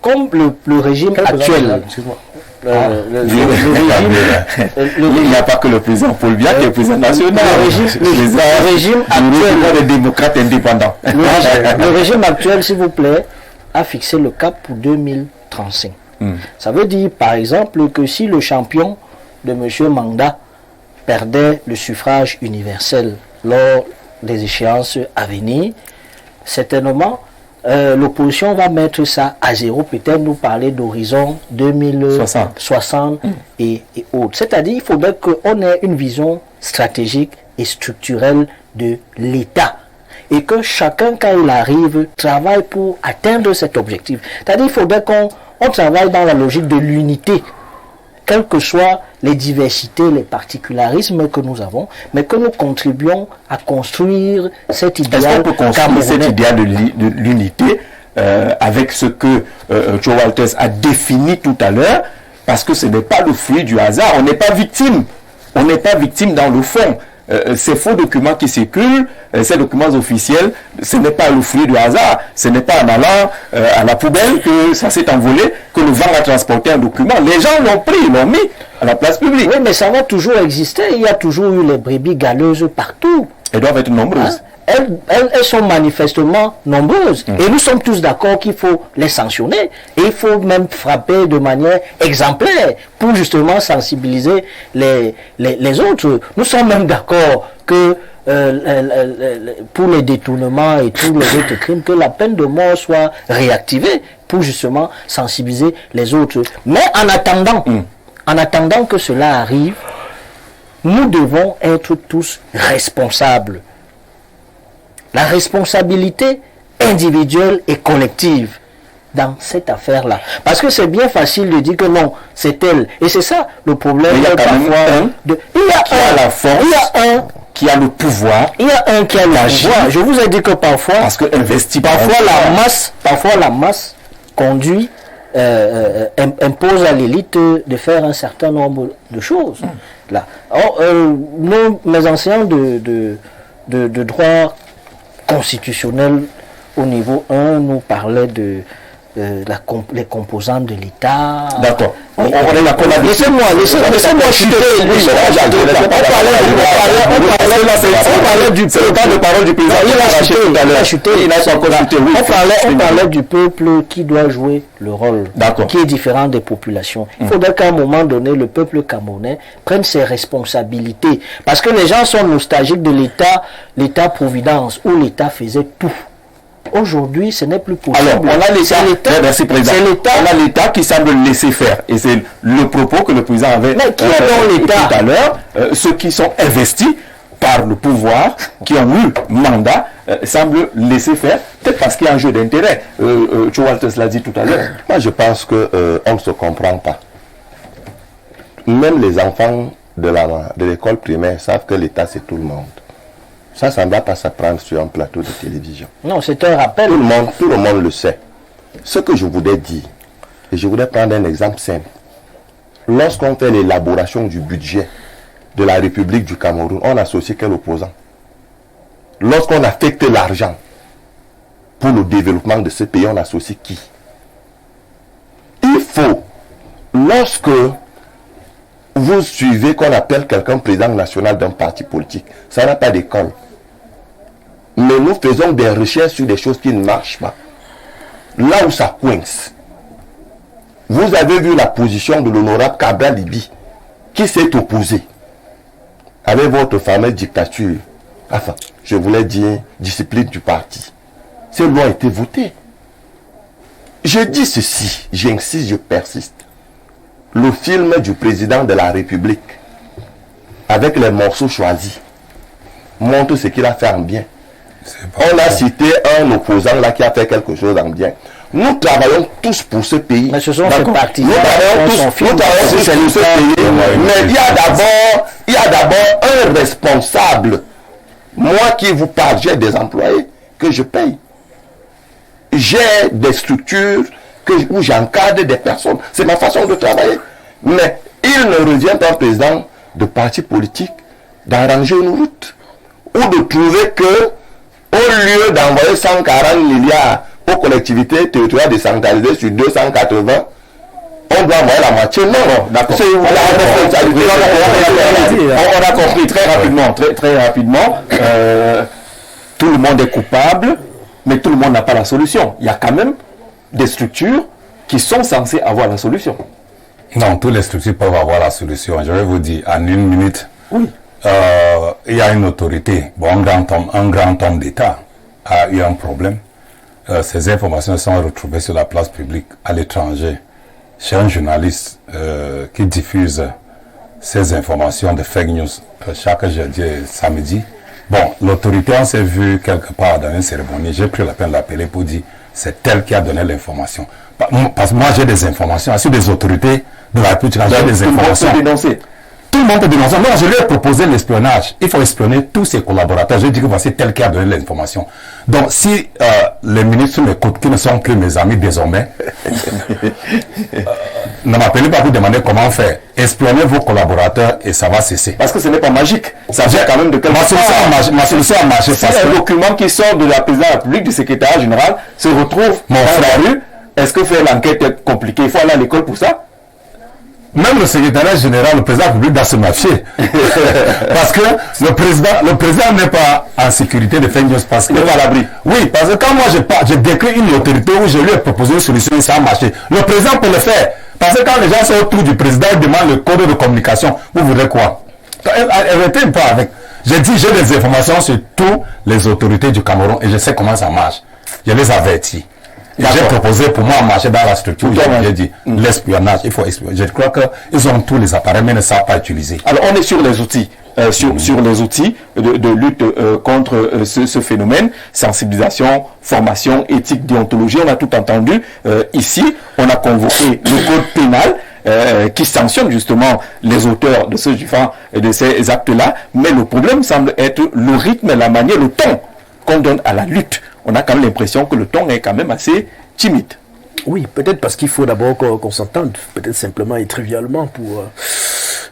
Speaker 6: comme le régime actuel,
Speaker 1: il n'y a pas que le président Paul Biya qui est le président national.
Speaker 6: Le régime actuel,
Speaker 1: les démocrates indépendants.
Speaker 6: Le régime actuel, s'il vous plaît, a fixé le cap pour 2035. Ça veut dire, par exemple, que si le champion de M. Manda perdait le suffrage universel lors des échéances à venir, certainement, l'opposition va mettre ça à zéro, peut-être nous parler d'horizon 2060 et autres. C'est-à-dire, il faudrait qu'on ait une vision stratégique et structurelle de l'État. Et que chacun, quand il arrive, travaille pour atteindre cet objectif. C'est-à-dire, il faudrait qu'on travaille dans la logique de l'unité, quelles que soient les diversités, les particularismes que nous avons, mais que nous contribuons à construire cet idéal.
Speaker 1: Est-ce qu'on peut construire cet idéal de l'unité avec ce que Joe Walters a défini tout à l'heure, parce que ce n'est pas le fruit du hasard, on n'est pas victime. On n'est pas victime dans le fond. Ces faux documents qui circulent, ces documents officiels, ce n'est pas le fruit du hasard, ce n'est pas en allant à la poubelle que ça s'est envolé, que le vent a transporté un document. Les gens l'ont pris, ils l'ont mis à la place publique.
Speaker 6: Oui, mais ça va toujours exister, il y a toujours eu les brebis galeuses partout.
Speaker 1: Elles doivent être nombreuses.
Speaker 6: Elles sont manifestement nombreuses. Et nous sommes tous d'accord qu'il faut les sanctionner. Et il faut même frapper de manière exemplaire pour justement sensibiliser les autres. Nous sommes même d'accord que pour les détournements et tous les autres crimes, que la peine de mort soit réactivée pour justement sensibiliser les autres. Mais en attendant que cela arrive, nous devons être tous responsables. La responsabilité individuelle et collective dans cette affaire-là. Parce que c'est bien facile de dire que non, c'est elle. Et c'est ça le problème.
Speaker 1: Il y a quand même qui a le pouvoir.
Speaker 6: Il y a un qui a le pouvoir. Je vous ai dit que parfois,
Speaker 1: parce que
Speaker 6: parfois la masse conduit, impose à l'élite de faire un certain nombre de choses. Là. Mes enseignants de droit constitutionnel au niveau 1 nous parlaient de les composantes de l'État.
Speaker 1: D'accord.
Speaker 6: Laissez-moi chuter. On parlait du peuple qui doit jouer le rôle, qui est différent des populations. Il faudrait qu'à un moment donné, le peuple camerounais prenne ses responsabilités. Parce que les gens sont nostalgiques de l'État-providence, où l'État faisait tout. Aujourd'hui, ce n'est plus possible.
Speaker 1: Alors, on a l'État qui semble laisser faire. Et c'est le propos que le président avait
Speaker 6: mais qui est dans l'État
Speaker 1: tout à l'heure. Ceux qui sont investis par le pouvoir, qui ont eu mandat, semblent laisser faire, peut-être parce qu'il y a un jeu d'intérêt. Joe Walters l'a dit tout à l'heure.
Speaker 2: Moi, je pense qu'on ne se comprend pas. Même les enfants de l'école primaire savent que l'État, c'est tout le monde. Ça ne va pas s'apprendre sur un plateau de télévision.
Speaker 6: Non, c'est un rappel.
Speaker 2: Tout le monde le sait. Ce que je voudrais dire, et je voudrais prendre un exemple simple. Lorsqu'on fait l'élaboration du budget de la République du Cameroun, on associe quel opposant? Lorsqu'on affecte l'argent pour le développement de ce pays, on associe qui? Il faut, lorsque vous suivez qu'on appelle quelqu'un président national d'un parti politique, ça n'a pas d'école. Mais nous faisons des recherches sur des choses qui ne marchent pas. Là où ça coince. Vous avez vu la position de l'honorable Cabral Libi, qui s'est opposé avec votre fameuse dictature enfin, je voulais dire discipline du parti. Ces lois ont été votées. Je dis ceci, j'insiste, je persiste. Le film du président de la République, avec les morceaux choisis, montre ce qu'il a fait en bien. On a cité un opposant là qui a fait quelque chose en bien. Nous travaillons tous pour ce pays.
Speaker 6: Mais ce sont ces partis.
Speaker 2: Nous travaillons tous pour ce pays. Mais il y a d'abord un responsable. Moi qui vous parle, j'ai des employés que je paye. J'ai des structures où j'encadre des personnes. C'est ma façon de travailler. Mais il ne revient pas au président de parti politique d'arranger une route. Ou de trouver que, au lieu d'envoyer 140 milliards aux collectivités territoriales décentralisées sur 280, on doit envoyer la moitié. Non, d'accord.
Speaker 1: On a compris très rapidement, très rapidement. Tout le monde est coupable, mais tout le monde n'a pas la solution. Il y a quand même des structures qui sont censées avoir la solution.
Speaker 5: Non, toutes les structures peuvent avoir la solution. Je vais vous dire, en une minute, oui. Il y a une autorité, bon, un grand homme d'État a eu un problème. Ces informations sont retrouvées sur la place publique à l'étranger chez un journaliste qui diffuse ces informations de fake news chaque jeudi et samedi. Bon, l'autorité, on s'est vu quelque part dans une cérémonie. J'ai pris la peine de l'appeler pour dire c'est elle qui a donné l'information. Parce que moi j'ai des informations sur des autorités de la République, j'ai des informations. Tout le monde peut dénoncer. Non, je lui ai proposé l'espionnage. Il faut espionner tous ses collaborateurs. Je dis que voici tel qui a donné l'information. Donc, si les ministres m'écoutent, qui ne sont plus mes amis désormais, ne m'appelez pas pour demander comment faire. Espionnez vos collaborateurs et ça va cesser.
Speaker 1: Parce que ce n'est pas magique. Ça vient quand même de quelque chose.
Speaker 5: Ma solution a marché.
Speaker 1: Si un document qui sort de la présidence de la République, du secrétariat général, se retrouve dans la rue, est-ce que faire l'enquête est compliqué? Il faut aller à l'école pour ça?
Speaker 5: Même le secrétariat général, le président de la République doit se méfier. Parce que le président n'est pas en sécurité de fake news parce qu'il est à l'abri. Oui, parce que quand moi je décris une autorité où je lui ai proposé une solution et ça a marché, le président peut le faire. Parce que quand les gens sont autour du président, ils demandent le code de communication. Vous voudrez quoi? Arrêtez pas avec. J'ai dit, j'ai des informations sur toutes les autorités du Cameroun et je sais comment ça marche. Je les avertis. J'ai proposé pour moi marcher dans la structure. J'ai dit l'espionnage, il faut espionner. Je crois qu'ils ont tous les appareils mais ne savent pas utiliser.
Speaker 1: Alors on est sur les outils, sur les outils de lutte contre ce phénomène, sensibilisation, formation, éthique, déontologie. On a tout entendu ici. On a convoqué le code pénal qui sanctionne justement les auteurs de de ces actes-là. Mais le problème semble être le rythme, la manière, le ton qu'on donne à la lutte. On a quand même l'impression que le ton est quand même assez timide.
Speaker 4: Oui, peut-être parce qu'il faut d'abord qu'on s'entende, peut-être simplement et trivialement pour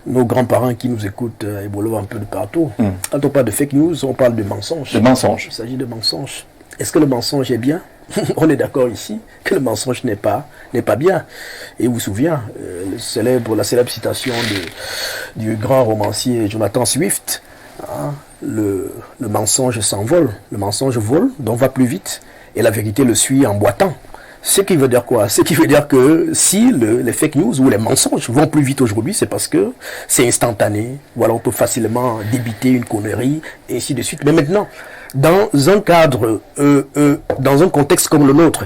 Speaker 4: nos grands-parents qui nous écoutent évoluer un peu de partout. Quand on parle de fake news, on parle de mensonges.
Speaker 1: De mensonges.
Speaker 4: Il s'agit de mensonges. Est-ce que le mensonge est bien? On est d'accord ici que le mensonge n'est pas bien. Et vous vous souvenez, la célèbre citation du grand romancier Jonathan Swift, hein, le mensonge s'envole, le mensonge vole, donc va plus vite, et la vérité le suit en boitant. Ce qui veut dire quoi? Ce qui veut dire que si les fake news ou les mensonges vont plus vite aujourd'hui, c'est parce que c'est instantané. Voilà, on peut facilement débiter une connerie, et ainsi de suite. Mais maintenant, dans un cadre, dans un contexte comme le nôtre,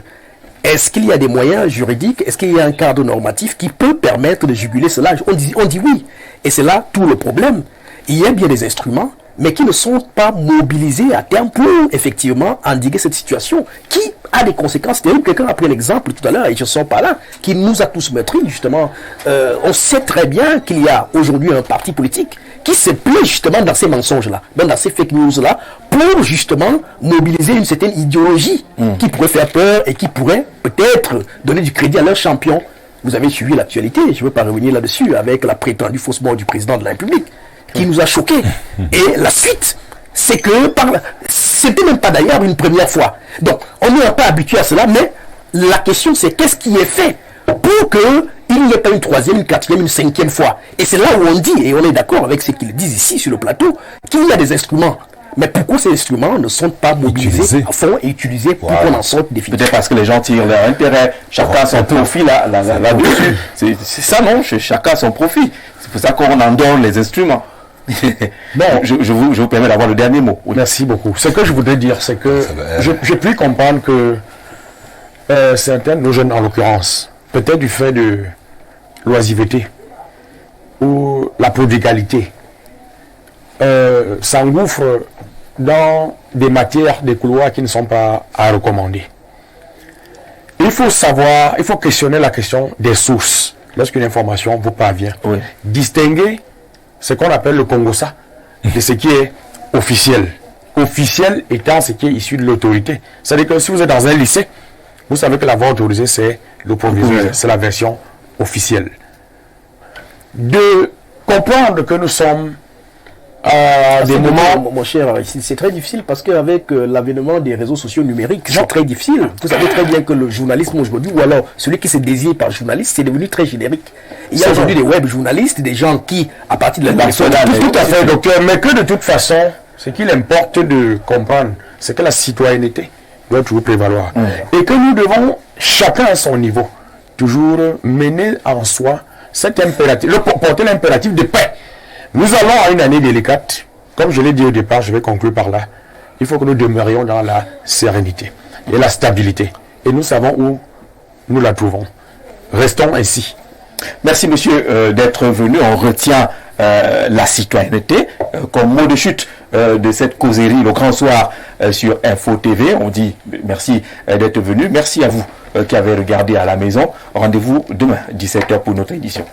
Speaker 4: est-ce qu'il y a des moyens juridiques? Est-ce qu'il y a un cadre normatif qui peut permettre de juguler cela? On dit oui. Et c'est là tout le problème. Il y a bien des instruments, mais qui ne sont pas mobilisés à terme pour effectivement endiguer cette situation qui a des conséquences terribles. Quelqu'un a pris l'exemple tout à l'heure, et je ne sors pas là, qui nous a tous meurtris justement. On sait très bien qu'il y a aujourd'hui un parti politique qui se plaît justement dans ces mensonges-là, dans ces fake news-là, pour justement mobiliser une certaine idéologie qui pourrait faire peur et qui pourrait peut-être donner du crédit à leur champion. Vous avez suivi l'actualité, je ne veux pas revenir là-dessus, avec la prétendue fausse mort du président de la République, qui nous a choqués. Et la suite, c'est que c'était même pas d'ailleurs une première fois. Donc, on n'est pas habitué à cela, mais la question c'est qu'est-ce qui est fait pour qu'il n'y ait pas une troisième, une quatrième, une cinquième fois. Et c'est là où on dit, et on est d'accord avec ce qu'ils disent ici sur le plateau, qu'il y a des instruments. Mais pourquoi ces instruments ne sont pas mobilisés à fond et utilisés pour qu'on en sorte définitivement?
Speaker 1: Peut-être parce que les gens tirent leur intérêt, chacun a son profit là-dessus. C'est ça, non? Chacun a son profit. C'est pour ça qu'on endort les instruments. Bon, je vous permets d'avoir le dernier mot. Oui.
Speaker 3: Merci beaucoup. Ce que je voudrais dire, c'est que je puis comprendre que certains de nos jeunes, en l'occurrence, peut-être du fait de l'oisiveté ou la prodigalité, s'engouffrent dans des matières, des couloirs qui ne sont pas à recommander. Il faut savoir, il faut questionner la question des sources lorsqu'une information vous parvient.
Speaker 1: Oui.
Speaker 3: Distinguer ce qu'on appelle le Congossa de ce qui est officiel. Officiel étant ce qui est issu de l'autorité. C'est-à-dire que si vous êtes dans un lycée, vous savez que la voie autorisée, c'est le proviseur, c'est la version officielle. De comprendre que nous sommes à des moments...
Speaker 4: Mon cher, c'est très difficile parce qu'avec l'avènement des réseaux sociaux numériques, c'est très difficile. Vous savez très bien que le journalisme aujourd'hui, ou alors celui qui s'est désigné par journaliste, c'est devenu très générique. Il y a aujourd'hui des web journalistes, des gens qui, à partir de la
Speaker 3: tout à fait, docteur, mais que de toute façon, ce qu'il importe de comprendre, c'est que la citoyenneté doit toujours prévaloir. Et que nous devons, chacun à son niveau, toujours mener en soi cet impératif, porter l'impératif de paix. Nous allons à une année délicate. Comme je l'ai dit au départ, je vais conclure par là. Il faut que nous demeurions dans la sérénité et la stabilité. Et nous savons où nous la trouvons. Restons ainsi.
Speaker 1: Merci monsieur d'être venu. On retient la citoyenneté comme mot de chute de cette causerie, le grand soir sur Info TV. On dit merci d'être venu. Merci à vous qui avez regardé à la maison. Rendez-vous demain, 17h pour notre édition.